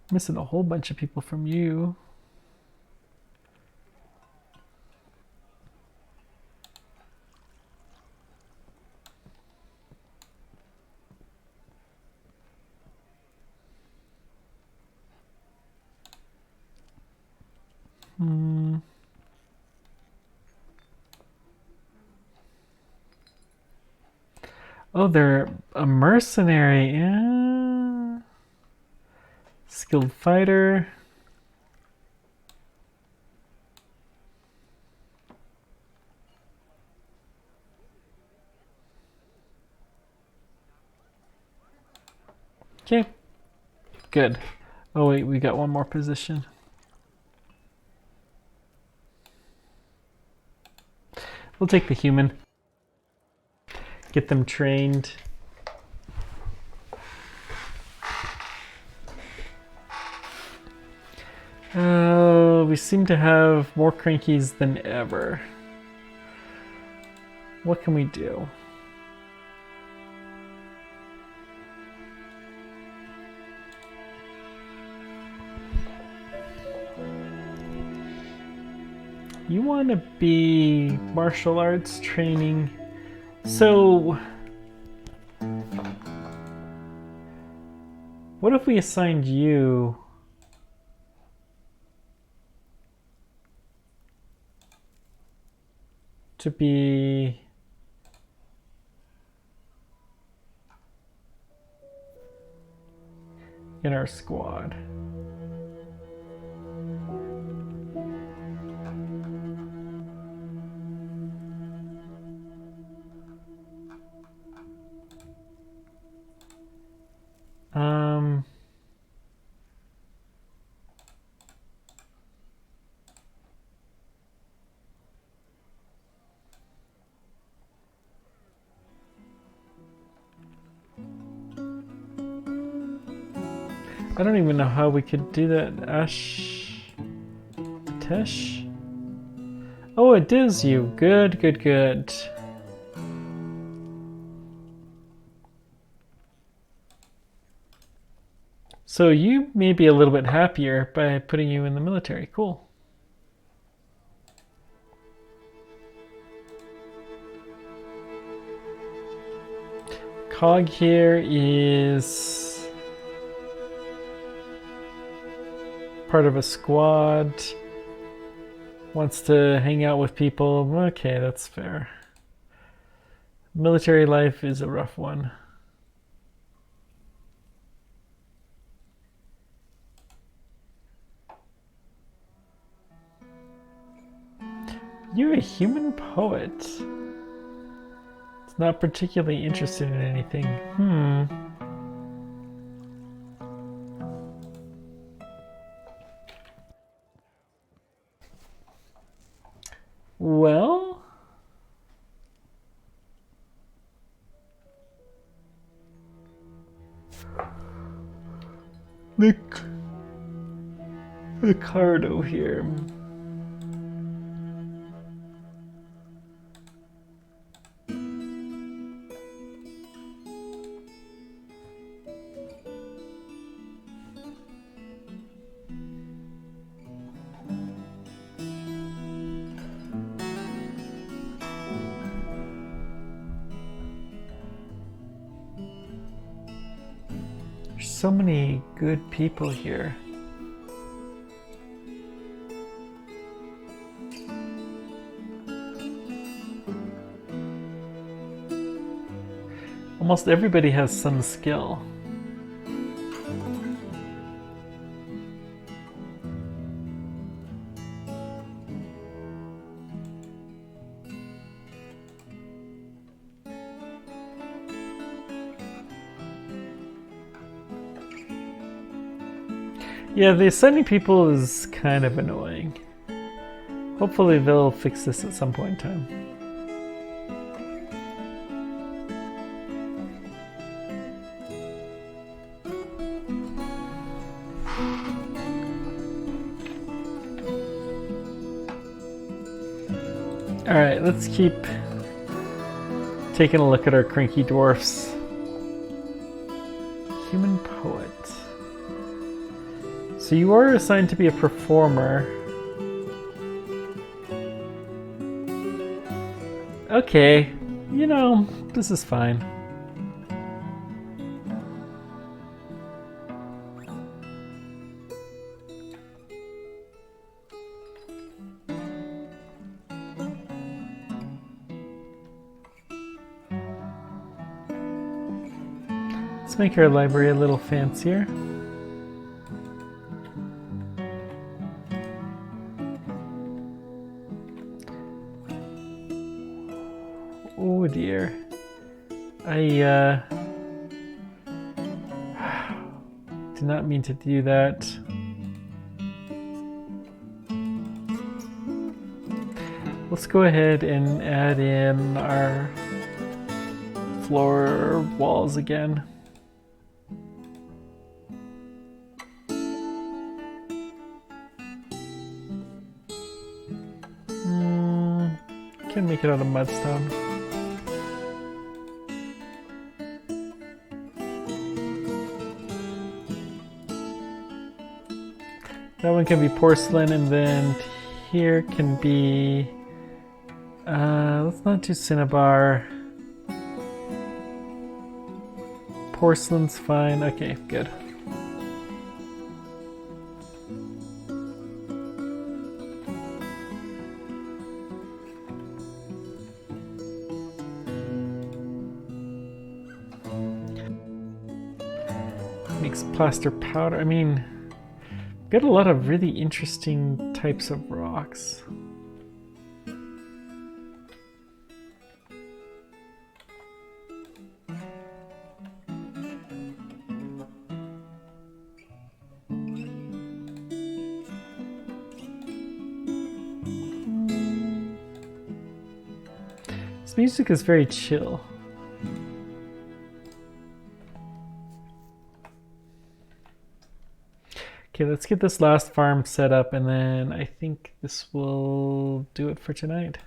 Missing a whole bunch of people from you. Oh, they're a mercenary. Yeah. Skilled fighter. Okay. Good. Oh wait, we got one more position. We'll take the human. Get them trained. We seem to have more crankies than ever. What can we do? You want to be martial arts training. So, what if we assigned you to be in our squad? I don't even know how we could do that. Tesh? Oh, it is you. Good, good, good. So you may be a little bit happier by putting you in the military. Cool. Cog here is part of a squad. Wants to hang out with people. Okay, that's fair. Military life is a rough one. You're a human poet. It's not particularly interested in anything. Well, the Cardo here. There's so many good people here. Almost everybody has some skill. Yeah, the ascending people is kind of annoying. Hopefully they'll fix this at some point in time. Alright, let's keep taking a look at our cranky dwarfs. Human poet. So you are assigned to be a performer. Okay, you know, this is fine. Let's make our library a little fancier. Oh dear. I did not mean to do that. Let's go ahead and add in our floor walls again. Can make it out of mudstone. That one can be porcelain, and then here can be. Let's not do cinnabar. Porcelain's fine. Okay, good. Makes plaster powder. I mean, got a lot of really interesting types of rocks. This music is very chill. Okay, let's get this last farm set up, and then I think this will do it for tonight.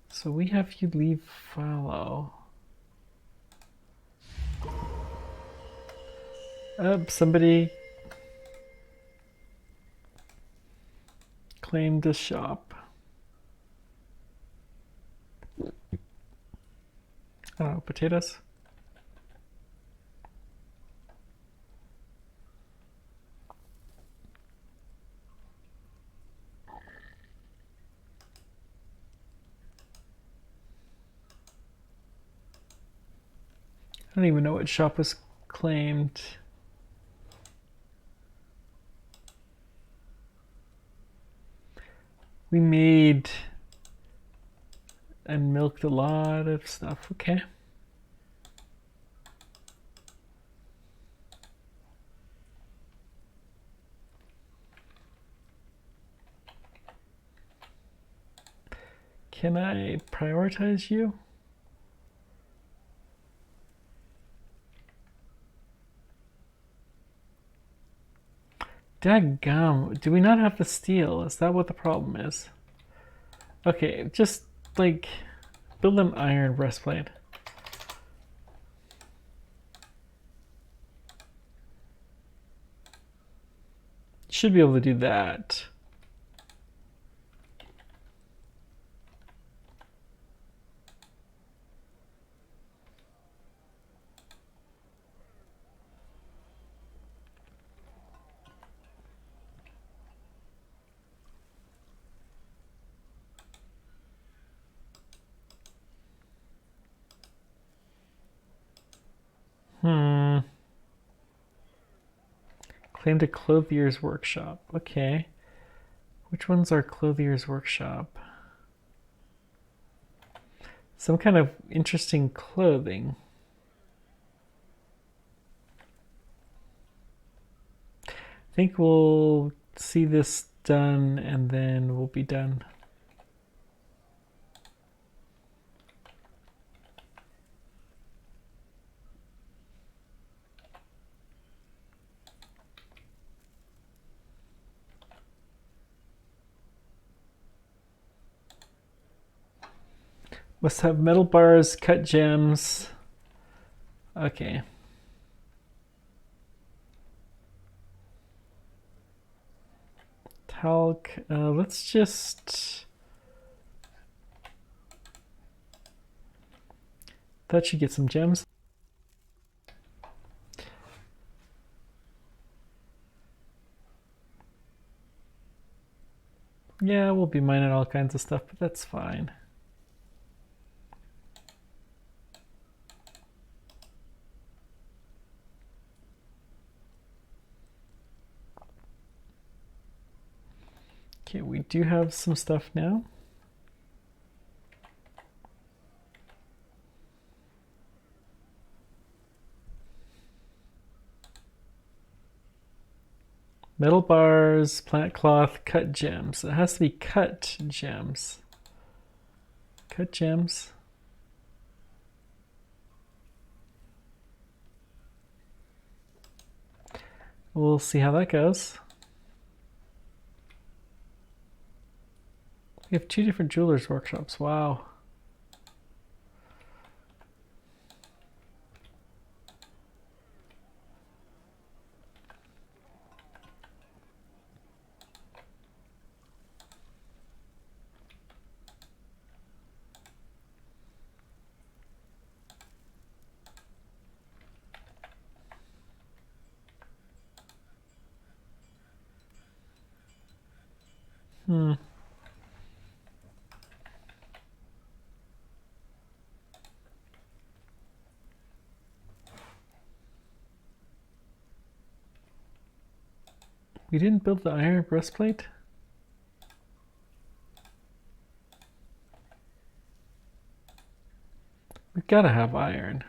So we have you leave fallow. Somebody claimed a shop. I don't know, potatoes? I don't even know what shop was claimed. We made and milked a lot of stuff. Okay. Can I prioritize you? Dadgum, do we not have the steel? Is that what the problem is? Okay, just like build an iron breastplate. Should be able to do that. Claimed a clothier's workshop. Okay. Which one's our clothier's workshop? Some kind of interesting clothing. I think we'll see this done and then we'll be done. Must have metal bars, cut gems. Okay. Talc. Let's just... That should get some gems. Yeah, we'll be mining all kinds of stuff, but that's fine. Okay, we do have some stuff now. Metal bars, plant cloth, cut gems. It has to be cut gems. Cut gems. We'll see how that goes. We have 2 different jewelers' workshops. Wow. We didn't build the iron breastplate? We've got to have iron.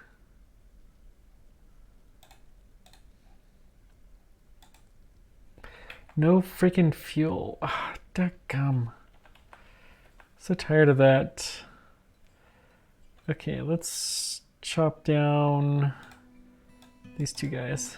No freaking fuel. Ah, dadgum. So tired of that. Okay, let's chop down these 2 guys.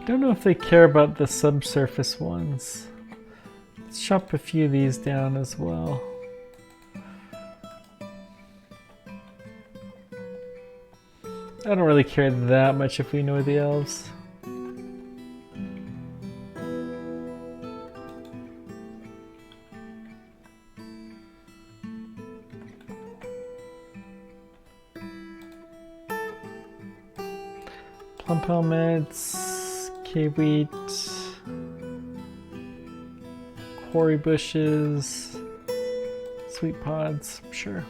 Don't know if they care about the subsurface ones. Let's chop a few of these down as well. I don't really care that much if we know the elves. Plum helmets, K-wheat, quarry bushes, sweet pods, sure.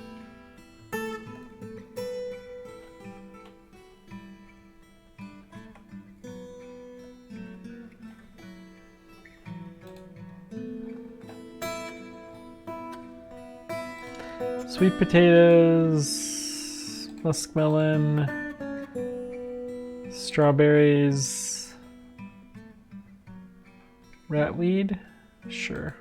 Sweet potatoes, muskmelon, strawberries, ratweed, sure.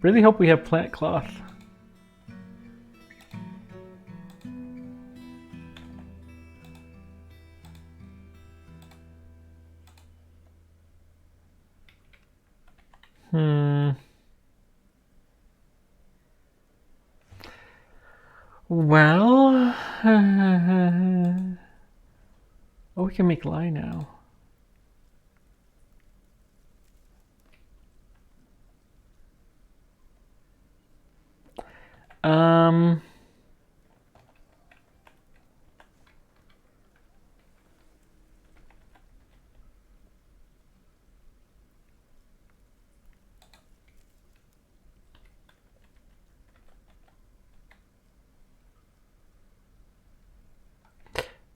Really hope we have plant cloth. Well, oh, we can make lye now. Um,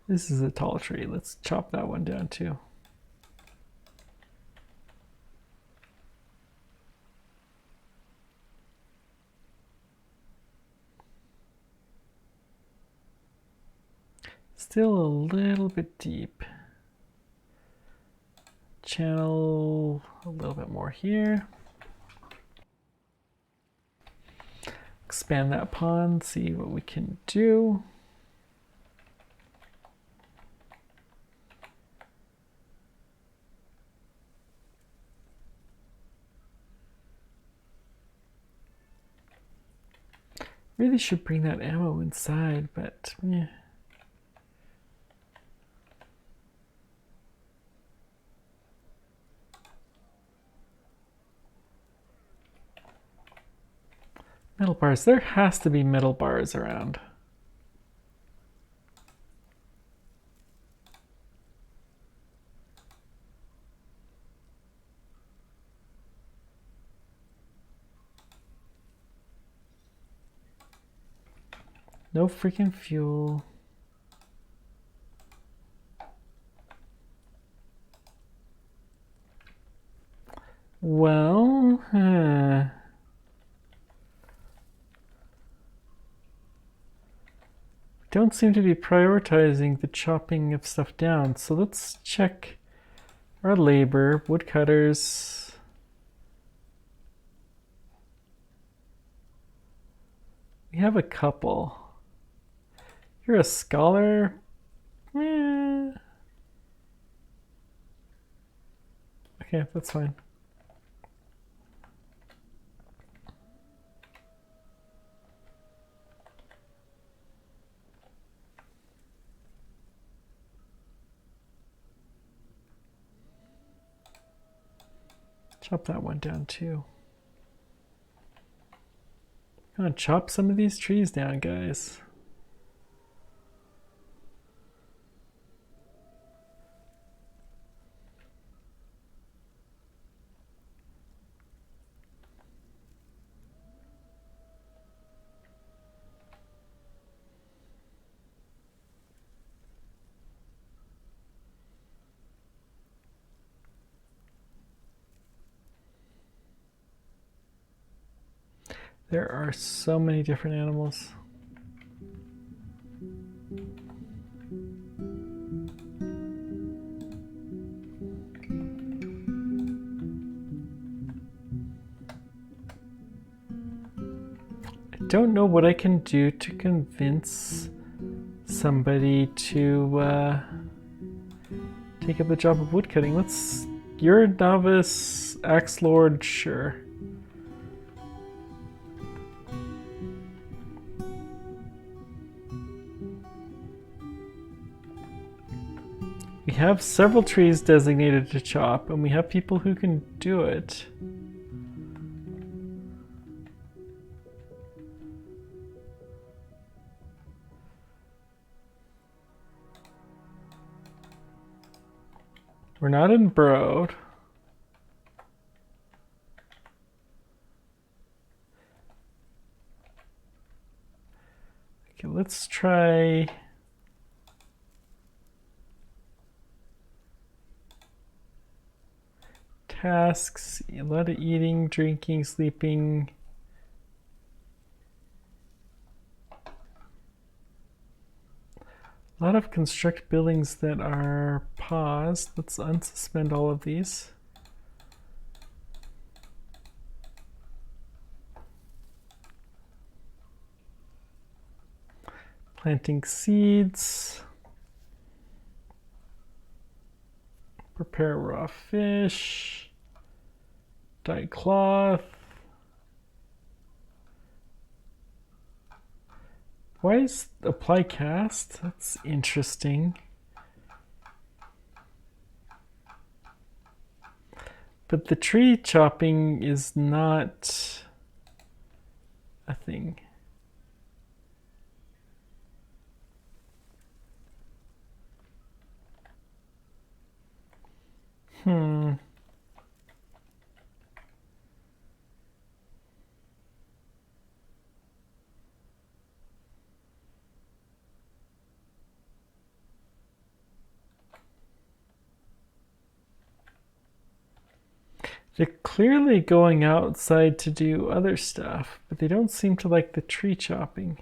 this is a tall tree. Let's chop that one down too. Still a little bit deep. Channel a little bit more here. Expand that pond, see what we can do. Really should bring that ammo inside, but yeah. Metal bars. There has to be metal bars around. No freaking fuel. Well, don't seem to be prioritizing the chopping of stuff down. So let's check our labor. Woodcutters. We have a couple. You're a scholar? Okay, that's fine. Chop that one down too. Come on, chop some of these trees down, guys. There are so many different animals. I don't know what I can do to convince somebody to take up the job of woodcutting. You're a novice axe lord, sure. We have several trees designated to chop, and we have people who can do it. We're not in Broad. Okay, let's try... tasks, a lot of eating, drinking, sleeping. A lot of construct buildings that are paused. Let's unsuspend all of these. Planting seeds. Prepare raw fish. Dye cloth. Why is apply cast? That's interesting. But the tree chopping is not a thing. Hmm. They're clearly going outside to do other stuff, but they don't seem to like the tree chopping.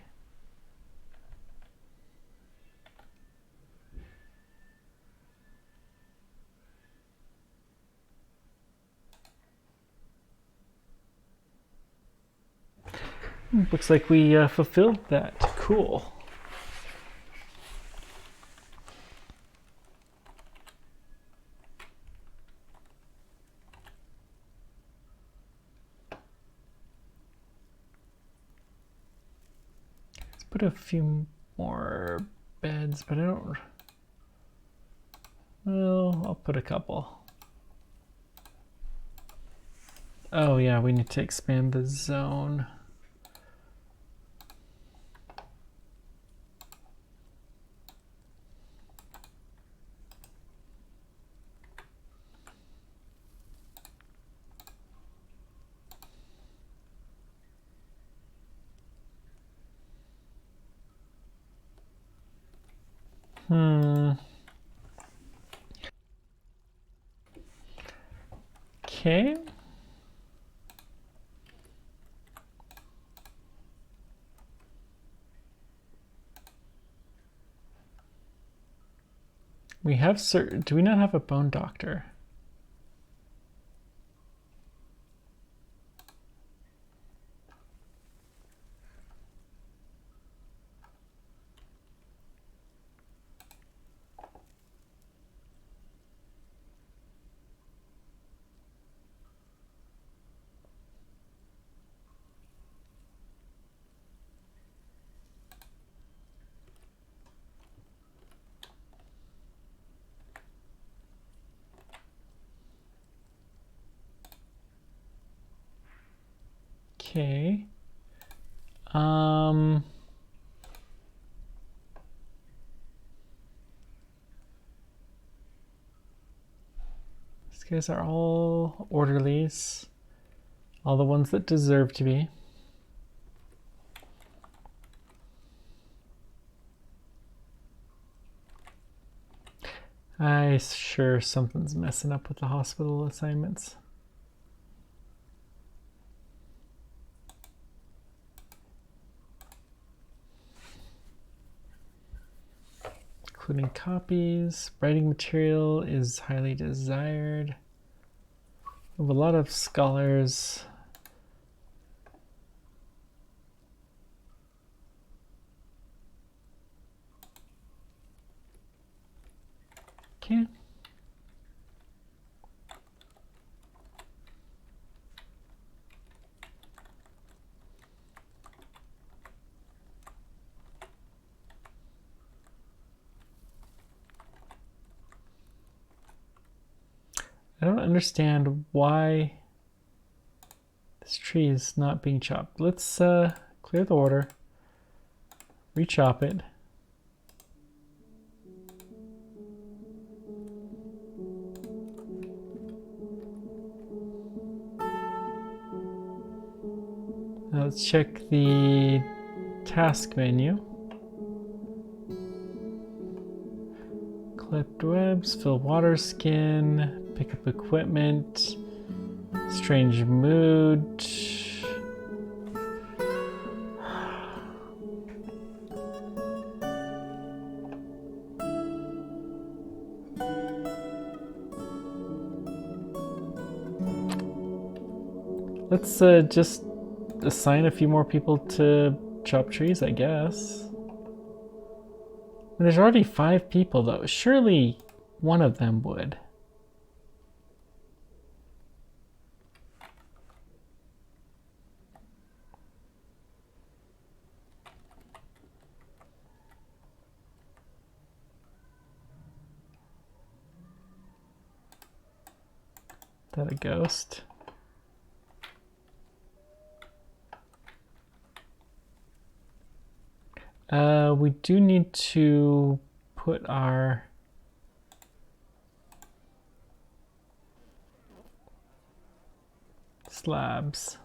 Looks like we fulfilled that. Cool. Let's put a few more beds, but I don't... Well, I'll put a couple. Oh yeah, we need to expand the zone. Okay. We have certain... Do we not have a bone doctor? Okay. These guys are all orderlies. All the ones that deserve to be. I sure something's messing up with the hospital assignments. Including copies. Writing material is highly desired. We have a lot of scholars. Okay. I don't understand why this tree is not being chopped. Let's clear the order, re-chop it. Now let's check the task menu. Collect webs, fill water skin, pick up equipment, strange mood. Let's just assign a few more people to chop trees, I guess. There's already 5 people though. Surely one of them would. Is that a ghost? We do need to put our slabs.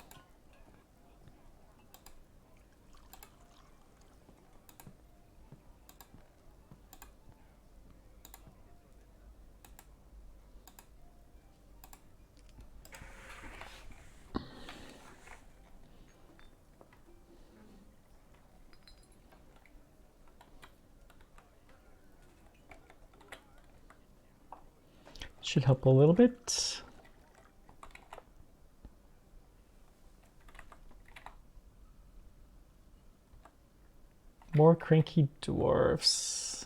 Should help a little bit. More cranky dwarfs.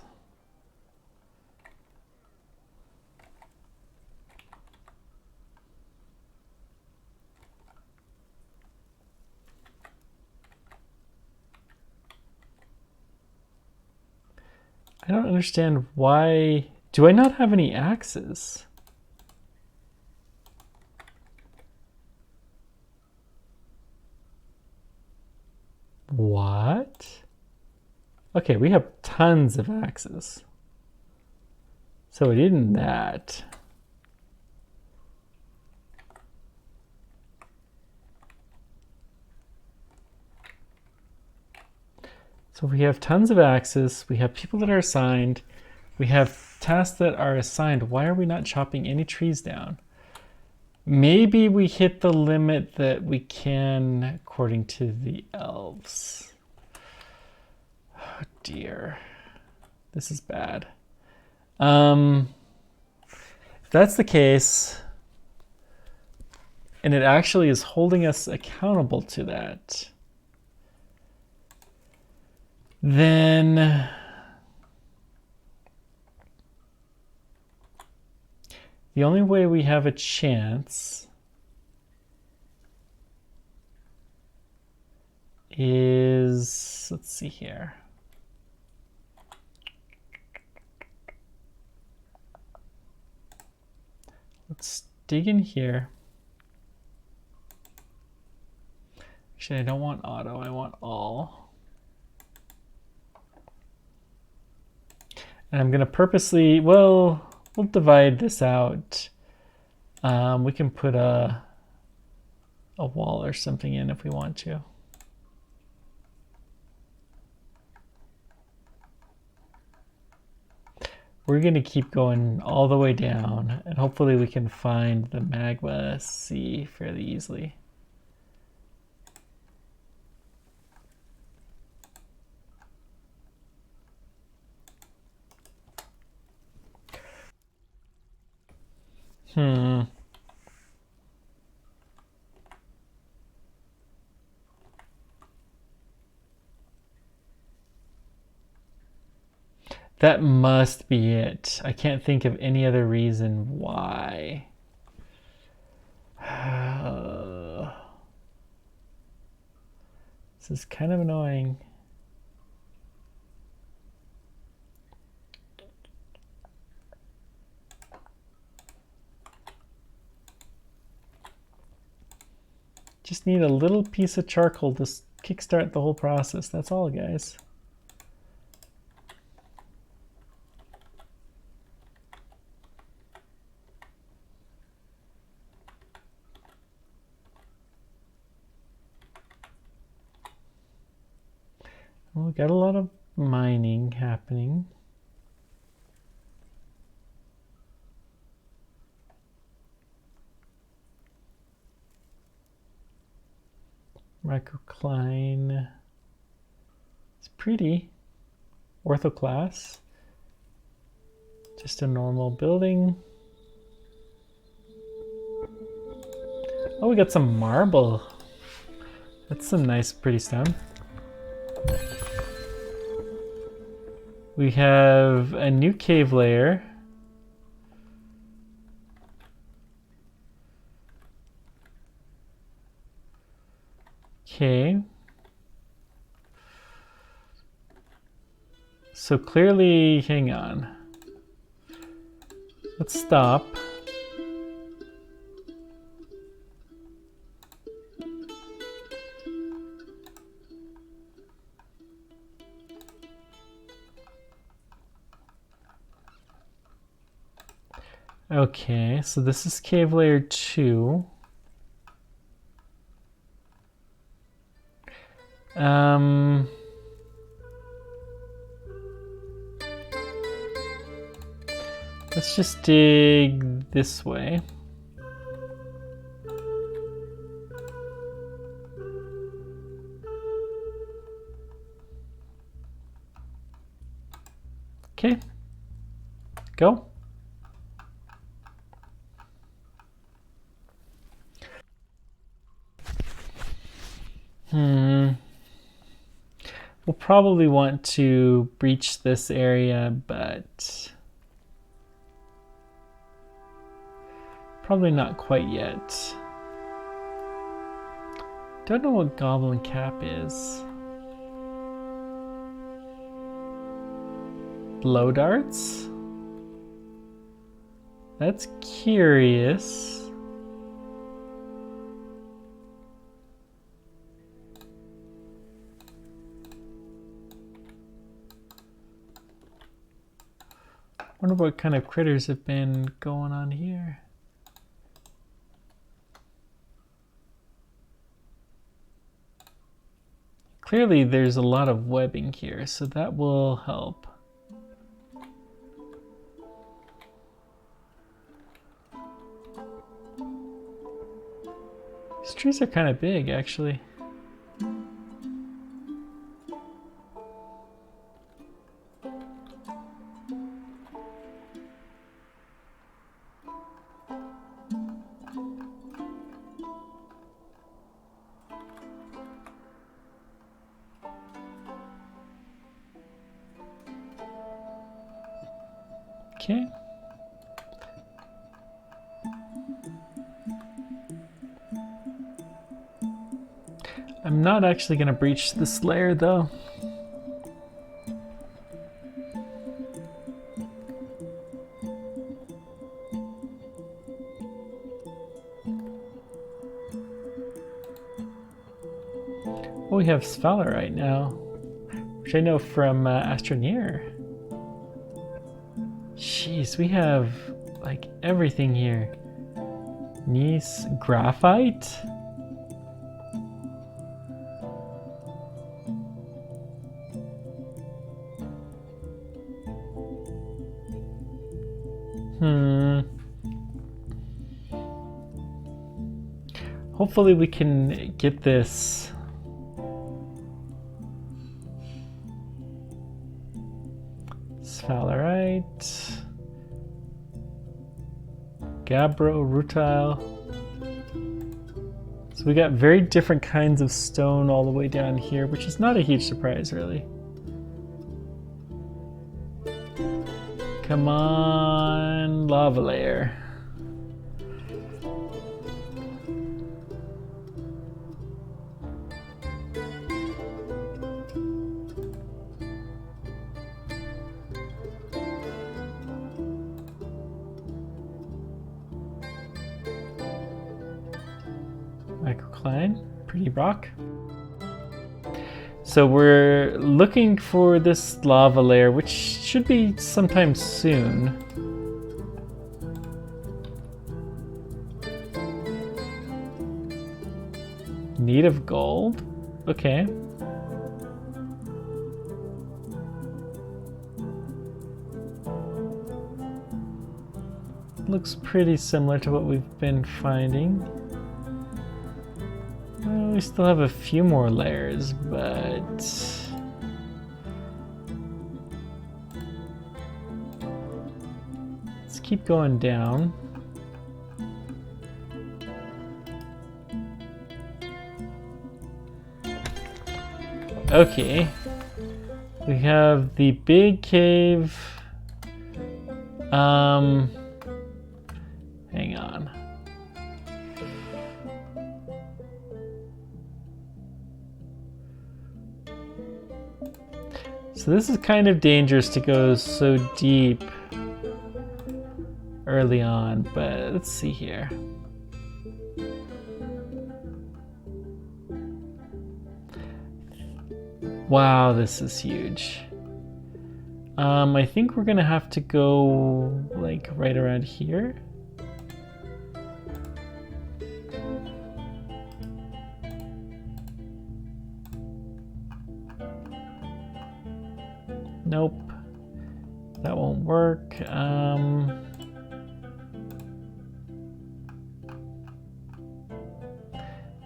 I don't understand why. Do I not have any axes? What? Okay, we have tons of axes. So it isn't that. So we have tons of axes. We have people that are assigned. We have tasks that are assigned. Why are we not chopping any trees down? Maybe we hit the limit that we can according to the elves. Oh dear. This is bad. If that's the case, and it actually is holding us accountable to that, then the only way we have a chance is, let's see here. Let's dig in here. Actually, I don't want auto, I want all. And I'm gonna purposely, well, we'll divide this out. We can put a wall or something in if we want to. We're going to keep going all the way down, and hopefully we can find the magma sea fairly easily. That must be it. I can't think of any other reason why. This is kind of annoying. Just need a little piece of charcoal to kickstart the whole process. That's all, guys. Well, we got a lot of mining happening. Microcline. It's pretty. Ortho class. Just a normal building. Oh, we got some marble. That's some nice, pretty stone. We have a new cave layer. Okay. So clearly, hang on. Let's stop. Okay, so this is cave layer 2. Let's just dig this way. Okay, go. We'll probably want to breach this area, but probably not quite yet. Don't know what goblin cap is. Blow darts? That's curious. Wonder what kind of critters have been going on here. Clearly there's a lot of webbing here, so that will help. These trees are kind of big, actually. Okay. I'm not actually going to breach this layer though. Oh, we have sphalerite now, which I know from Astroneer. Jeez, we have like everything here. Nice graphite. Hopefully we can get this. Sphalerite. Gabbro, rutile. So we got very different kinds of stone all the way down here, which is not a huge surprise, really. Come on, lava layer. Microcline, pretty rock. So we're looking for this lava layer, which should be sometime soon. Need of gold? Okay. Looks pretty similar to what we've been finding. We still have a few more layers, but let's keep going down. Okay, we have the big cave. Hang on. So this is kind of dangerous to go so deep early on, but let's see here. Wow, this is huge. I think we're gonna have to go like right around here. Nope. That won't work.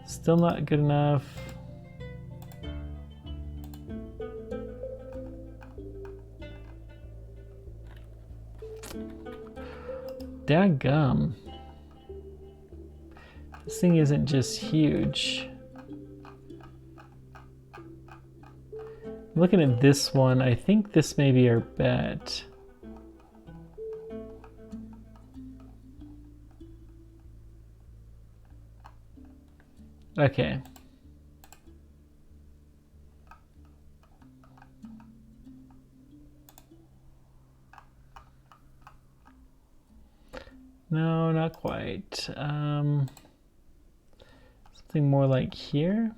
Still not good enough. Dadgum. This thing isn't just huge. Looking at this one, I think this may be our bet. Okay. No, not quite. Something more like here.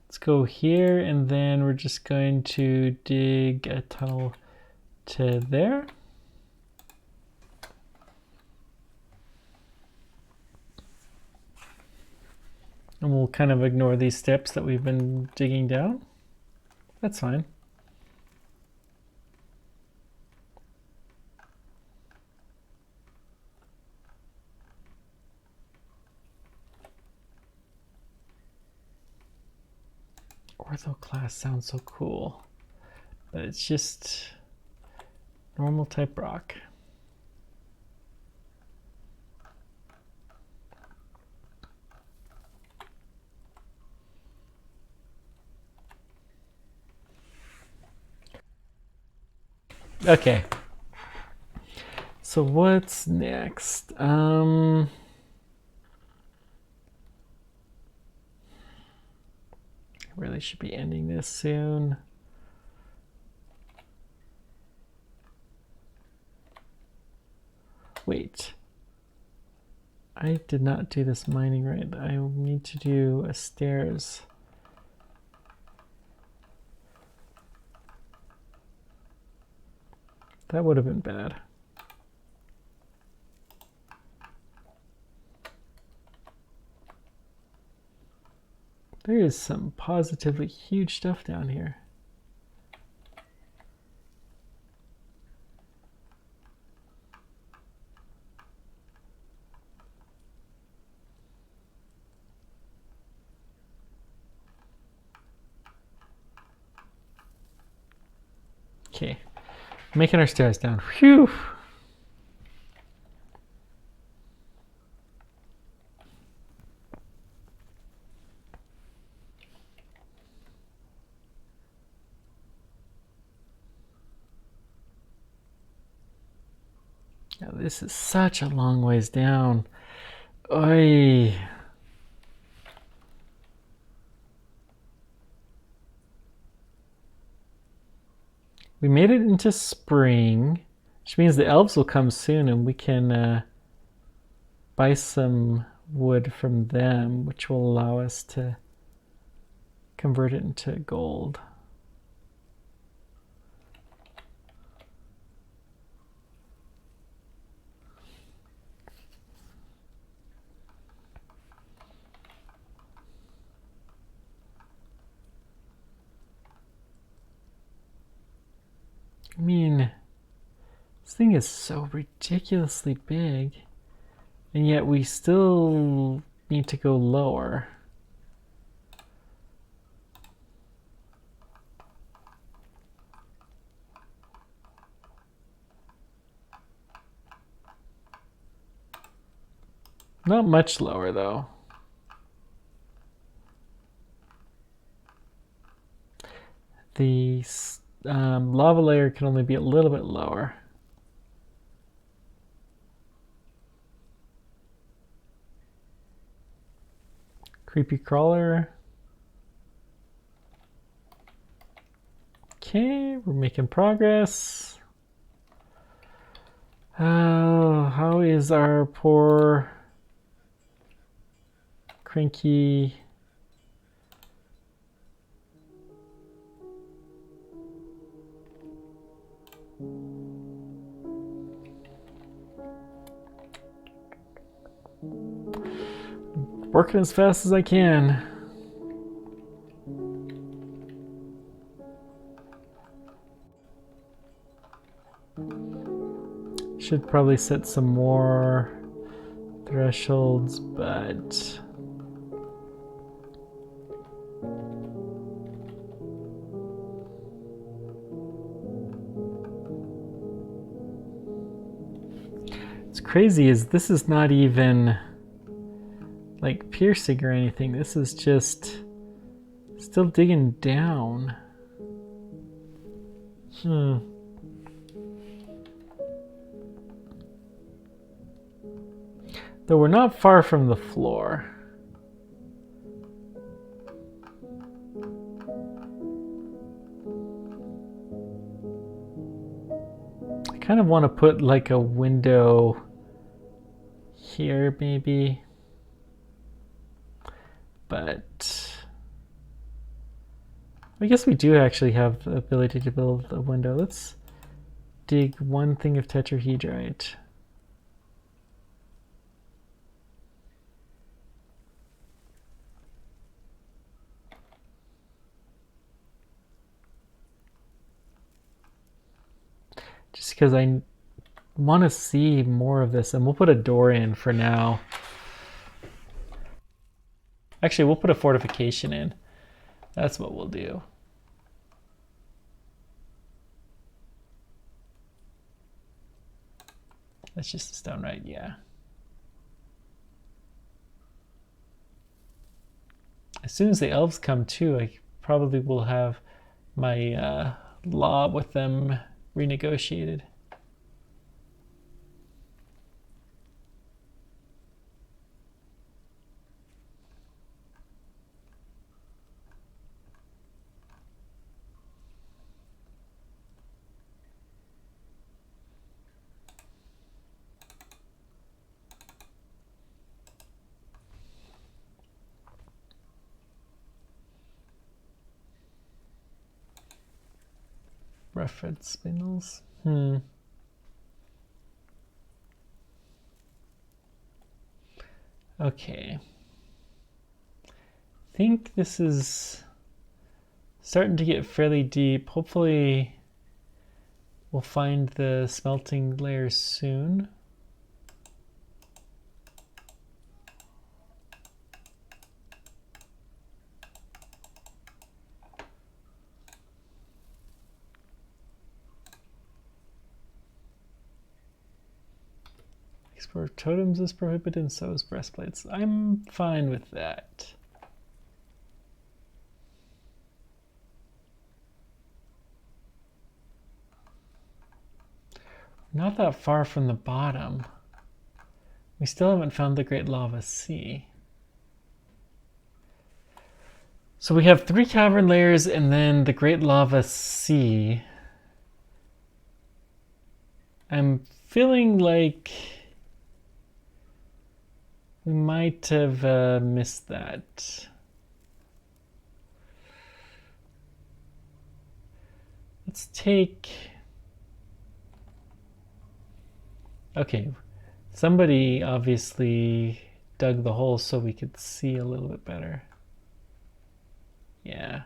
Let's go here, and then we're just going to dig a tunnel to there. And we'll kind of ignore these steps that we've been digging down. That's fine. Ortho class sounds so cool, but it's just normal type rock. Okay. So what's next? I really should be ending this soon. Wait. I did not do this mining right. I need to do a stairs. That would have been bad. There is some positively huge stuff down here. Okay, making our stairs down. Phew! Now, this is such a long ways down. Oy. We made it into spring, which means the elves will come soon and we can buy some wood from them, which will allow us to convert it into gold. I mean, this thing is so ridiculously big, and yet we still need to go lower. Not much lower, though. The lava layer can only be a little bit lower. Creepy crawler. Okay, we're making progress. How is our poor cranky Working as fast as I can. Should probably set some more thresholds, but what's crazy is this is not even like piercing or anything. This is just still digging down. Though we're not far from the floor. I kind of want to put like a window here maybe. But I guess we do actually have the ability to build a window. Let's dig one thing of tetrahedrite. Just because I want to see more of this, and we'll put a door in for now. Actually, we'll put a fortification in. That's what we'll do. That's just a stone, right? Yeah. As soon as the elves come too, I probably will have my law with them renegotiated. Reference spindles. Okay. I think this is starting to get fairly deep. Hopefully we'll find the smelting layers soon. Explore totems is prohibited and so is breastplates. I'm fine with that. Not that far from the bottom. We still haven't found the Great Lava Sea. So we have 3 cavern layers and then the Great Lava Sea. I'm feeling like we might have missed that. Let's take... Okay, somebody obviously dug the hole so we could see a little bit better. Yeah.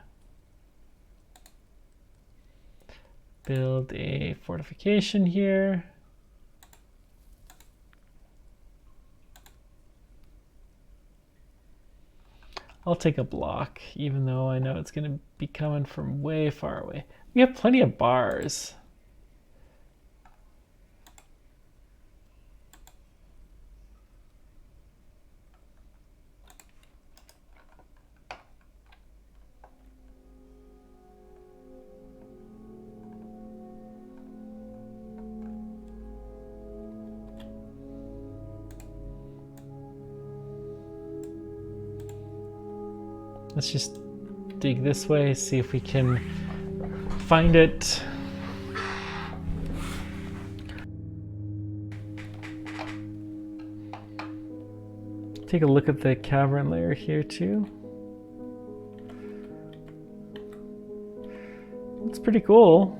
Build a fortification here. I'll take a block, even though I know it's going to be coming from way far away. We have plenty of bars. Let's just dig this way, see if we can find it. Take a look at the cavern layer here too. It's pretty cool.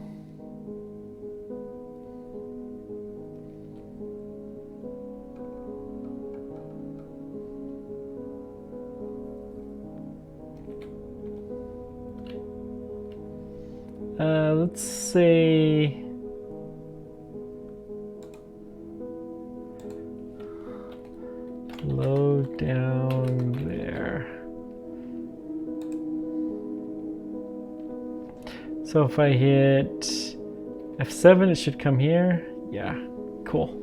let's say low down there. So if I hit F7, it should come here. Yeah, cool.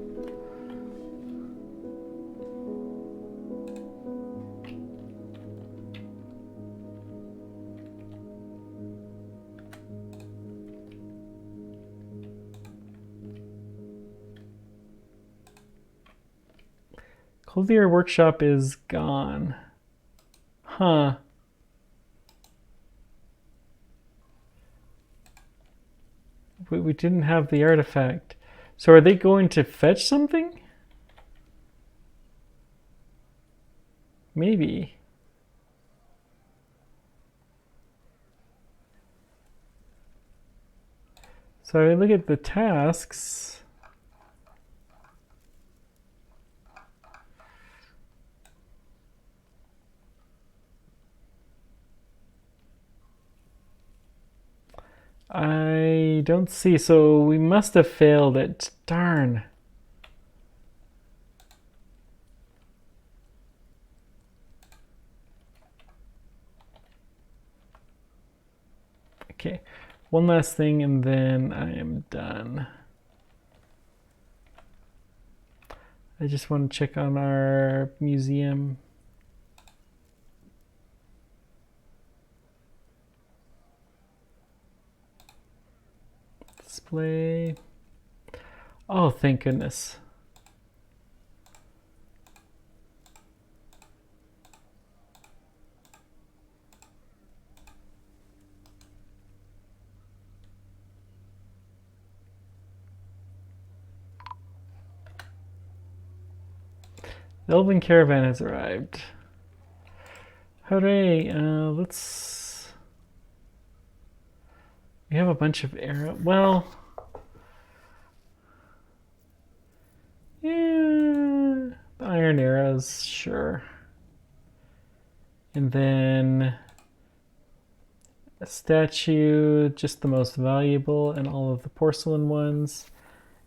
Clothier workshop is gone. Huh. We didn't have the artifact. So are they going to fetch something? Maybe. So I look at the tasks. I don't see, so we must have failed it. Darn. Okay, one last thing and then I am done. I just want to check on our museum. Display. Oh, thank goodness. The Elven caravan has arrived. Hooray! Let's. We have a bunch of arrows. Well, yeah, the iron arrows, sure. And then a statue, just the most valuable, and all of the porcelain ones.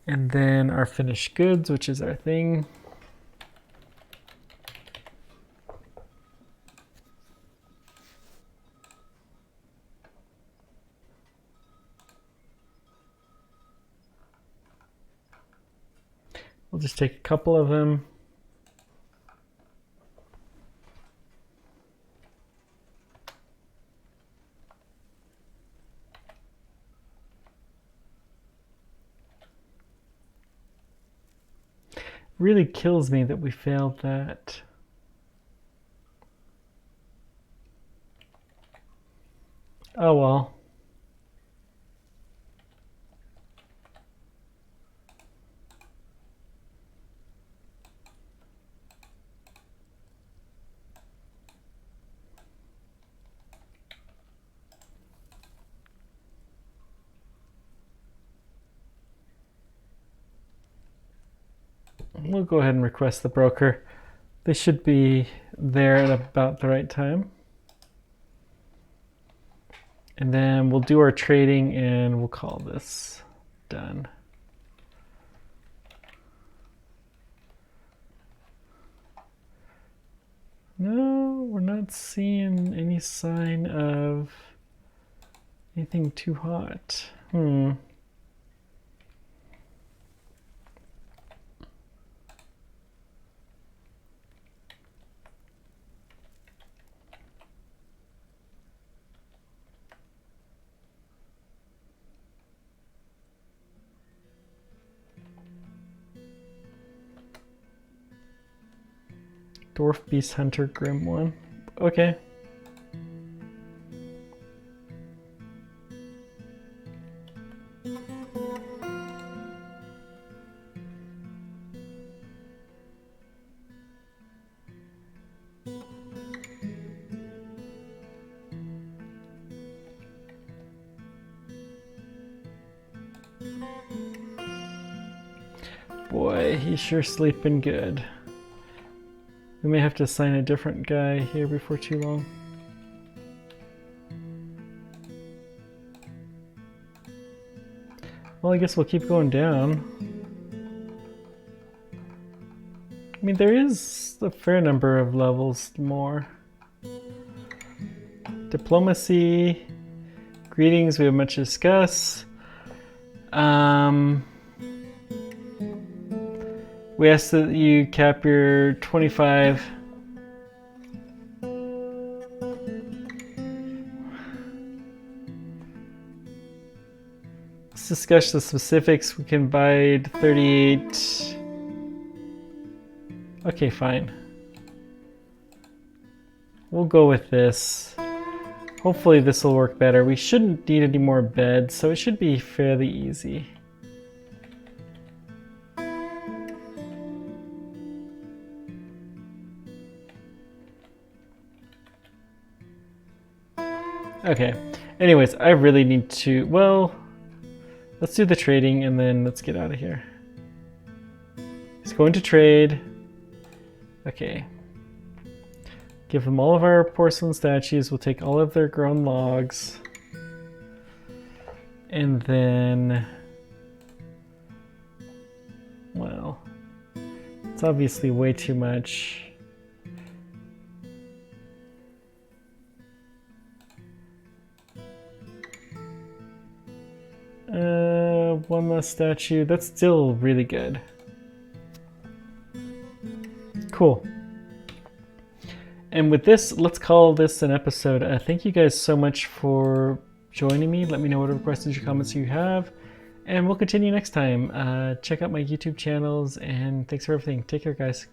And then our finished goods, which is our thing. We'll just take a couple of them. Really kills me that we failed that. Oh well. We'll go ahead and request the broker. They should be there at about the right time. And then we'll do our trading and we'll call this done. No, we're not seeing any sign of anything too hot. Dwarf Beast Hunter Grim one. Okay. Boy, he's sure sleeping good. We may have to assign a different guy here before too long. Well, I guess we'll keep going down. I mean, there is a fair number of levels more. Diplomacy. Greetings, we have much to discuss. We ask that you cap your 25. Let's discuss the specifics. We can buy 38. Okay, fine. We'll go with this. Hopefully this will work better. We shouldn't need any more beds, so it should be fairly easy. Okay. Anyways, I really need to... Well, let's do the trading and then let's get out of here. He's going to trade. Okay. Give them all of our porcelain statues. We'll take all of their grown logs. And then... Well, it's obviously way too much. One less statue. That's still really good. Cool. And with this, let's call this an episode. Thank you guys so much for joining me. Let me know whatever questions or comments you have. And we'll continue next time. Check out my YouTube channels, and thanks for everything. Take care, guys.